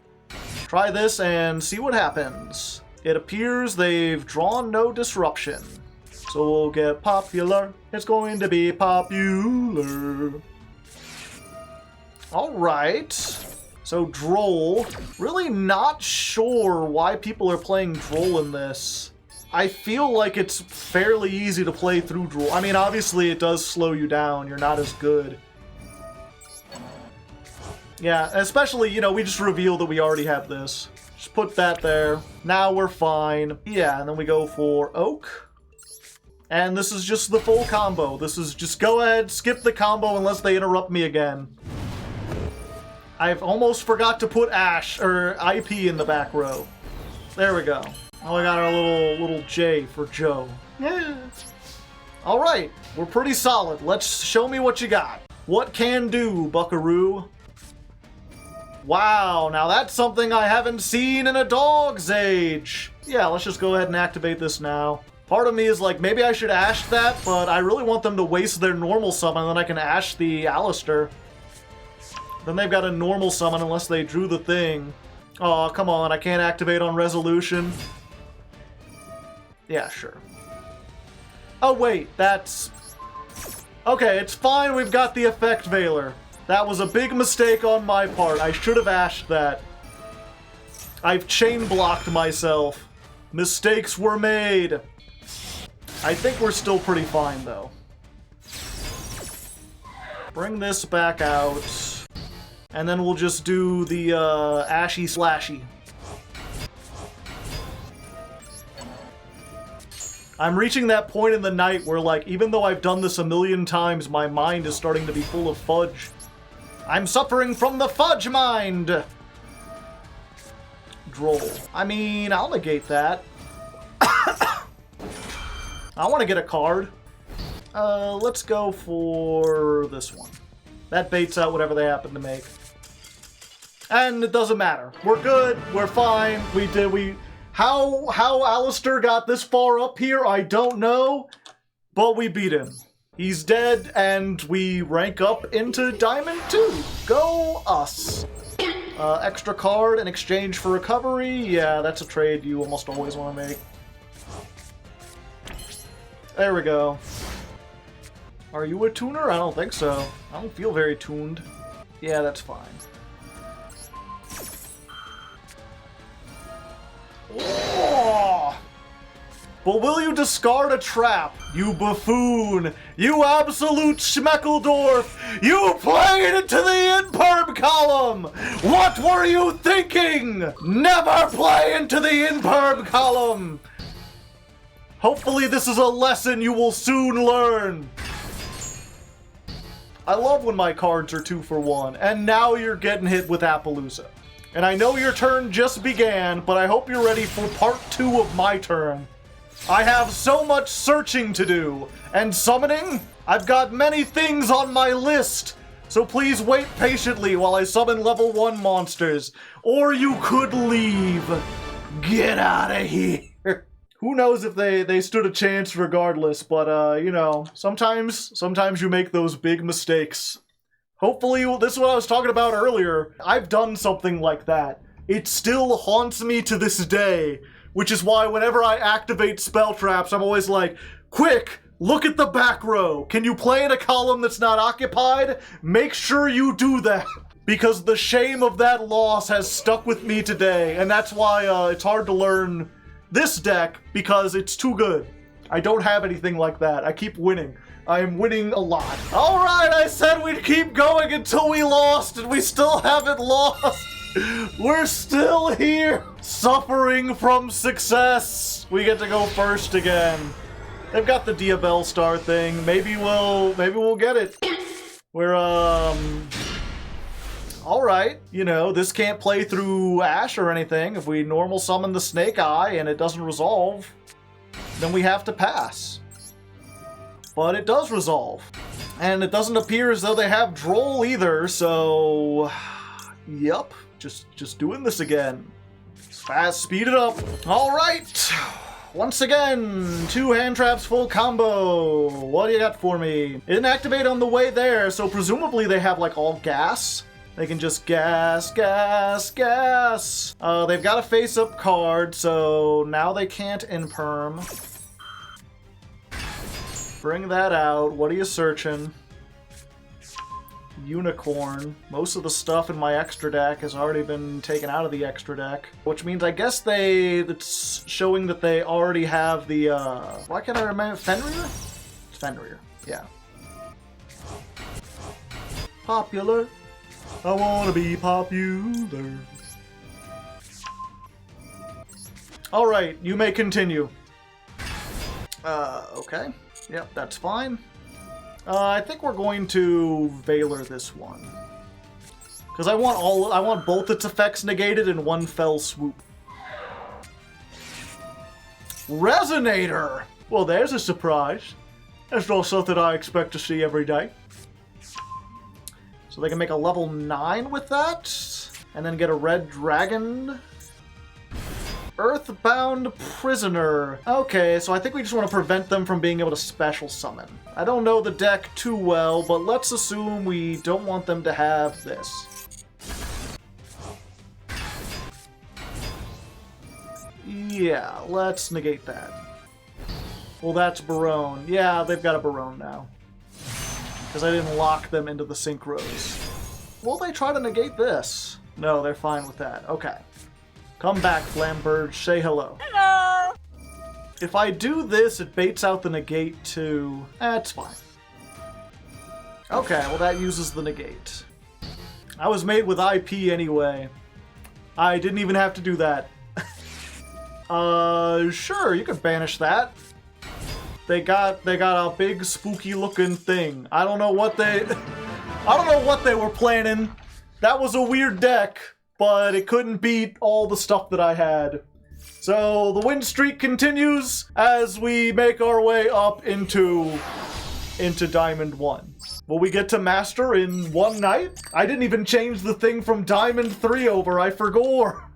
Try this and see what happens. It appears they've drawn no disruption. So we'll get popular. It's going to be popular. Alright. So Droll. Really not sure why people are playing Droll in this. I feel like it's fairly easy to play through Droll. I mean, obviously it does slow you down. You're not as good. Yeah, especially, you know, we just reveal that we already have this. Just put that there. Now we're fine. Yeah, and then we go for Oak. And this is just the full combo. This is just go ahead, skip the combo unless they interrupt me again. I've almost forgot to put Ash, or IP in the back row. There we go. Oh, I got our little J for Joe. Yeah. Alright, we're pretty solid. Let's show me what you got. What can do, buckaroo? Wow, now that's something I haven't seen in a dog's age. Yeah, let's just go ahead and activate this now. Part of me is like, maybe I should Ash that, but I really want them to waste their normal summon, and then I can Ash the Alistair. Then they've got a normal summon unless they drew the thing. Oh, come on, I can't activate on resolution. Yeah, sure. Oh, wait, that's... Okay, it's fine, we've got the Effect Veiler. That was a big mistake on my part. I should have Ashed that. I've chain blocked myself. Mistakes were made. I think we're still pretty fine, though. Bring this back out. And then we'll just do the Ashy Slashy. I'm reaching that point in the night where, like, even though I've done this a million times, my mind is starting to be full of fudge. I'm suffering from the fudge mind! Droll. I mean, I'll negate that. I want to get a card. Let's go for this one. That baits out whatever they happen to make. And it doesn't matter. We're good. We're fine. How Alistair got this far up here, I don't know. But we beat him. He's dead, and we rank up into Diamond 2. Go us. Extra card in exchange for recovery. Yeah, that's a trade you almost always want to make. There we go. Are you a tuner? I don't think so. I don't feel very tuned. Yeah, that's fine. Oh! But will you discard a trap, you buffoon? You absolute Schmeckledorf! You played into the imperm column! What were you thinking? Never play into the imperm column! Hopefully this is a lesson you will soon learn. I love when my cards are 2 for 1, and now you're getting hit with Appaloosa. And I know your turn just began, but I hope you're ready for part 2 of my turn. I have so much searching to do, and summoning? I've got many things on my list, so please wait patiently while I summon level 1 monsters, or you could leave. Get out of here. Who knows if they stood a chance regardless, but you know, sometimes you make those big mistakes. Hopefully, this is what I was talking about earlier. I've done something like that. It still haunts me to this day. Which is why whenever I activate spell traps, I'm always like, quick, look at the back row. Can you play in a column that's not occupied? Make sure you do that. Because the shame of that loss has stuck with me today. And that's why it's hard to learn this deck, because it's too good. I don't have anything like that. I keep winning. I am winning a lot. All right, I said we'd keep going until we lost, and we still haven't lost. We're still here, suffering from success. We get to go first again. They've got the Diabell Star thing. Maybe we'll get it. We're all right. You know, this can't play through Ash or anything. If we normal summon the Snake Eye and it doesn't resolve, then we have to pass. But it does resolve, and it doesn't appear as though they have Droll either. So, yep. Just doing this again. Fast, speed it up. All right. Once again, 2 hand traps, full combo. What do you got for me? It didn't activate on the way there, so presumably they have like all gas. They can just gas. They've got a face-up card, so now they can't imperm. Bring that out. What are you searching? Unicorn. Most of the stuff in my extra deck has already been taken out of the extra deck, which means I guess it's showing that they already have the, why can't I remember? Fenrir? It's Fenrir, yeah. Popular. I wanna be popular. Alright, you may continue. Okay. Yep, that's fine. I think we're going to Valor this one. Because I want both its effects negated in one fell swoop. Resonator! Well, there's a surprise. That's not something I expect to see every day. So they can make a level 9 with that, and then get a red dragon. Earthbound Prisoner. Okay, so I think we just want to prevent them from being able to special summon. I don't know the deck too well, but let's assume we don't want them to have this. Yeah, let's negate that. Well, that's Barone. Yeah, they've got a Barone now. Because I didn't lock them into the synchros. Will they try to negate this? No, they're fine with that. Okay. Come back, Flamberge. Say hello. Hello! If I do this, it baits out the negate too. That's fine. Okay, well that uses the negate. I was made with IP anyway. I didn't even have to do that. Sure, you could banish that. They got a big spooky looking thing. I don't know what they were planning. That was a weird deck, but it couldn't beat all the stuff that I had. So the win streak continues as we make our way up into into Diamond 1. Will we get to Master in one night? I didn't even change the thing from Diamond 3 over, I forgot.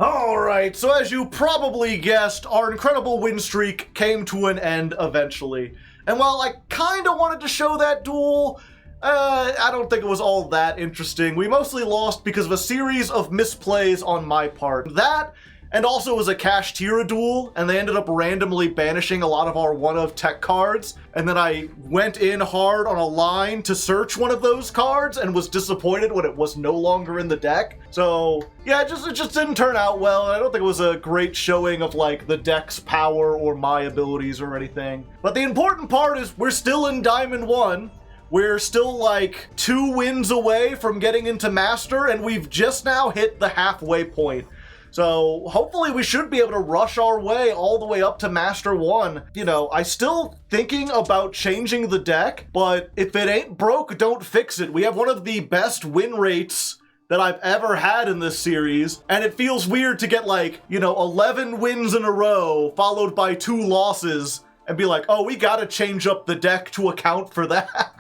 Alright, so as you probably guessed, our incredible win streak came to an end eventually. And while I kinda wanted to show that duel, I don't think it was all that interesting. We mostly lost because of a series of misplays on my part. That, and also it was a Kash Tira duel, and they ended up randomly banishing a lot of our one-of tech cards, and then I went in hard on a line to search one of those cards and was disappointed when it was no longer in the deck. So, yeah, it just didn't turn out well, and I don't think it was a great showing of, like, the deck's power or my abilities or anything. But the important part is we're still in Diamond 1. We're still, like, 2 wins away from getting into Master, and we've just now hit the halfway point. So hopefully we should be able to rush our way all the way up to Master 1. You know, I still thinking about changing the deck, but if it ain't broke, don't fix it. We have one of the best win rates that I've ever had in this series, and it feels weird to get, like, you know, 11 wins in a row followed by 2 losses and be like, oh, we gotta change up the deck to account for that.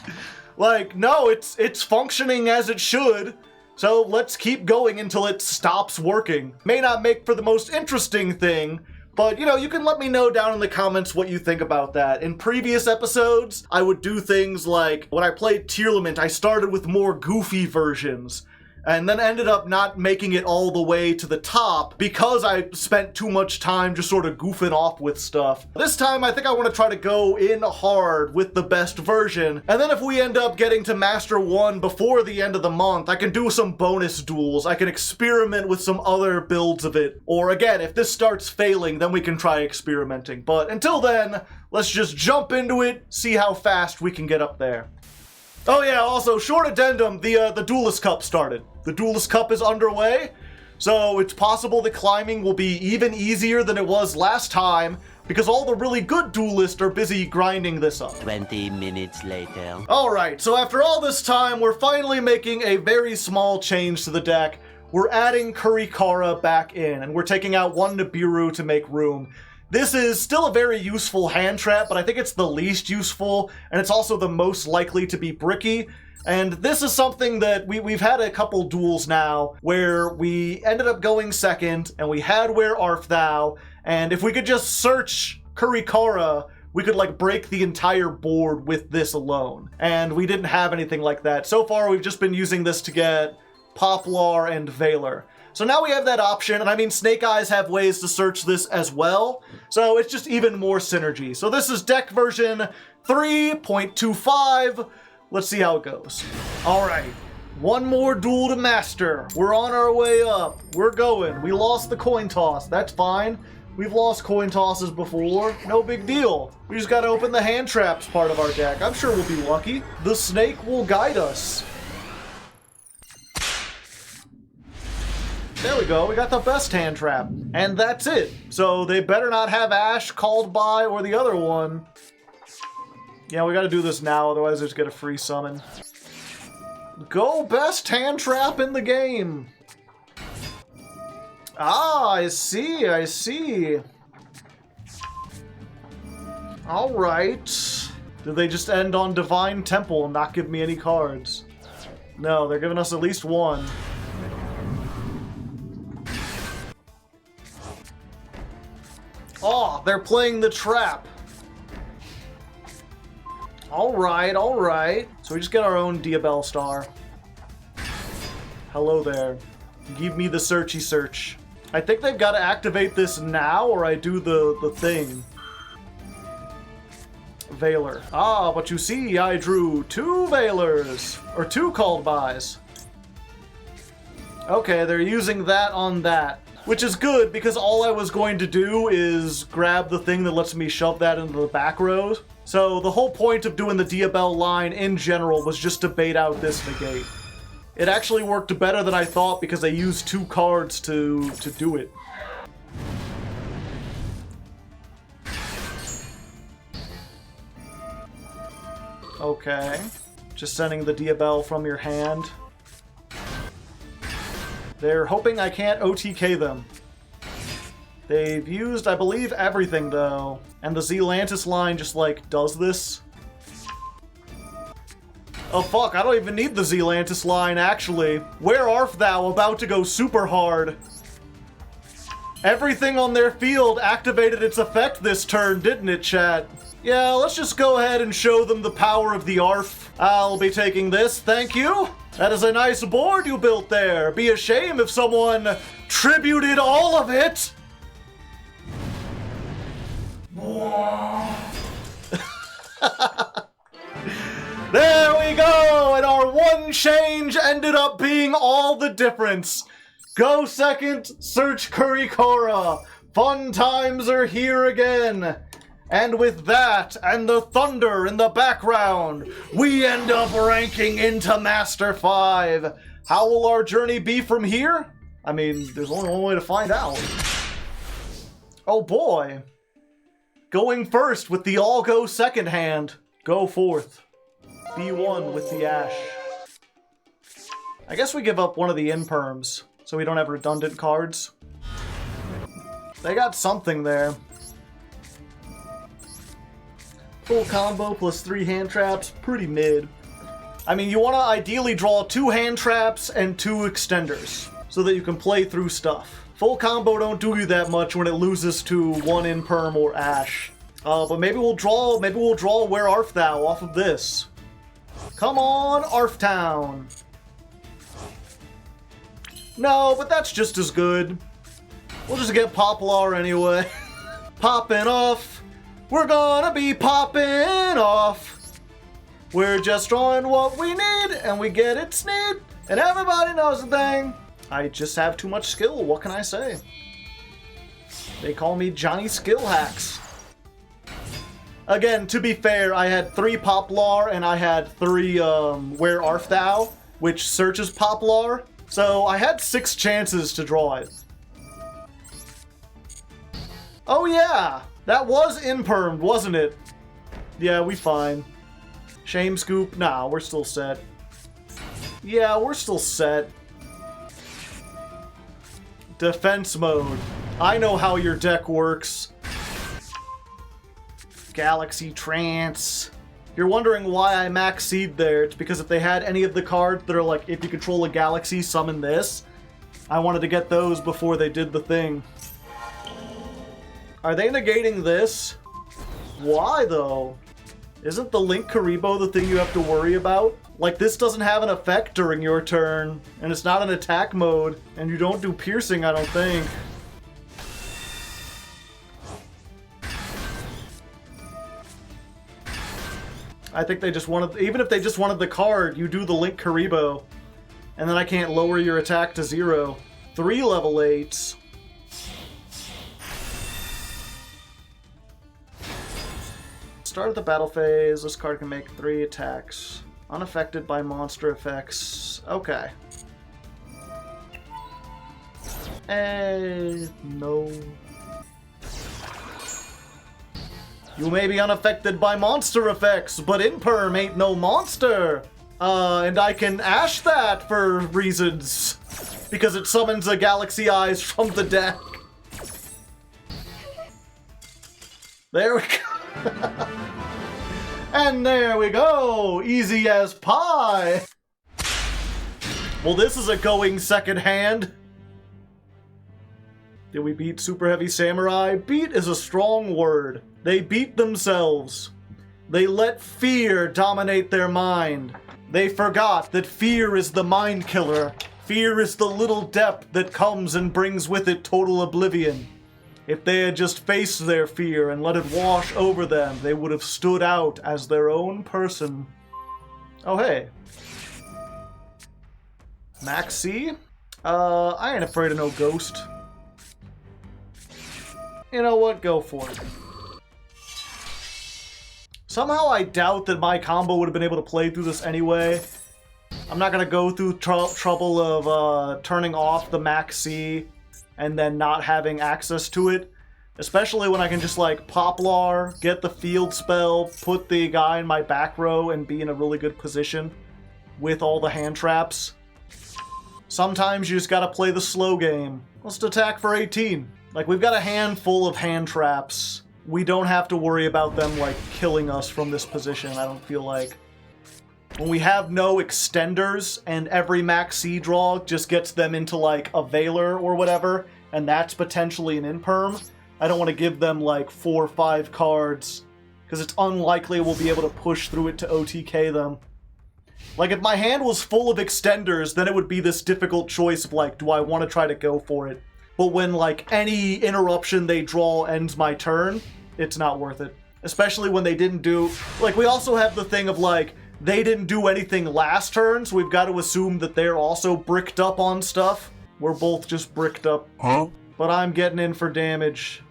Like, no, it's functioning as it should. So let's keep going until it stops working. May not make for the most interesting thing, but, you know, you can let me know down in the comments what you think about that. In previous episodes, I would do things like, when I played Tearlament, I started with more goofy versions, and then ended up not making it all the way to the top because I spent too much time just sort of goofing off with stuff. This time, I think I want to try to go in hard with the best version, and then if we end up getting to Master 1 before the end of the month, I can do some bonus duels, I can experiment with some other builds of it, or again, if this starts failing, then we can try experimenting. But until then, let's just jump into it, see how fast we can get up there. Oh yeah, also, short addendum, the Duelist Cup started. The Duelist Cup is underway, so it's possible the climbing will be even easier than it was last time, because all the really good duelists are busy grinding this up. 20 minutes later. Alright, so after all this time, we're finally making a very small change to the deck. We're adding Kurikara back in, and we're taking out 1 Nibiru to make room. This is still a very useful hand trap, but I think it's the least useful, and it's also the most likely to be bricky. And this is something that we've had a couple duels now where we ended up going second, and we had Where Art Thou, and if we could just search Kurikara, we could, like, break the entire board with this alone. And we didn't have anything like that. So far, we've just been using this to get Poplar and Valor. So now we have that option, and I mean, Snake Eyes have ways to search this as well, so it's just even more synergy. So this is deck version 3.25. Let's see how it goes. Alright, 1 more duel to Master. We're on our way up. We're going. We lost the coin toss. That's fine. We've lost coin tosses before. No big deal. We just gotta open the hand traps part of our deck. I'm sure we'll be lucky. The snake will guide us. There we go, we got the best hand trap. And that's it. So they better not have Ash, Called By, or the other one. Yeah, we gotta do this now, otherwise they just get a free summon. Go best hand trap in the game! Ah, I see, I see. Alright. Did they just end on Divine Temple and not give me any cards? No, they're giving us at least 1. Oh, they're playing the trap. Alright, alright. So we just get our own Diabell Star. Hello there. Give me the searchy search. I think they've got to activate this now, or I do the thing. Valor. Ah, but you see, I drew 2 Valors. Or 2 Called Bys. Okay, they're using that on that. Which is good, because all I was going to do is grab the thing that lets me shove that into the back rows. So the whole point of doing the Diabell line in general was just to bait out this negate. It actually worked better than I thought because I used 2 cards to do it. Okay. Just sending the Diabell from your hand. They're hoping I can't OTK them. They've used, I believe, everything, though. And the Zealantis line just, like, does this. Oh fuck, I don't even need the Zealantis line, actually. Where art thou? About to go super hard. Everything on their field activated its effect this turn, didn't it, chat? Yeah, let's just go ahead and show them the power of the ARF. I'll be taking this, thank you. That is a nice board you built there. Be a shame if someone tributed all of it. There we go, and our one change ended up being all the difference. Go second, search Kurikora. Fun times are here again. And with that, and the thunder in the background, we end up ranking into Master 5. How will our journey be from here? I mean, there's only one way to find out. Oh boy. Going first with the all go second hand. Go forth. B1 with the Ash. I guess we give up one of the imperms, so we don't have redundant cards. They got something there. Full combo plus 3 hand traps, pretty mid. I mean, you want to ideally draw 2 hand traps and 2 extenders, so that you can play through stuff. Full combo don't do you that much when it loses to 1 imperm or Ash. But maybe we'll draw Where Art Thou off of this. Come on, Arftown. No, but that's just as good. We'll just get Poplar anyway. Popping off. We're gonna be popping off. We're just drawing what we need, and we get it sneed. And everybody knows the thing. I just have too much skill, what can I say? They call me Johnny Skill Hacks. Again, to be fair, I had 3 Poplar and I had 3 Where Art Thou, which searches Poplar. So I had 6 chances to draw it. Oh yeah, that was impermed, wasn't it? Yeah, we fine. Shame Scoop, nah, we're still set. Yeah, we're still set. Defense mode. I know how your deck works. Galaxy Trance. If you're wondering why I max seed there, it's because if they had any of the cards that are like, if you control a galaxy, summon this. I wanted to get those before they did the thing. Are they negating this? Why though? Isn't the Link Karibo the thing you have to worry about? Like, this doesn't have an effect during your turn, and it's not an attack mode, and you don't do piercing, I don't think. I think they just wanted, even if they just wanted the card, you do the Link Karibo, and then I can't lower your attack to 0. 3 level 8s. Start of the battle phase, this card can make 3 attacks. Unaffected by monster effects. Okay. No. You may be unaffected by monster effects, but Imperm ain't no monster! And I can Ash that for reasons. Because it summons a Galaxy Eyes from the deck. There we go. And there we go! Easy as pie! Well, this is a going second hand. Did we beat Superheavy Samurai? Beat is a strong word. They beat themselves. They let fear dominate their mind. They forgot that fear is the mind killer. Fear is the little depth that comes and brings with it total oblivion. If they had just faced their fear and let it wash over them, they would have stood out as their own person. Oh, hey. Max C? I ain't afraid of no ghost. You know what? Go for it. Somehow I doubt that my combo would have been able to play through this anyway. I'm not gonna go through trouble of turning off the Max C and then not having access to it. Especially when I can just like Poplar, get the field spell, put the guy in my back row and be in a really good position with all the hand traps. Sometimes you just gotta play the slow game. Let's attack for 18. Like, we've got a handful of hand traps. We don't have to worry about them, like, killing us from this position, I don't feel like. when we have no extenders and every max C draw just gets them into like a Veiler or whatever, and that's potentially an Imperm, I don't want to give them like 4 or 5 cards because it's unlikely we'll be able to push through it to OTK them. Like, if my hand was full of extenders, then it would be this difficult choice of, like, do I want to try to go for it? But when, like, any interruption they draw ends my turn, it's not worth it. Especially when they didn't do... Like, we also have the thing of, like, they didn't do anything last turn, so we've got to assume that they're also bricked up on stuff. We're both just bricked up. Huh? But I'm getting in for damage.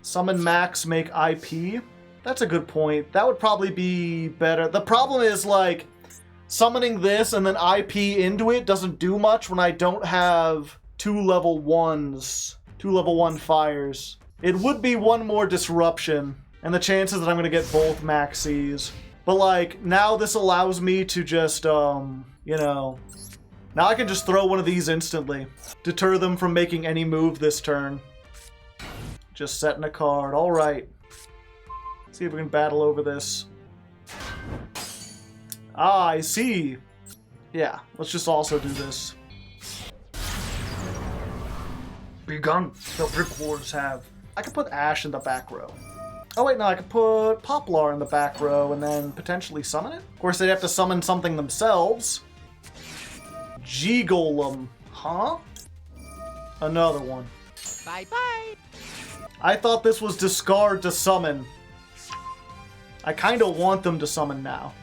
Summon Max, make IP. That's a good point. That would probably be better. The problem is, like, summoning this and then IP into it doesn't do much when I don't have 2 level 1s. 2 level 1 fires. It would be 1 more disruption, and the chances that I'm going to get both maxis. But, like, now this allows me to just, you know... Now I can just throw one of these instantly. Deter them from making any move this turn. Just setting a card. Alright. See if we can battle over this. Ah, I see. Yeah, let's just also do this. Begun. The Brick Wars have. I could put Ash in the back row. Oh wait, no, I could put Poplar in the back row and then potentially summon it? Of course, they'd have to summon something themselves. G-Golem. Huh? Another one. Bye-bye. I thought this was discard to summon. I kind of want them to summon now.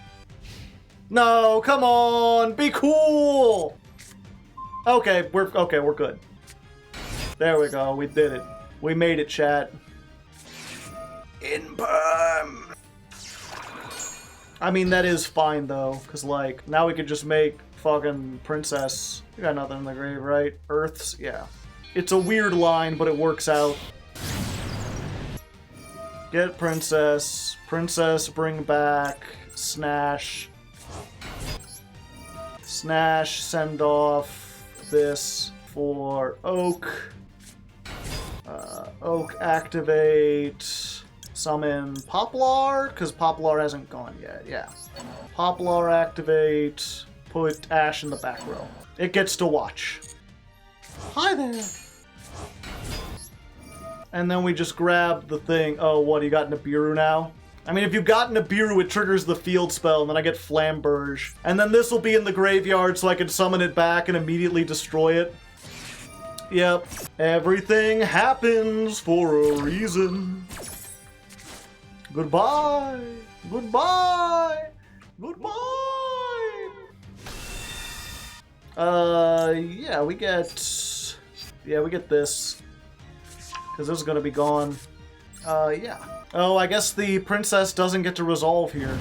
No, come on, be cool. Okay, we're good. There we go, we did it. We made it, chat. Imperm. I mean, that is fine though, cause like now we could just make fucking Princess. You got nothing in the grave, right? Earths, yeah. It's a weird line, but it works out. Get Princess. Princess, bring back. Snash. Snash, send off this for Oak. Oak, activate. Summon Poplar, because Poplar hasn't gone yet, yeah. Poplar, activate. Put Ash in the back row. It gets to watch. Hi there! And then we just grab the thing. Oh, what, you got Nibiru now? I mean, if you've got Nibiru, it triggers the field spell, and then I get Flamberge. And then this will be in the graveyard, so I can summon it back and immediately destroy it. Yep. Everything happens for a reason. Goodbye! Goodbye! Goodbye! Yeah, we get... Yeah, we get this. Because this is going to be gone. Yeah. Oh, I guess the princess doesn't get to resolve here.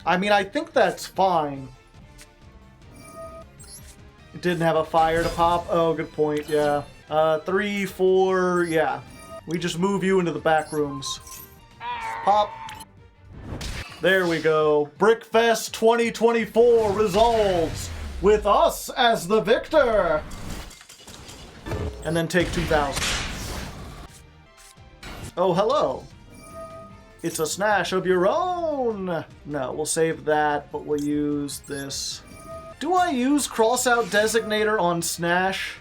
I mean, I think that's fine. It didn't have a fire to pop. Oh, good point, yeah. 3, 4, yeah. We just move you into the back rooms. Pop. There we go. Brickfest 2024 resolves with us as the victor. And then take 2,000. Oh, hello. It's a snash of your own. No, we'll save that, but we'll use this. Do I use Crossout Designator on Snash?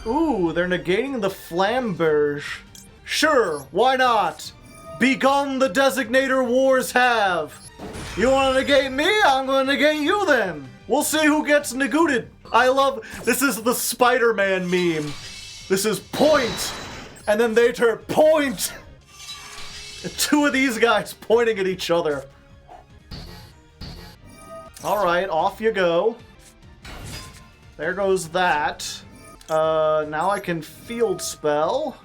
Ooh, they're negating the Flamberge. Sure, why not? Begun the Designator wars have. You want to negate me? I'm going to negate you then. We'll see who gets negooted. I love, this is the Spider-Man meme. This is point, and then they turn point. And 2 of these guys pointing at each other. Alright, off you go. There goes that. Now I can field spell.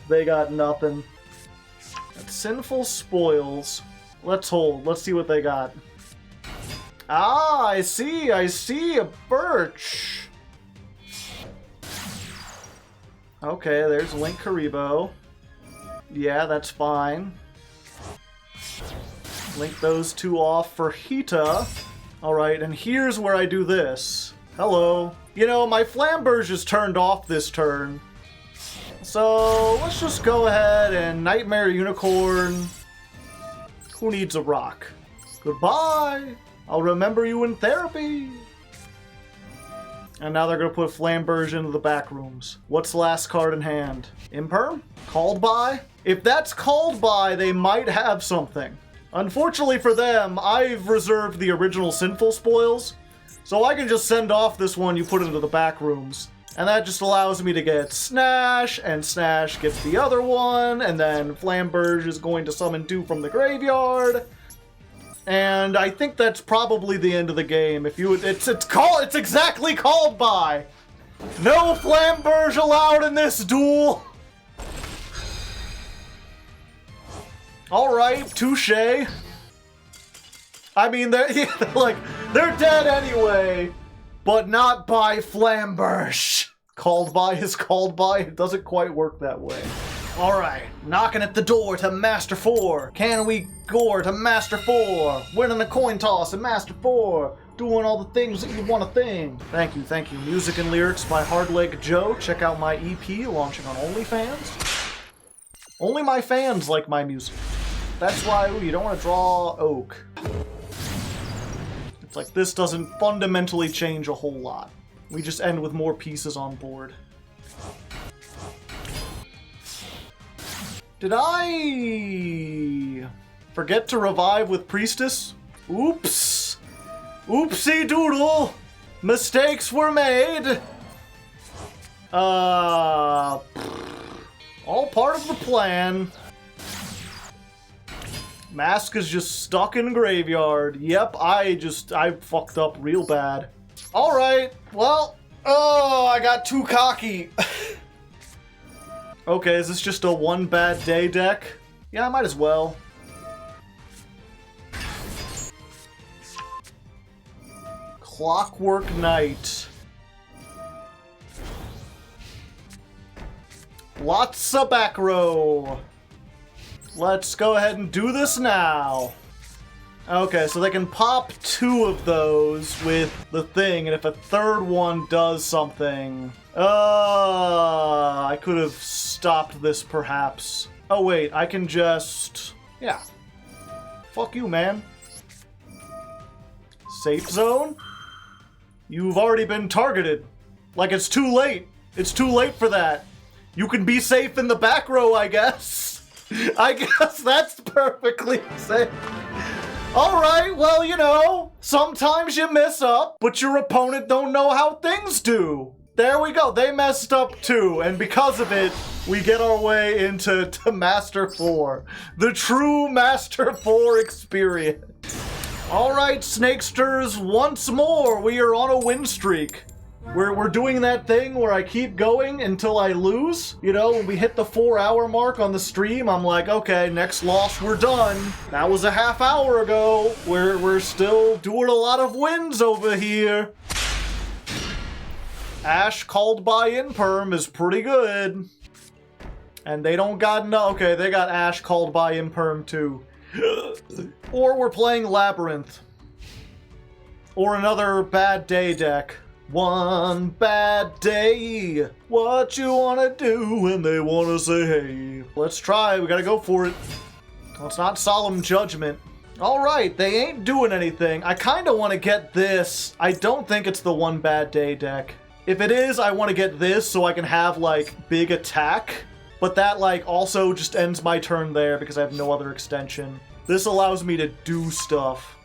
They got nothing. That's Sinful Spoils. Let's hold. Let's see what they got. Ah, I see, a Birch. Okay, there's Link Karibo. Yeah, that's fine. Link those 2 off for Hita. Alright, and here's where I do this. Hello. You know, my Flamberge is turned off this turn. So let's just go ahead and Nightmare Unicorn. Who needs a rock? Goodbye. I'll remember you in therapy. And now they're going to put Flamberge into the back rooms. What's the last card in hand? Imperm? Called by? If that's called by, they might have something. Unfortunately for them, I've reserved the original Sinful Spoils, so I can just send off this one you put into the back rooms. And that just allows me to get Snash, and Snash gets the other one, and then Flamberge is going to summon 2 from the graveyard. And I think that's probably the end of the game. If you, it's exactly called by. No Flamberge allowed in this duel. All right, touche. I mean, they're dead anyway, but not by Flamberge. Called by is called by. It doesn't quite work that way. All right, knocking at the door to Master 4. Can we gore to Master 4? Winning the coin toss at Master 4. Doing all the things that you want to think. Thank you, thank you. Music and lyrics by Hardleg Joe. Check out my EP launching on OnlyFans. Only my fans like my music. That's why you don't want to draw oak. It's like this doesn't fundamentally change a whole lot. We just end with more pieces on board. Did I forget to revive with Priestess? Oops. Oopsie doodle. Mistakes were made. All part of the plan. Mask is just stuck in graveyard. Yep, I fucked up real bad. All right, well, I got too cocky. Okay, is this just a one bad day deck? Yeah, I might as well. Clockwork Knight. Lots of back row. Let's go ahead and do this now. Okay, so they can pop 2 of those with the thing, and if a third one does something... I could have stopped this, perhaps. Oh, wait, I can just... Yeah. Fuck you, man. Safe zone? You've already been targeted. Like, it's too late. It's too late for that. You can be safe in the back row, I guess. I guess that's perfectly safe. Alright, well, you know, sometimes you mess up, but your opponent don't know how things do. There we go, they messed up too, and because of it, we get our way into Master 4. The true Master 4 experience. Alright, Snakesters, once more, we are on a win streak. We're doing that thing where I keep going until I lose. You know, when we hit the 4-hour mark on the stream, I'm like, okay, next loss, we're done. That was a half hour ago. We're still doing a lot of wins over here. Ash called by Imperm is pretty good. And they don't got no. Okay, they got Ash called by Imperm too. Or we're playing Labrynth. Or another bad day deck. One bad day. What you wanna do when they wanna say hey? Let's try, we gotta go for it. Well, it's not Solemn Judgment. Alright, they ain't doing anything. I kinda wanna get this. I don't think it's the one bad day deck. If it is, I wanna get this so I can have, like, big attack. But that, like, also just ends my turn there because I have no other extension. This allows me to do stuff.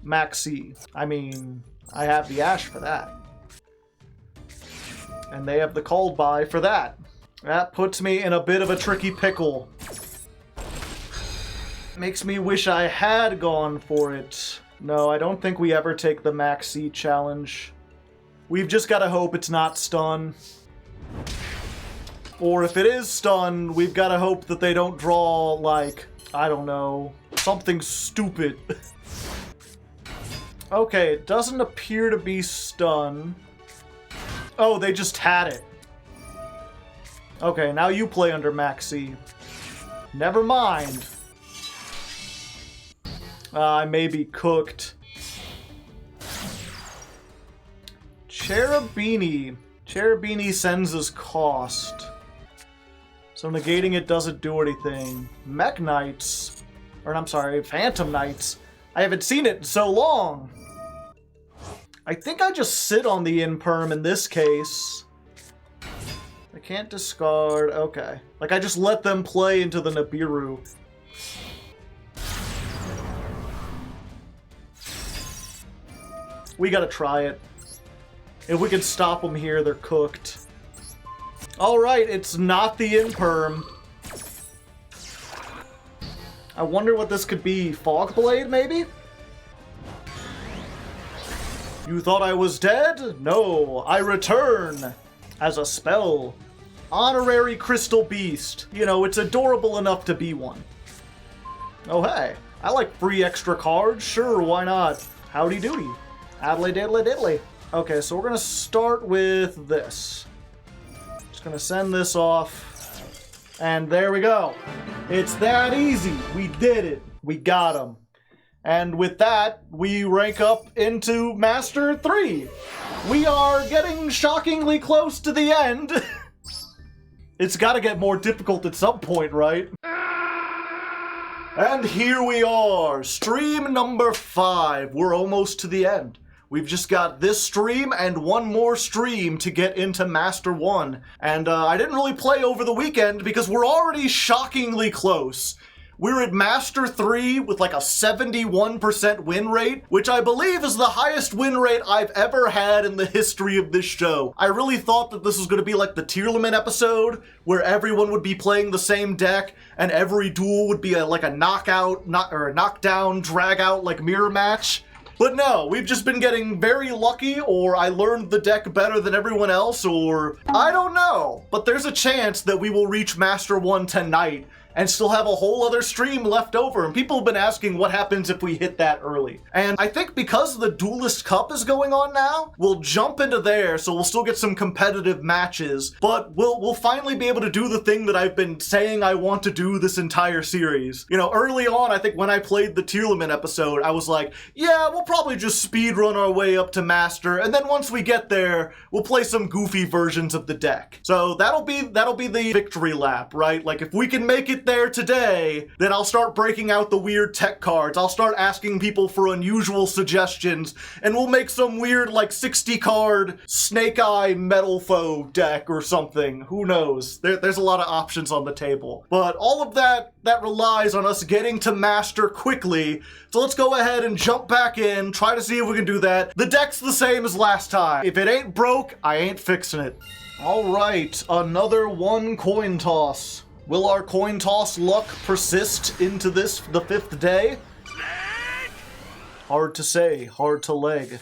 Maxi. I mean... I have the Ash for that. And they have the called by for that. That puts me in a bit of a tricky pickle. Makes me wish I had gone for it. No, I don't think we ever take the Max C challenge. We've just got to hope it's not stun. Or if it is stun, we've got to hope that they don't draw, like, I don't know, something stupid. Okay, it doesn't appear to be stun. Oh, they just had it. Okay, now you play under Maxi. Never mind. I may be cooked. Cherubini. Cherubini sends us cost. So negating it doesn't do anything. Mech Knights. Or I'm sorry, Phantom Knights. I haven't seen it in so long. I think I just sit on the Imperm in this case. I can't discard. Okay. Like, I just let them play into the Nibiru. We gotta try it. If we can stop them here, they're cooked. Alright, it's not the Imperm. I wonder what this could be. Fogblade, maybe? You thought I was dead? No, I return as a spell. Honorary Crystal Beast. You know, it's adorable enough to be one. Oh, hey. I like free extra cards. Sure, why not? Howdy doody. Addly diddly diddly. Okay, so we're gonna start with this. Just gonna send this off. And there we go. It's that easy. We did it. We got him. And with that, we rank up into Master 3. We are getting shockingly close to the end. It's gotta get more difficult at some point, right? And here we are, stream number 5. We're almost to the end. We've just got this stream and one more stream to get into Master 1. And I didn't really play over the weekend because we're already shockingly close. We're at Master 3 with like a 71% win rate, which I believe is the highest win rate I've ever had in the history of this show. I really thought that this was going to be like the Tearlament episode, where everyone would be playing the same deck, and every duel would be like a knockout, or a knockdown, drag out, like mirror match. But no, we've just been getting very lucky, or I learned the deck better than everyone else, or I don't know. But there's a chance that we will reach Master 1 tonight and still have a whole other stream left over. And people have been asking what happens if we hit that early. And I think because the Duelist Cup is going on now, we'll jump into there, so we'll still get some competitive matches, but we'll finally be able to do the thing that I've been saying I want to do this entire series. You know, early on, I think when I played the Tearlament episode, I was like, yeah, we'll probably just speedrun our way up to Master, and then once we get there, we'll play some goofy versions of the deck. So that'll be the victory lap, right? Like, if we can make it there today, then I'll start breaking out the weird tech cards. I'll start asking people for unusual suggestions, and we'll make some weird, like, 60 card Snake Eye Metal Foe deck or something. Who knows? There's a lot of options on the table. But all of that relies on us getting to Master quickly. So let's go ahead and jump back in, try to see if we can do that. The deck's the same as last time. If it ain't broke, I ain't fixing it. All right, another one coin toss. Will our coin toss luck persist into the 5th day? Hard to say, hard to leg.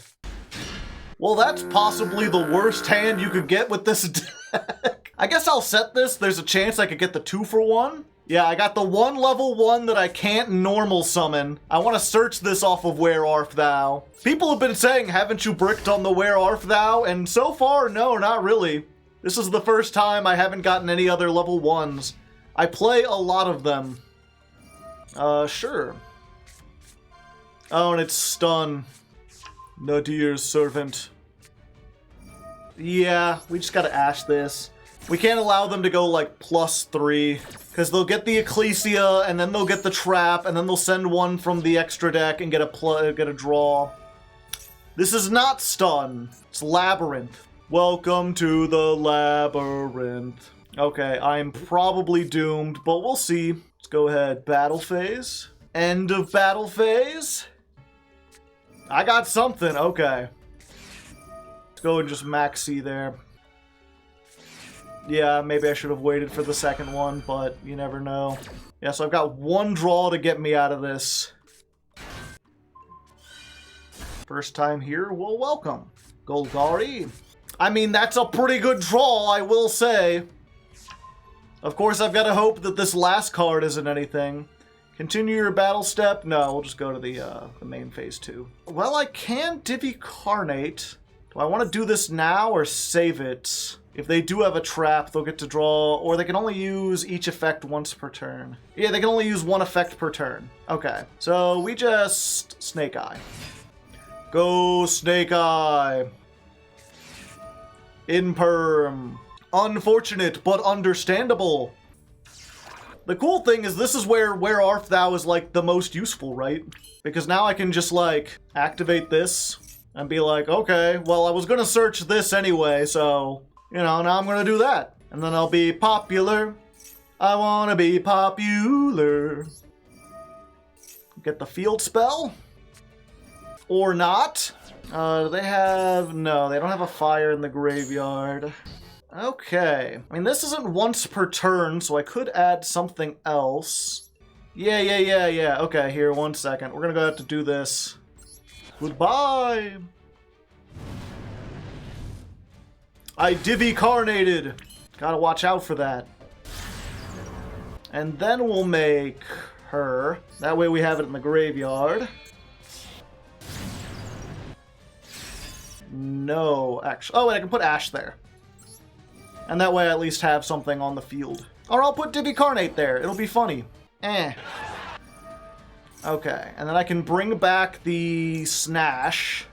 Well, that's possibly the worst hand you could get with this deck. I guess I'll set this. There's a chance I could get the 2-for-1. Yeah, I got the 1 level 1 that I can't normal summon. I want to search this off of Where Art Thou. People have been saying, haven't you bricked on the Where Art Thou? And so far, no, not really. This is the first time I haven't gotten any other level 1s. I play a lot of them. Sure. Oh, and it's stun. Nadir's servant. Yeah, we just gotta ash this. We can't allow them to go, like, +3, because they'll get the Ecclesia, and then they'll get the trap, and then they'll send one from the extra deck and get a draw. This is not stun. It's Labrynth. Welcome to the Labyrinth. Okay, I'm probably doomed, but we'll see. Let's go ahead. Battle phase. End of battle phase. I got something. Okay. Let's go and just max C there. Yeah, maybe I should have waited for the second one, but you never know. Yeah, so I've got 1 draw to get me out of this. First time here, well, welcome. Golgari. I mean, that's a pretty good draw, I will say. Of course, I've got to hope that this last card isn't anything. Continue your battle step? No, we'll just go to the main phase 2. Well, I can Divicarnate. Do I want to do this now or save it? If they do have a trap, they'll get to draw, or they can only use each effect once per turn. Yeah, they can only use 1 effect per turn. Okay, so we just Snake Eye. Go Snake Eye. Imperm. Unfortunate, but understandable. The cool thing is this is where Art Thou is, like, the most useful, right? Because now I can just, like, activate this and be like, okay, well, I was gonna search this anyway, so, you know, now I'm gonna do that. And then I'll be popular. I wanna be popular. Get the field spell. Or not. They have... No, they don't have a fire in the graveyard. Okay. I mean, this isn't once per turn, so I could add something else. Yeah. Okay, here, 1 second. We're gonna have to do this. Goodbye! I divvy-carnated! Gotta watch out for that. And then we'll make her. That way we have it in the graveyard. No, actually. Oh, and I can put Ash there. And that way I at least have something on the field. Or I'll put divvy-carnate there. It'll be funny. Okay, and then I can bring back the Snash.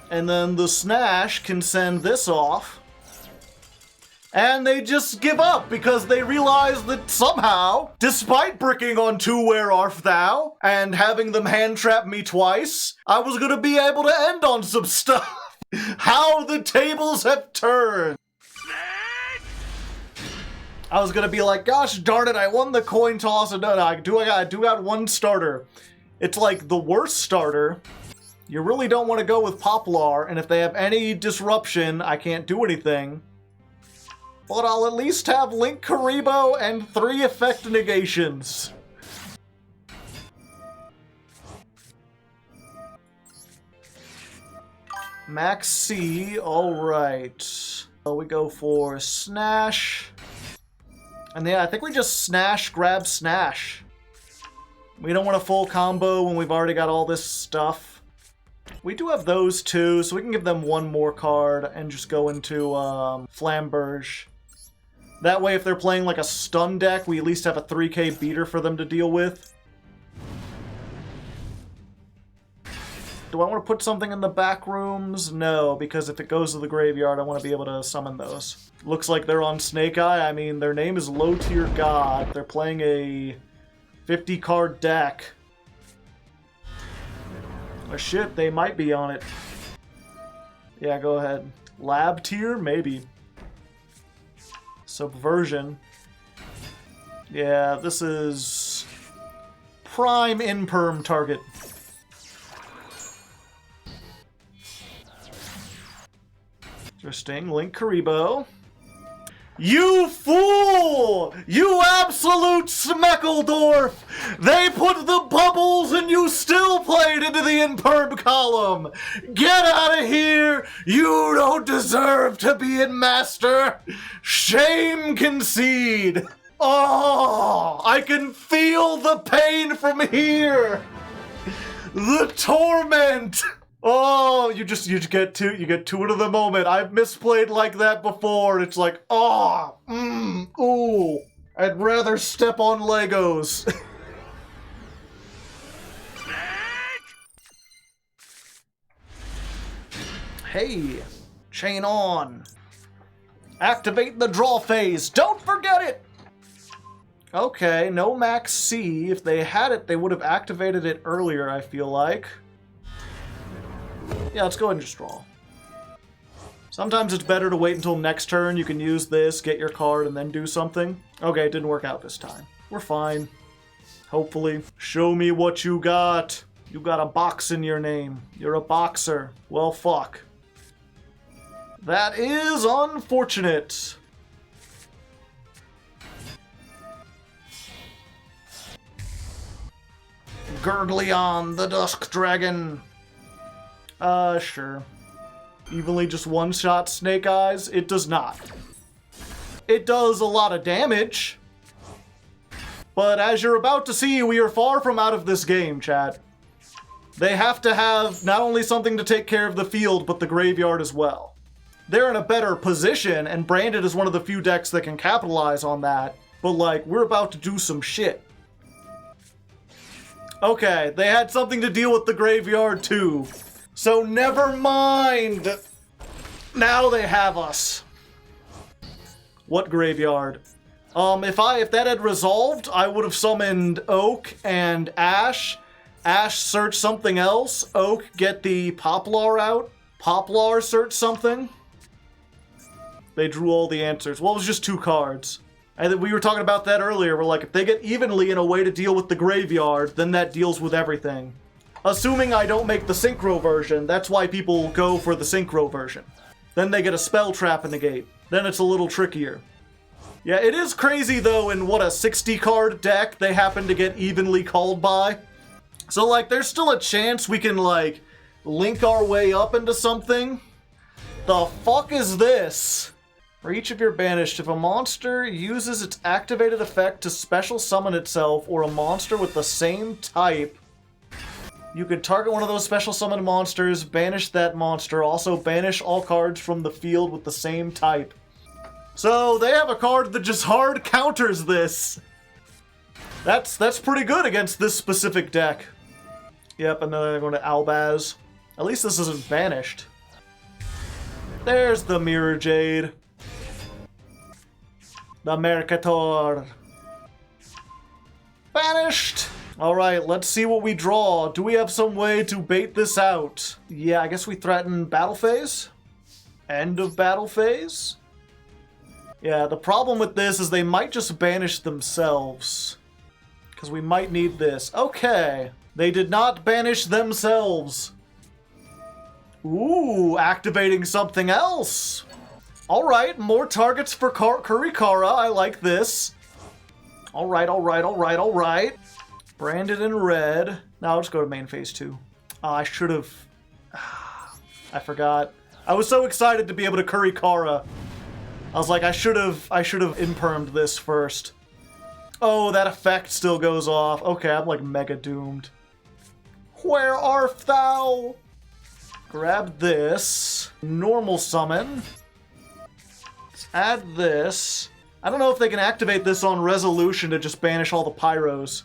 And then the Snash can send this off. And they just give up because they realize that somehow, despite bricking on 2 Where Art Thou and having them hand trap me twice, I was gonna be able to end on some stuff. How the tables have turned. I was gonna be like, gosh darn it, I won the coin toss, and no, I do got 1 starter. It's like the worst starter. You really don't want to go with Poplar, and if they have any disruption, I can't do anything. But I'll at least have Link Karibo and 3 effect negations. Max C, alright. So we go for Snash. And yeah, I think we just Snash, grab Snash. We don't want a full combo when we've already got all this stuff. We do have those 2, so we can give them 1 more card and just go into Flamberge. That way, if they're playing like a stun deck, we at least have a 3k beater for them to deal with. Do I want to put something in the back rooms? No, because if it goes to the graveyard, I want to be able to summon those. Looks like they're on Snake Eye. I mean, their name is Low Tier God. They're playing a 50-card deck. Oh shit, they might be on it. Yeah, go ahead. Lab Tier? Maybe. Subversion. Yeah, this is prime in-perm target. Interesting. Link Karibo. You fool! You absolute Smeckledorf! They put the bubbles and you still played into the in-perm column! Get out of here! You don't deserve to be in Master! Shame concede! Oh, I can feel the pain from here! The torment! Oh, you get two into the moment. I've misplayed like that before, and it's like, oh, ooh, I'd rather step on Legos. Hey, chain on. Activate the draw phase. Don't forget it. Okay, no max C. If they had it, they would have activated it earlier, I feel like. Yeah, let's go ahead and just draw. Sometimes it's better to wait until next turn. You can use this, get your card, and then do something. Okay, it didn't work out this time. We're fine. Hopefully. Show me what you got. You got a box in your name. You're a boxer. Well, fuck. That is unfortunate. Gurgleon, the Dusk Dragon. Sure. Evenly just one-shot Snake Eyes? It does not. It does a lot of damage. But as you're about to see, we are far from out of this game, chat. They have to have not only something to take care of the field, but the graveyard as well. They're in a better position, and Branded is one of the few decks that can capitalize on that. But, like, we're about to do some shit. Okay, they had something to deal with the graveyard, too. So never mind. Now they have us. What graveyard? If that had resolved, I would have summoned Oak and Ash. Ash search something else. Oak get the Poplar out. Poplar search something. They drew all the answers. Well, it was just 2 cards. And we were talking about that earlier. We're like, if they get evenly in a way to deal with the graveyard, then that deals with everything. Assuming I don't make the Synchro version, that's why people go for the Synchro version. Then they get a Spell Trap and Negate. Then it's a little trickier. Yeah, it is crazy though, in what, a 60-card deck, they happen to get evenly called by. So, like, there's still a chance we can, like, link our way up into something. The fuck is this? For each of your banished, if a monster uses its activated effect to special summon itself or a monster with the same type, you can target one of those special summoned monsters, banish that monster, also banish all cards from the field with the same type. So they have a card that just hard counters this. That's pretty good against this specific deck. Yep, and then they're going to Albaz. At least this isn't banished. There's the Mirror Jade. The Mercator. Banished! Alright, let's see what we draw. Do we have some way to bait this out? Yeah, I guess we threaten battle phase? End of battle phase? Yeah, the problem with this is they might just banish themselves. Because we might need this. Okay. They did not banish themselves. Ooh, activating something else. Alright, more targets for Kurikara. I like this. Alright. Branded in red. Now I'll just go to main phase 2. I should have... I forgot. I was so excited to be able to Kurikara. I was like, I should have impermed this first. Oh, that effect still goes off. Okay, I'm like mega doomed. Where art thou? Grab this. Normal summon. Let's add this. I don't know if they can activate this on resolution to just banish all the pyros.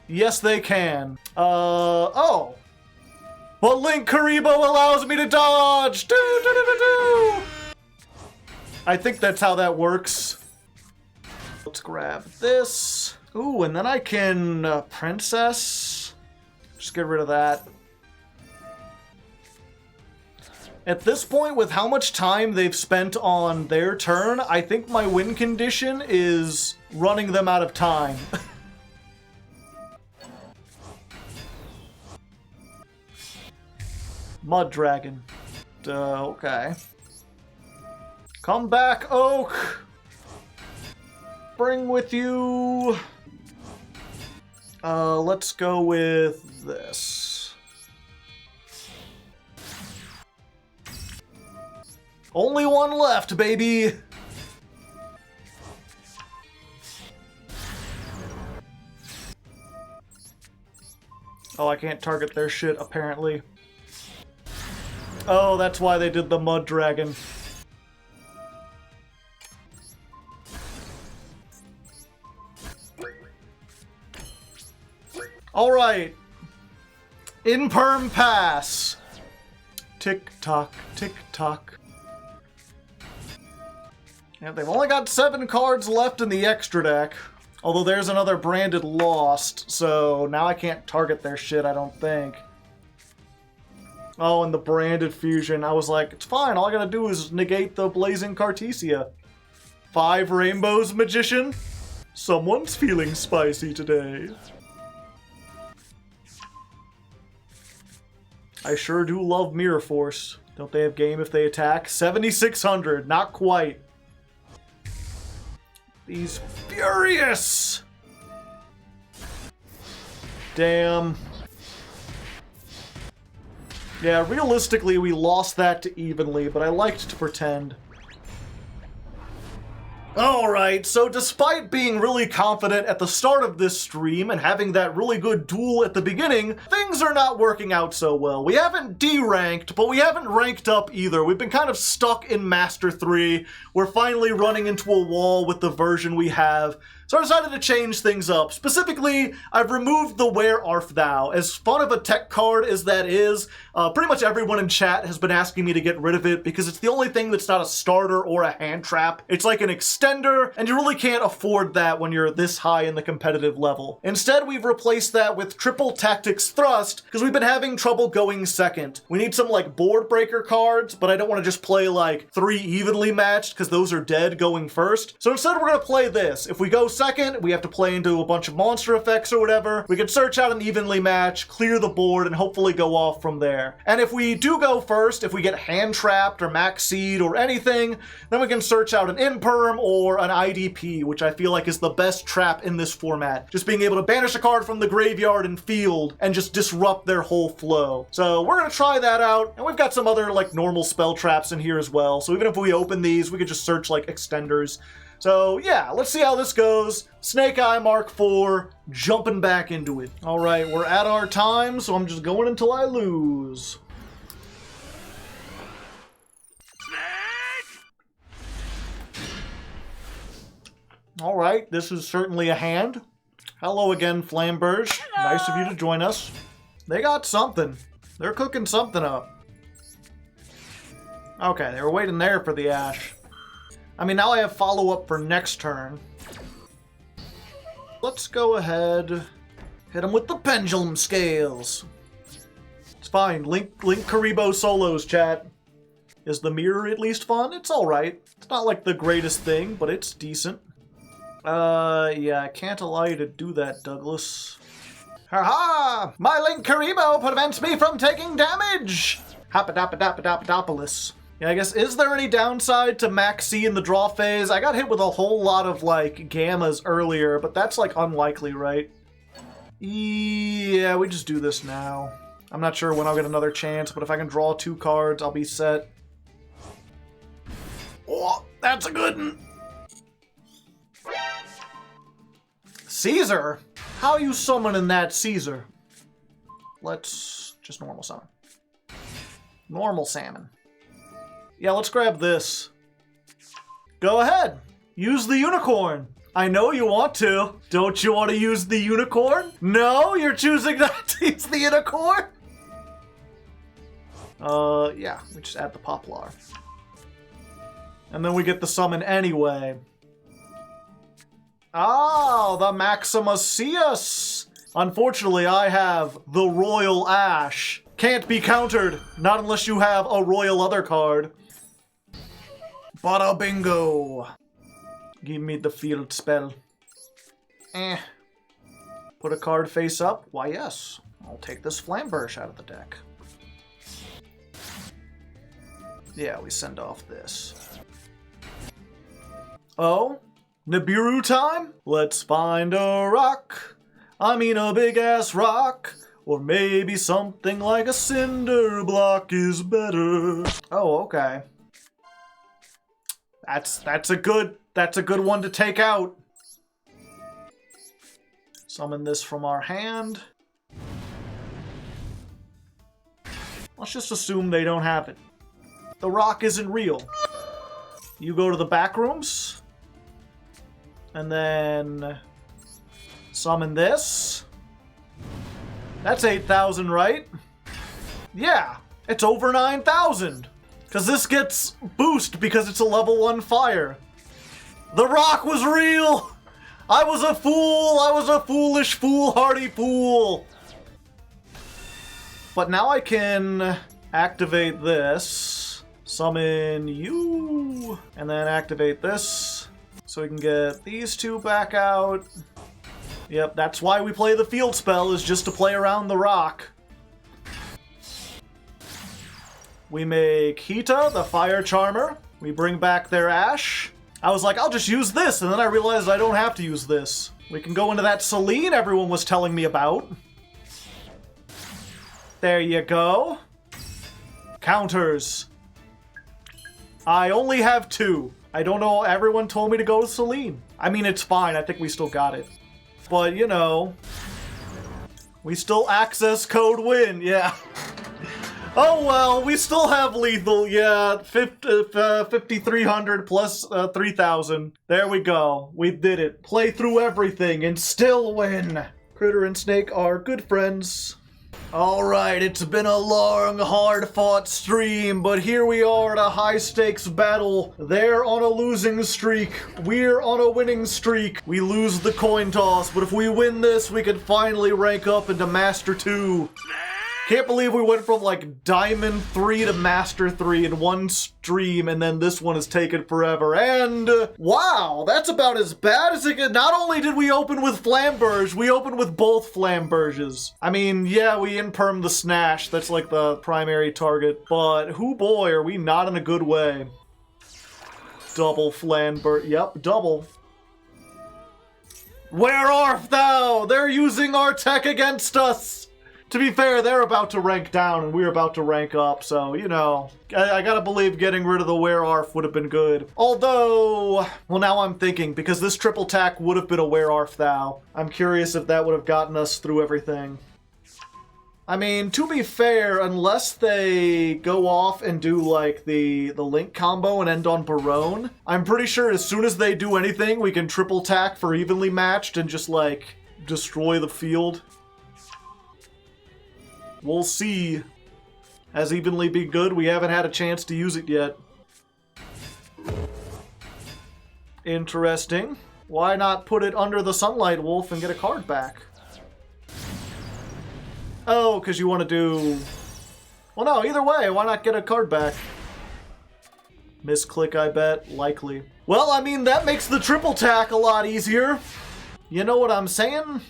Yes, they can. Oh. But Link Karibo allows me to dodge! I think that's how that works. Let's grab this. Ooh, and then I can Princess. Just get rid of that. At this point, with how much time they've spent on their turn, I think my win condition is running them out of time. Mud Dragon. Okay. Come back, Oak! Bring with you... let's go with this. Only one left, baby! Oh, I can't target their shit, apparently. Oh, that's why they did the Mud Dragon. Alright. Imperm pass. Tick-tock, tick-tock. Yeah, they've only got 7 cards left in the extra deck. Although there's another branded Lost, so now I can't target their shit, I don't think. Oh, and the branded fusion. I was like, it's fine, all I gotta do is negate the Blazing Cartesia. 5 Rainbows, Magician? Someone's feeling spicy today. I sure do love Mirror Force. Don't they have game if they attack? 7,600, not quite. He's furious! Damn. Yeah, realistically, we lost that to evenly, but I liked to pretend. Alright, so despite being really confident at the start of this stream and having that really good duel at the beginning, things are not working out so well. We haven't D-ranked, but we haven't ranked up either. We've been kind of stuck in Master 3. We're finally running into a wall with the version we have. So I decided to change things up. Specifically, I've removed the Where Art Thou. As fun of a tech card as that is, pretty much everyone in chat has been asking me to get rid of it because it's the only thing that's not a starter or a hand trap. It's like an extender, and you really can't afford that when you're this high in the competitive level. Instead, we've replaced that with Triple Tactics Thrust because we've been having trouble going second. We need some like board breaker cards, but I don't want to just play like 3 evenly matched because those are dead going first. So instead, we're going to play this. If we go second, we have to play into a bunch of monster effects or whatever. We can search out an evenly match, clear the board, and hopefully go off from there. And if we do go first, if we get hand trapped or max seed or anything, then we can search out an imperm or an IDP, which I feel like is the best trap in this format. Just being able to banish a card from the graveyard and field and just disrupt their whole flow. So we're going to try that out. And we've got some other like normal spell traps in here as well. So even if we open these, we could just search like extenders. So yeah, let's see how this goes. Snake Eye Mark IV, jumping back into it. All right, we're at our time, so I'm just going until I lose. All right, this is certainly a hand. Hello again, Flamberge. Nice of you to join us. They got something. They're cooking something up. Okay, they were waiting there for the Ash. I mean, now I have follow-up for next turn. Let's go ahead, hit him with the pendulum scales. It's fine. Link Karibo solos, chat. Is the mirror at least fun? It's alright. It's not like the greatest thing, but it's decent. Yeah, I can't allow you to do that, Douglas. Ha-ha! My Link Karibo prevents me from taking damage! Hoppadoppadoppadoppadopolis. Yeah, I guess, is there any downside to Max C in the draw phase? I got hit with a whole lot of, like, gammas earlier, but that's, like, unlikely, right? Yeah, we just do this now. I'm not sure when I'll get another chance, but if I can draw 2 cards, I'll be set. Oh, that's a good one! Caesar? How are you summoning that Caesar? Let's just normal summon. Normal salmon. Yeah, let's grab this. Go ahead. Use the unicorn. I know you want to. Don't you want to use the unicorn? No, you're choosing not to use the unicorn? Yeah, we just add the Poplar. And then we get the summon anyway. Oh, the Maximus. Unfortunately, I have the Royal Ash. Can't be countered, not unless you have a Royal Other card. Bada bingo. Give me the field spell. Put a card face up? Why yes. I'll take this Flamberge out of the deck. Yeah, we send off this. Oh? Nibiru time? Let's find a rock. I mean a big-ass rock. Or maybe something like a cinder block is better. Oh, okay. That's a good one to take out. Summon this from our hand. Let's just assume they don't have it. The rock isn't real. You go to the back rooms. And then summon this. That's 8,000, right? Yeah, it's over 9,000. Because this gets boost because it's a level 1 fire. The rock was real! I was a fool! I was a foolish, foolhardy fool! But now I can activate this, summon you, and then activate this. So we can get these 2 back out. Yep, that's why we play the field spell, is just to play around the rock. We make Hita, the Fire Charmer. We bring back their Ash. I was like, I'll just use this, and then I realized I don't have to use this. We can go into that Celine everyone was telling me about. There you go. Counters. I only have 2. I don't know, everyone told me to go with Celine. I mean, it's fine, I think we still got it. But, you know, we still access code win, yeah. Oh well, we still have lethal, yeah, 5,300 plus 3,000. There we go, we did it. Play through everything and still win. Critter and Snake are good friends. Alright, it's been a long, hard-fought stream, but here we are at a high-stakes battle. They're on a losing streak. We're on a winning streak. We lose the coin toss, but if we win this, we can finally rank up into Master 2. Can't believe we went from like Diamond 3 to Master 3 in one stream, and then this one has taken forever. And wow, that's about as bad as it could. Not only did we open with Flamberge, we opened with both Flamberges. I mean, yeah, we impermed the Snash. That's like the primary target. But hoo boy, are we not in a good way. Double Flamberge. Yep, double. Where art thou? They're using our tech against us. To be fair, they're about to rank down and we're about to rank up, so, you know, I gotta believe getting rid of the Where Arf would have been good. Although, well, now I'm thinking, because this triple tack would have been a Where Arf Thou, I'm curious if that would have gotten us through everything. I mean, to be fair, unless they go off and do, like, the Link combo and end on Barone, I'm pretty sure as soon as they do anything, we can triple tack for evenly matched and just, like, destroy the field. We'll see. Has evenly be good? We haven't had a chance to use it yet. Interesting. Why not put it under the Sunlight Wolf and get a card back? Oh, because you want to do... Well, no, either way, why not get a card back? Misclick, I bet. Likely. Well, I mean, that makes the triple tack a lot easier. You know what I'm saying?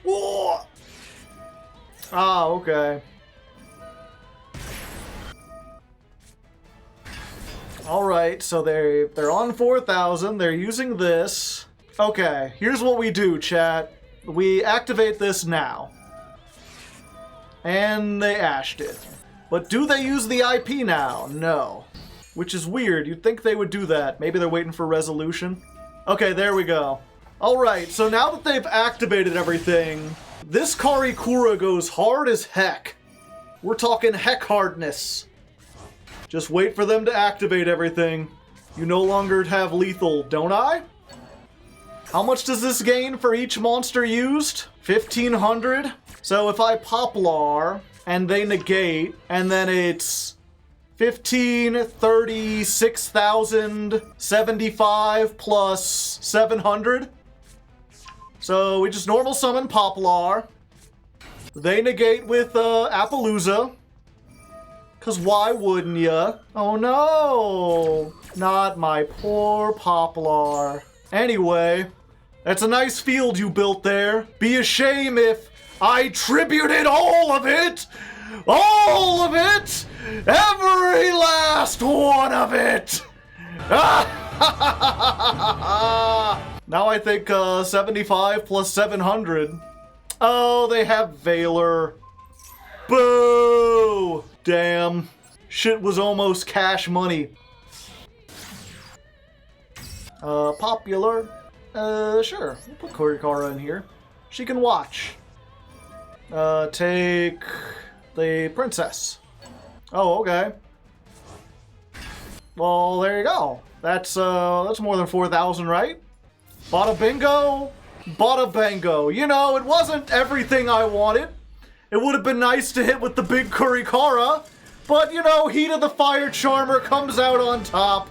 Whoa! Ah, okay. Alright, so they're on 4,000, they're using this. Okay, here's what we do, chat. We activate this now. And they ashed it. But do they use the IP now? No. Which is weird, you'd think they would do that. Maybe they're waiting for resolution. Okay, there we go. Alright, so now that they've activated everything, this Karikura goes hard as heck. We're talking heck hardness. Just wait for them to activate everything. You no longer have lethal, don't I? How much does this gain for each monster used? 1,500? So if I Poplar, and they negate, and then it's 15, 30, 6,000, 75 plus 700. So we just normal summon Poplar. They negate with Appaloosa. Cause why wouldn't ya? Oh no! Not my poor Poplar. Anyway, that's a nice field you built there. Be a shame if I tributed all of it! All of it! Every last one of it! Now I think 75 plus 700. Oh, they have Valor. Boo! Damn. Shit was almost cash money. Popular. Sure. We'll put Korikara in here. She can watch. Take the princess. Oh, okay. Well, there you go. That's more than 4,000, right? Bada bingo, bada bango. You know, it wasn't everything I wanted. It would have been nice to hit with the big Kurikara, but you know, Heat of the Fire Charmer comes out on top.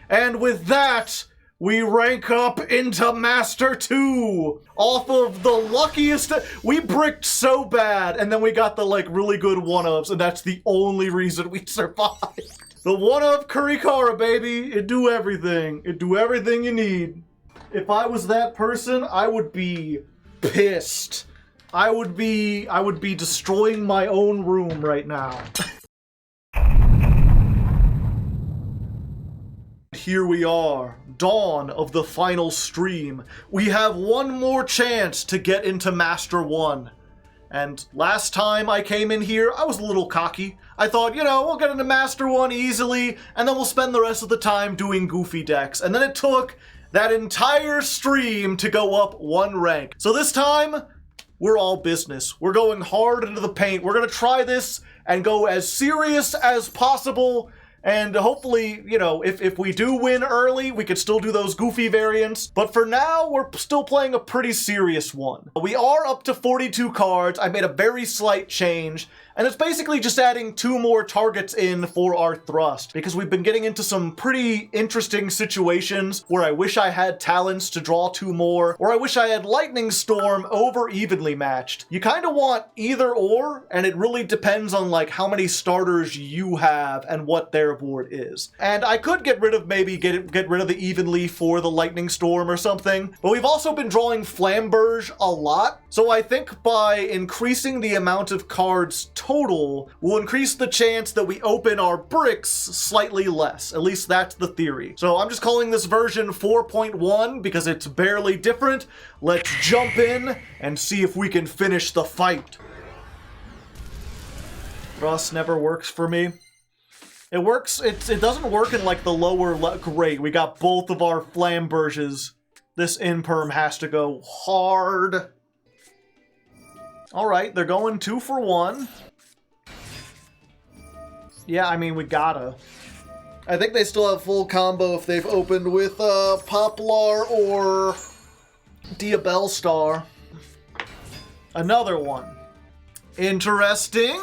And with that, we rank up into Master 2 off of the luckiest. We bricked so bad, and then we got the like really good one-ups, and that's the only reason we survived. The one-up Kurikara, baby. It do everything. It do everything you need. If I was that person, I would be pissed. I would be destroying my own room right now. Here we are, dawn of the final stream. We have one more chance to get into Master 1. And last time I came in here, I was a little cocky. I thought, you know, we'll get into Master 1 easily, and then we'll spend the rest of the time doing goofy decks. And then it took that entire stream to go up one rank. So this time, we're all business. We're going hard into the paint. We're gonna try this and go as serious as possible. And hopefully, you know, if we do win early, we could still do those goofy variants. But for now, we're still playing a pretty serious one. We are up to 42 cards. I made a very slight change. And it's basically just adding 2 more targets in for our thrust, because we've been getting into some pretty interesting situations where I wish I had talents to draw 2 more, or I wish I had Lightning Storm over evenly matched. You kind of want either or, and it really depends on like how many starters you have and what their board is. And I could get rid of maybe get rid of the evenly for the Lightning Storm or something, but we've also been drawing Flamberge a lot, so I think by increasing the amount of cards total will increase the chance that we open our bricks slightly less. At least that's the theory. So I'm just calling this version 4.1 because it's barely different. Let's jump in and see if we can finish the fight. Thrust never works for me. It works, it doesn't work in like the lower great. We got both of our Flamberges. This imperm has to go hard. Alright, they're going 2 for 1. Yeah, I mean, we gotta. I think they still have full combo if they've opened with Poplar or Diabellstar. Another one. Interesting.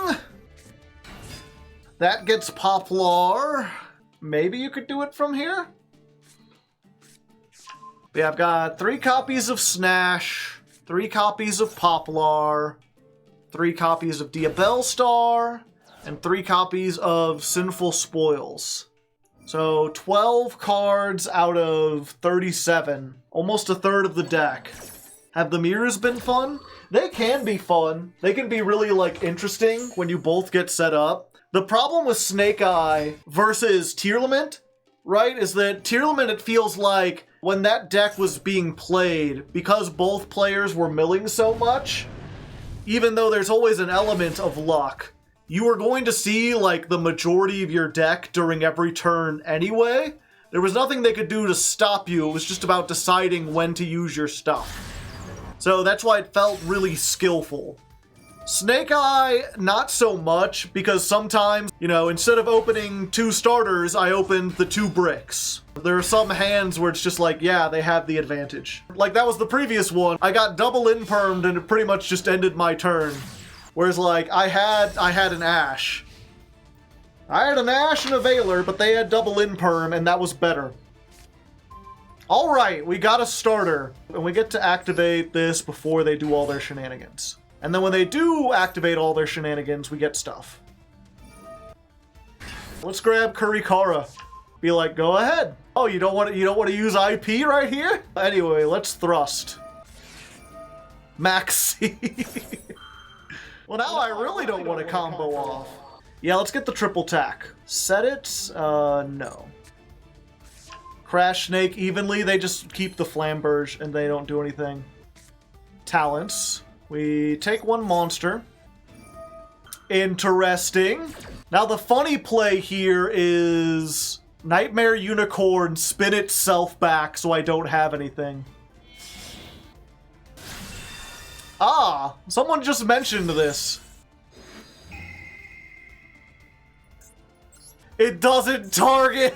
That gets Poplar. Maybe you could do it from here? Yeah, I've got 3 copies of Snash, 3 copies of Poplar, 3 copies of Diabellstar, and 3 copies of Sinful Spoils. So 12 cards out of 37. Almost a third of the deck. Have the mirrors been fun? They can be fun. They can be really, like, interesting when you both get set up. The problem with Snake Eye versus Tearlament, right, is that Tearlament, it feels like when that deck was being played, because both players were milling so much, even though there's always an element of luck, you were going to see, like, the majority of your deck during every turn anyway. There was nothing they could do to stop you. It was just about deciding when to use your stuff. So that's why it felt really skillful. Snake Eye, not so much, because sometimes, you know, instead of opening 2 starters, I opened the 2 bricks. There are some hands where it's just like, yeah, they have the advantage. Like, that was the previous one. I got double impermed and it pretty much just ended my turn. Whereas, like, I had an Ash. I had an Ash and a Veiler, but they had double imperm, and that was better. Alright, we got a starter. And we get to activate this before they do all their shenanigans. And then when they do activate all their shenanigans, we get stuff. Let's grab Kurikara. Be like, go ahead. Oh, you don't want to use IP right here? Anyway, let's thrust. Maxi. Well, now I really don't want to combo off. Yeah, let's get the triple tack. Set it? No. Crash Snake evenly, they just keep the Flamberge and they don't do anything. Talents. We take 1 monster. Interesting. Now the funny play here is Nightmare Unicorn spin itself back so I don't have anything. Ah, someone just mentioned this. It doesn't target!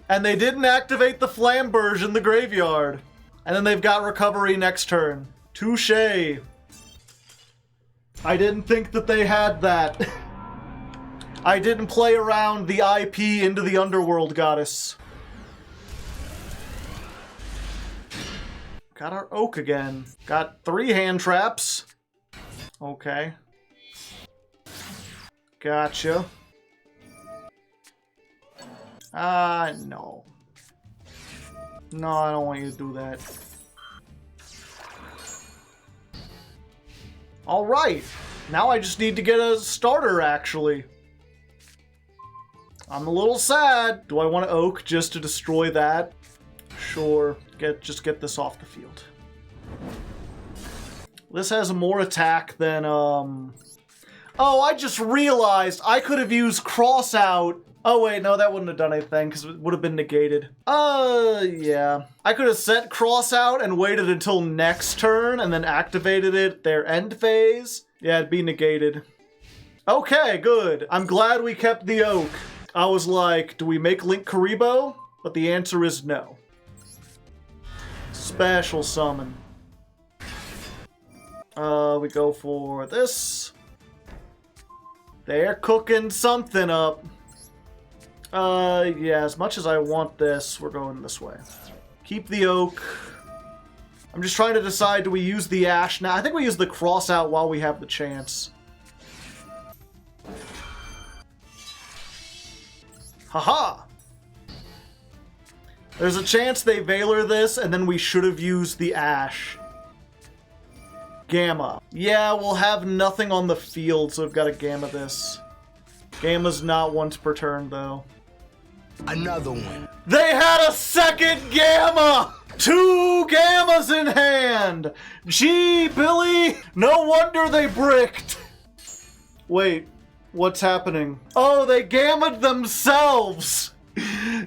And they didn't activate the Flamberge in the graveyard. And then they've got recovery next turn. Touché. I didn't think that they had that. I didn't play around the IP into the Underworld Goddess. Got our Oak again. Got 3 hand traps. Okay. Gotcha. No. No, I don't want you to do that. Alright. Now I just need to get a starter, actually. I'm a little sad. Do I want to Oak just to destroy that? Sure. Just get this off the field. This has more attack than, Oh, I just realized I could have used Cross Out Oh wait, no, that wouldn't have done anything because it would have been negated. Yeah. I could have set cross out and waited until next turn and then activated it their end phase. Yeah, it'd be negated. Okay, good. I'm glad we kept the Oak. I was like, do we make Link Karibo? But the answer is no. Special summon. We go for this. They're cooking something up. Yeah, as much as I want this, we're going this way. Keep the Oak. I'm just trying to decide, do we use the Ash now? I think we use the cross out while we have the chance. Haha! There's a chance they Veiler this, and then we should have used the Ash. Gamma. Yeah, we'll have nothing on the field, so we've got to Gamma this. Gamma's not once per turn, though. Another one. They had a second Gamma! 2 Gammas in hand! Gee, Billy! No wonder they bricked! Wait, what's happening? Oh, they Gamma'd themselves!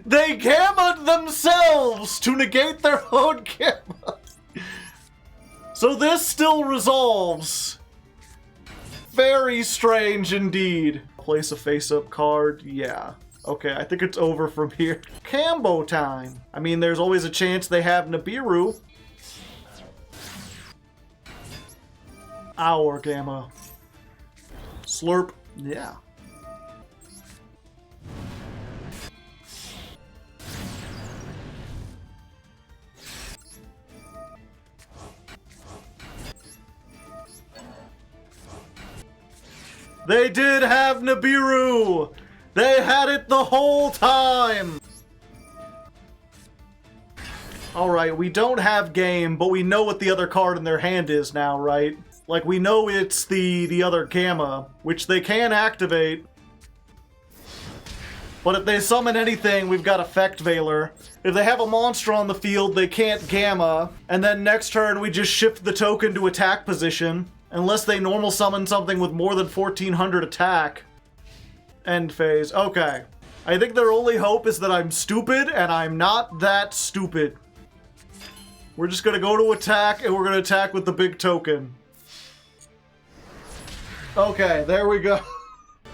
They Gamma'd themselves to negate their own Gamma! So this still resolves. Very strange indeed. Place a face-up card, yeah. Okay, I think it's over from here. Cambo time. I mean, there's always a chance they have Nibiru. Our Gamma. Slurp, yeah. They did have Nibiru! They had it the whole time! Alright, we don't have game, but we know what the other card in their hand is now, right? Like, we know it's the other Gamma, which they can activate. But if they summon anything, we've got Effect Veiler. If they have a monster on the field, they can't Gamma. And then next turn, we just shift the token to attack position. Unless they normal summon something with more than 1400 attack. End phase. Okay. I think their only hope is that I'm stupid, and I'm not that stupid. We're just gonna go to attack, and we're gonna attack with the big token. Okay, there we go.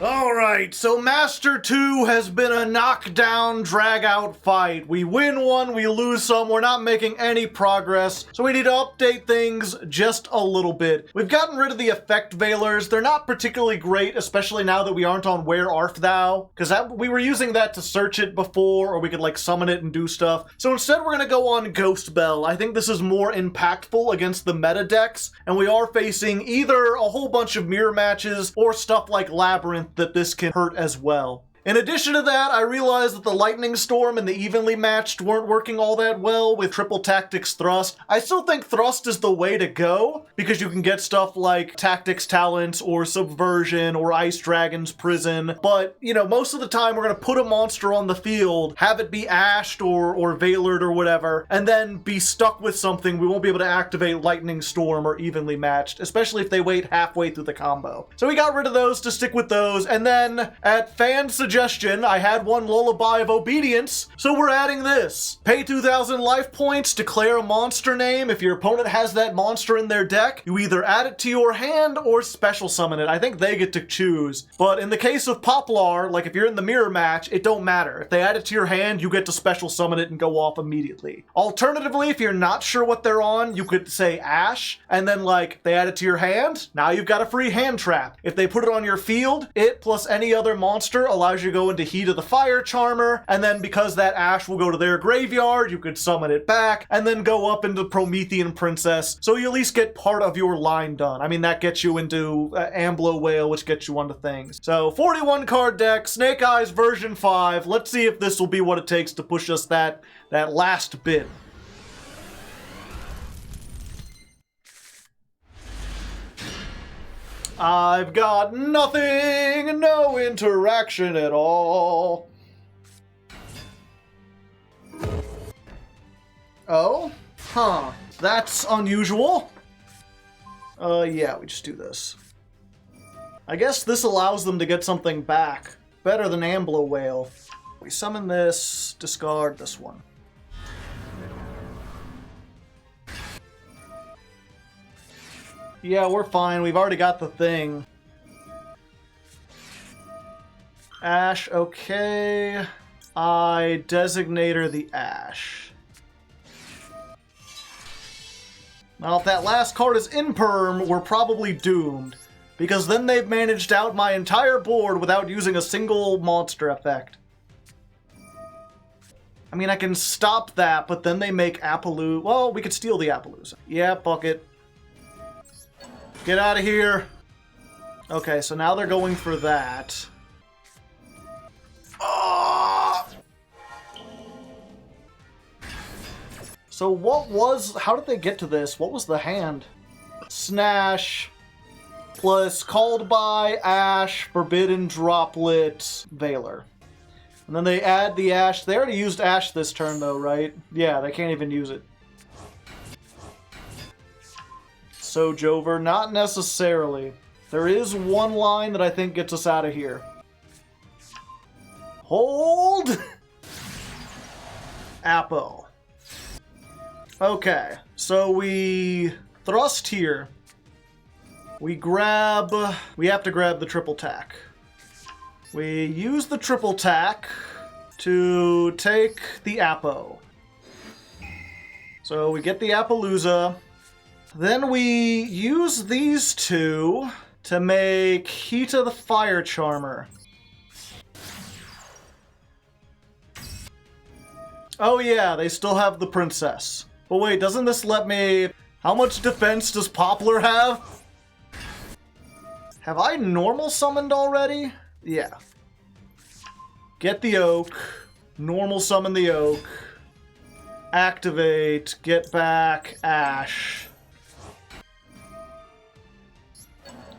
Alright, so Master 2 has been a knockdown, drag-out fight. We win one, we lose some, we're not making any progress, so we need to update things just a little bit. We've gotten rid of the Effect Veilers. They're not particularly great, especially now that we aren't on Where Art Thou, because we were using that to search it before, or we could, like, summon it and do stuff. So instead we're gonna go on Ghost Bell. I think this is more impactful against the meta decks, and we are facing either a whole bunch of mirror matches, or stuff like Labrynth that this can hurt as well. In addition to that, I realized that the Lightning Storm and the Evenly Matched weren't working all that well with Triple Tactics Thrust. I still think Thrust is the way to go, because you can get stuff like Tactics Talents, or Subversion, or Ice Dragon's Prison, but, you know, most of the time we're gonna put a monster on the field, have it be ashed or Veilered or whatever, and then be stuck with something. We won't be able to activate Lightning Storm or Evenly Matched, especially if they wait halfway through the combo. So we got rid of those to stick with those, and then, at fan suggestion, I had one Lullaby of Obedience, so we're adding this. Pay 2,000 life points, declare a monster name. If your opponent has that monster in their deck, you either add it to your hand or special summon it. I think they get to choose. But in the case of Poplar, like if you're in the mirror match, it don't matter. If they add it to your hand, you get to special summon it and go off immediately. Alternatively, if you're not sure what they're on, you could say Ash, and then like they add it to your hand, now you've got a free hand trap. If they put it on your field, it plus any other monster allows you to go into Heat of the Fire Charmer, and then because that Ash will go to their graveyard, you could summon it back, and then go up into Promethean Princess, so you at least get part of your line done. I mean, that gets you into Amblo Whale, which gets you onto things. So, 41 card deck, Snake Eyes version 5. Let's see if this will be what it takes to push us that last bit. I've got nothing, no interaction at all. Oh? Huh. That's unusual. Yeah, we just do this. I guess this allows them to get something back. better than Amblo Whale. We summon this, discard this one. Yeah, we're fine. We've already got the thing. Ash, okay. I designate her the Ash. Now, if that last card is Imperm, we're probably doomed. Because then they've managed out my entire board without using a single monster effect. I mean, I can stop that, but then they make Appaloosa. Well, we could steal the Appaloosa. Yeah, fuck it. Get out of here. Okay, so now they're going for that. So how did they get to this? What was the hand? Snash plus Called by, Ash, Forbidden Droplet, Veiler. And then they add the Ash. They already used Ash this turn though, right? Yeah, they can't even use it. Sojover, not necessarily. There is one line that I think gets us out of here. Hold! Appo. Okay, so we thrust here. We have to grab the triple tack. We use the triple tack to take the Appo. So we get the Appaloosa. Then we use these two to make Hita the Fire Charmer. Oh yeah, they still have the Princess. But wait, doesn't this let me... How much defense does Poplar have? Have I normal summoned already? Yeah. Get the Oak. Normal summon the Oak. Activate. Get back. Ash.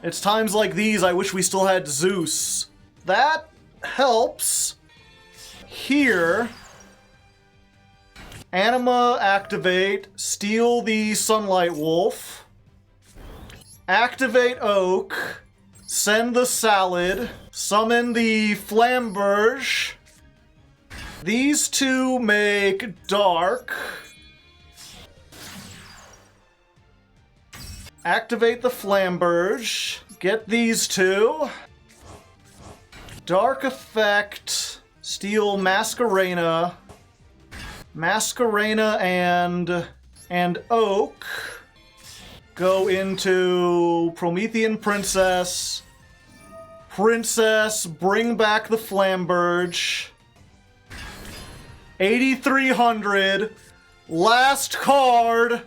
It's times like these I wish we still had Zeus. That helps. Here. Anima activate. Steal the Sunlight Wolf. Activate Oak. Send the Salad. Summon the Flamberge. These two make Dark. Activate the Flamberge. Get these two. Dark Effect. Steal Masquerena. Masquerena and Oak. Go into Promethean Princess. Princess, bring back the Flamberge. 8,300. Last card.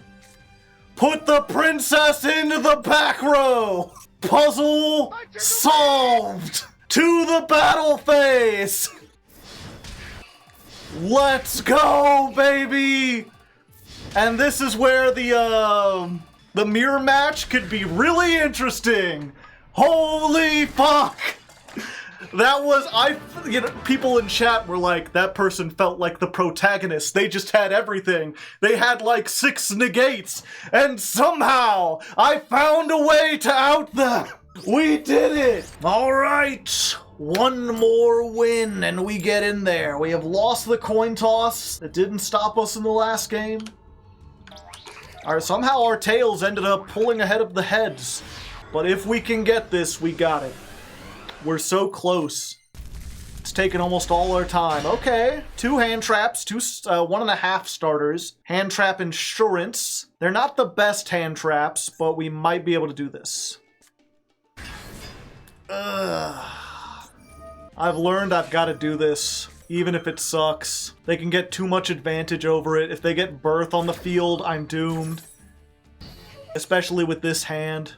Put the princess into the back row. Puzzle solved. To the battle phase. Let's go, baby. And this is where the mirror match could be really interesting. Holy fuck. That was, people in chat were like, that person felt like the protagonist. They just had everything. They had like 6 negates. And somehow, I found a way to out them. We did it. All right. One more win and we get in there. We have lost the coin toss. It didn't stop us in the last game. All right, somehow our tails ended up pulling ahead of the heads. But if we can get this, we got it. We're so close. It's taken almost all our time. Okay, 2 hand traps, 1.5 starters. Hand trap insurance. They're not the best hand traps, but we might be able to do this. I've learned I've got to do this, even if it sucks. They can get too much advantage over it. If they get Birth on the field, I'm doomed. Especially with this hand.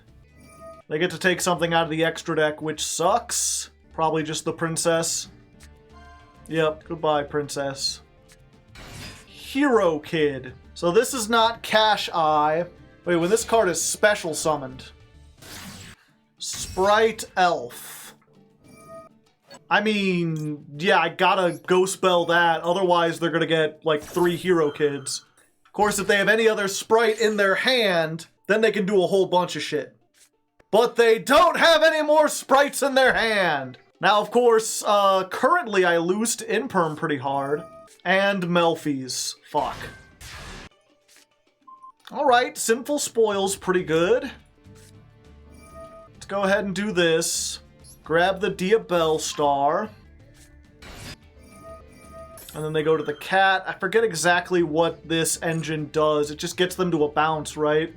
They get to take something out of the extra deck, which sucks. Probably just the Princess. Yep, goodbye, Princess. Hero Kid. So this is not Kash Eye. Wait, when this card is special summoned. Sprite Elf. I mean, yeah, I gotta go spell that. Otherwise, they're gonna get, like, 3 Hero Kids. Of course, if they have any other sprite in their hand, then they can do a whole bunch of shit. But they don't have any more sprites in their hand! Now, of course, currently I lose to Imperm pretty hard. And Melfi's. Fuck. Alright, Sinful Spoil's pretty good. Let's go ahead and do this. Grab the Diabell Star. And then they go to the cat. I forget exactly what this engine does. It just gets them to a bounce, right?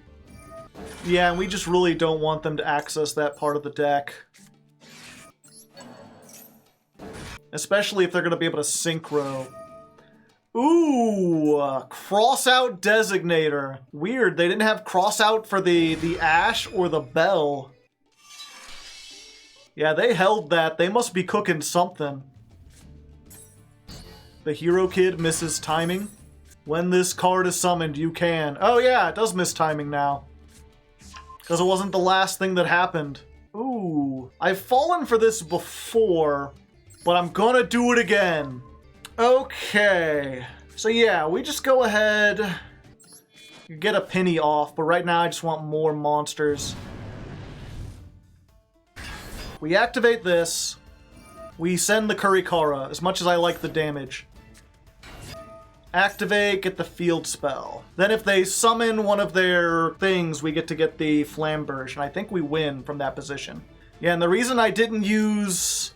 Yeah, and we just really don't want them to access that part of the deck. Especially if they're going to be able to synchro. Ooh, Crossout Designator. Weird, they didn't have Crossout for the Ash or the Bell. Yeah, they held that. They must be cooking something. The Hero Kid misses timing. When this card is summoned, you can. Oh yeah, it does miss timing now. Because it wasn't the last thing that happened. Ooh, I've fallen for this before, but I'm gonna do it again. Okay, so yeah, we just go ahead, get a penny off, but right now I just want more monsters. We activate this, we send the Kurikara, as much as I like the damage. Activate, get the field spell. Then if they summon one of their things, we get to get the Flamberge, and I think we win from that position. Yeah, and the reason I didn't use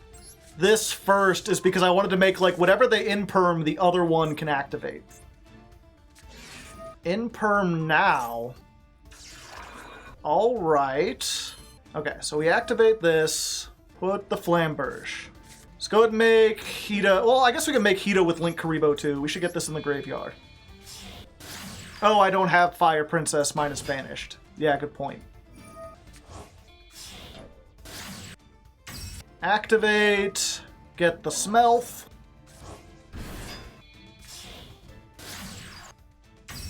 this first is because I wanted to make, like, whatever they Imperm, the other one can activate. Imperm now. Alright. Okay, so we activate this, put the Flamberge. Let's go ahead and make Hida. Well, I guess we can make Hida with Link Karibo too. We should get this in the graveyard. Oh, I don't have Fire Princess minus Banished. Yeah, good point. Activate, get the Smelth.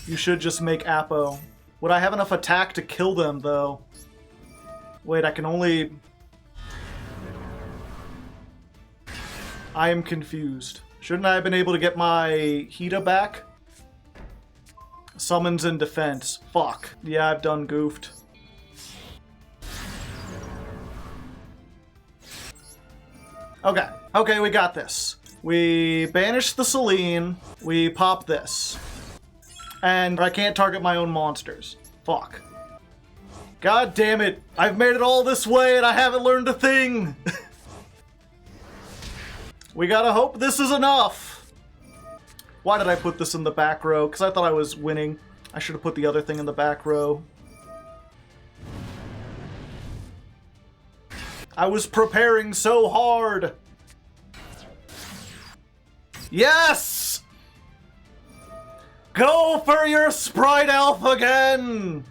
You should just make Apo. Would I have enough attack to kill them, though? Wait, I can only... I am confused. Shouldn't I have been able to get my Hida back? Summons and defense. Fuck. Yeah, I've done goofed. Okay. Okay, we got this. We banish the Selene. We pop this. And I can't target my own monsters. Fuck. God damn it. I've made it all this way and I haven't learned a thing. We gotta hope this is enough. Why did I put this in the back row? Because I thought I was winning. I should have put the other thing in the back row. I was preparing so hard. Yes! Go for your Sprite Elf again!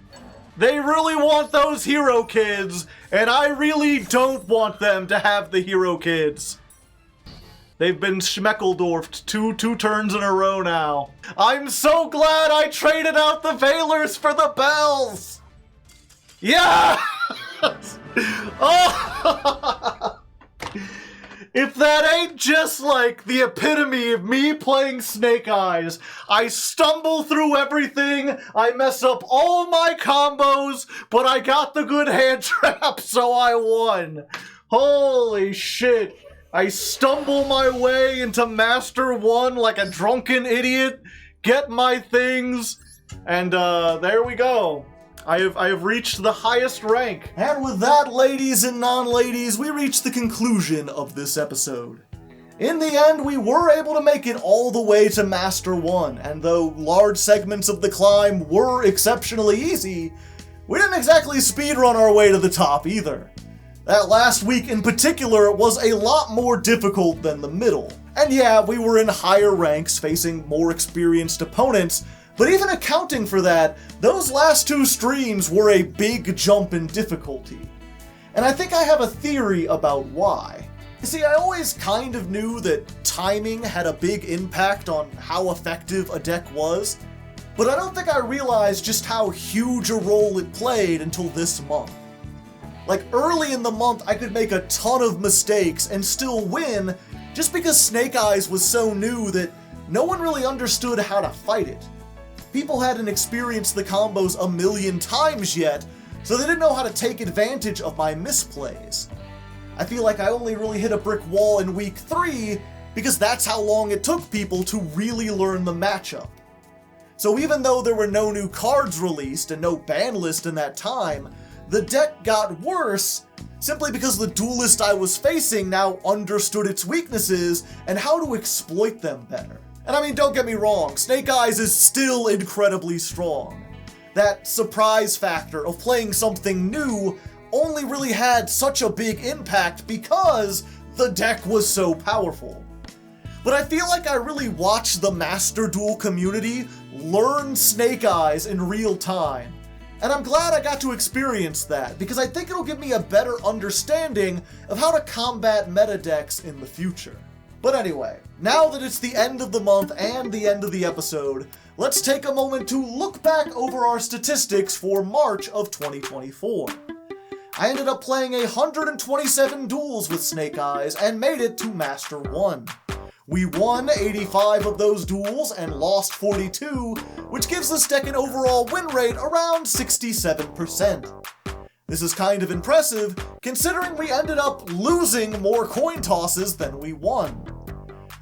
They really want those Hero Kids, and I really don't want them to have the Hero Kids. They've been Schmeckeldorfed two turns in a row now. I'm so glad I traded out the Veilers for the Bells! Yeah! Oh! If that ain't just like the epitome of me playing Snake Eyes, I stumble through everything, I mess up all my combos, but I got the good hand trap, so I won. Holy shit. I stumble my way into Master 1 like a drunken idiot, get my things, and there we go. I have reached the highest rank. And with that, ladies and non-ladies, we reach the conclusion of this episode. In the end, we were able to make it all the way to Master 1, and though large segments of the climb were exceptionally easy, we didn't exactly speedrun our way to the top either. That last week in particular was a lot more difficult than the middle. And yeah, we were in higher ranks facing more experienced opponents, but even accounting for that, those last two streams were a big jump in difficulty. And I think I have a theory about why. You see, I always kind of knew that timing had a big impact on how effective a deck was, but I don't think I realized just how huge a role it played until this month. Like, early in the month, I could make a ton of mistakes and still win just because Snake Eyes was so new that no one really understood how to fight it. People hadn't experienced the combos a million times yet, so they didn't know how to take advantage of my misplays. I feel like I only really hit a brick wall in week 3 because that's how long it took people to really learn the matchup. So even though there were no new cards released and no ban list in that time, the deck got worse simply because the duelist I was facing now understood its weaknesses and how to exploit them better. And I mean, don't get me wrong, Snake Eyes is still incredibly strong. That surprise factor of playing something new only really had such a big impact because the deck was so powerful. But I feel like I really watched the Master Duel community learn Snake Eyes in real time. And I'm glad I got to experience that, because I think it'll give me a better understanding of how to combat meta decks in the future. But anyway, now that it's the end of the month and the end of the episode, let's take a moment to look back over our statistics for March of 2024. I ended up playing 127 duels with Snake Eyes and made it to Master 1. We won 85 of those duels and lost 42, which gives this deck an overall win rate around 67%. This is kind of impressive, considering we ended up losing more coin tosses than we won.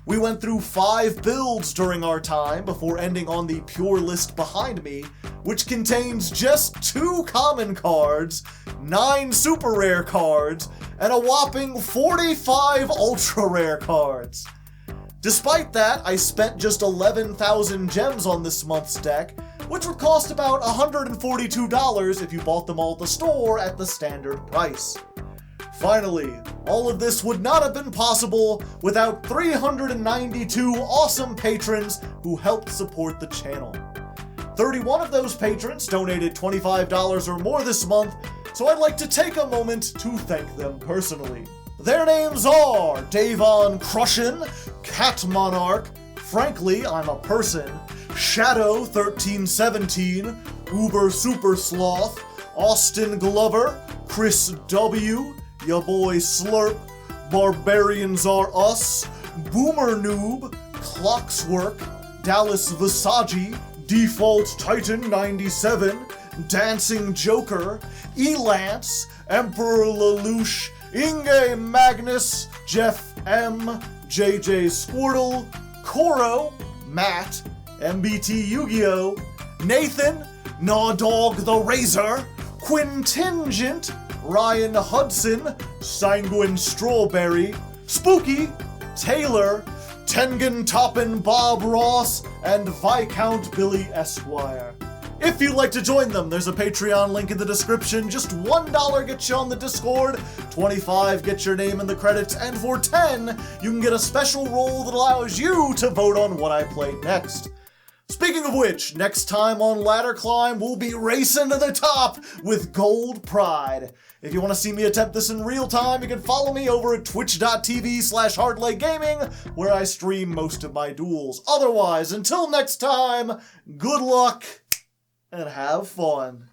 We went through 5 builds during our time before ending on the pure list behind me, which contains just 2 common cards, 9 super rare cards, and a whopping 45 ultra rare cards. Despite that, I spent just 11,000 gems on this month's deck, which would cost about $142 if you bought them all at the store at the standard price. Finally, all of this would not have been possible without 392 awesome patrons who helped support the channel. 31 of those patrons donated $25 or more this month, so I'd like to take a moment to thank them personally. Their names are Davon Crushin, Cat Monarch, Frankly I'm a Person, Shadow 1317, Uber Super Sloth, Austin Glover, Chris W, Ya Boy Slurp, Barbarians Are Us, Boomer Noob, Clockswork, Dallas Visagi, Default Titan 97, Dancing Joker, Elance, Emperor Lelouch, Inge Magnus, Jeff M, JJ Squirtle, Koro, Matt, MBT Yugioh, Nathan, Gnawdog the Razor, Quintingent, Ryan Hudson, Sanguine Strawberry, Spooky, Taylor, Tengen Toppin Bob Ross, and Viscount Billy Esquire. If you'd like to join them, there's a Patreon link in the description. Just $1 gets you on the Discord, $25 gets your name in the credits, and for $10, you can get a special role that allows you to vote on what I play next. Speaking of which, next time on Ladder Climb, we'll be racing to the top with Gold Pride. If you want to see me attempt this in real time, you can follow me over at twitch.tv/Hardleg Gaming, where I stream most of my duels. Otherwise, until next time, good luck and have fun.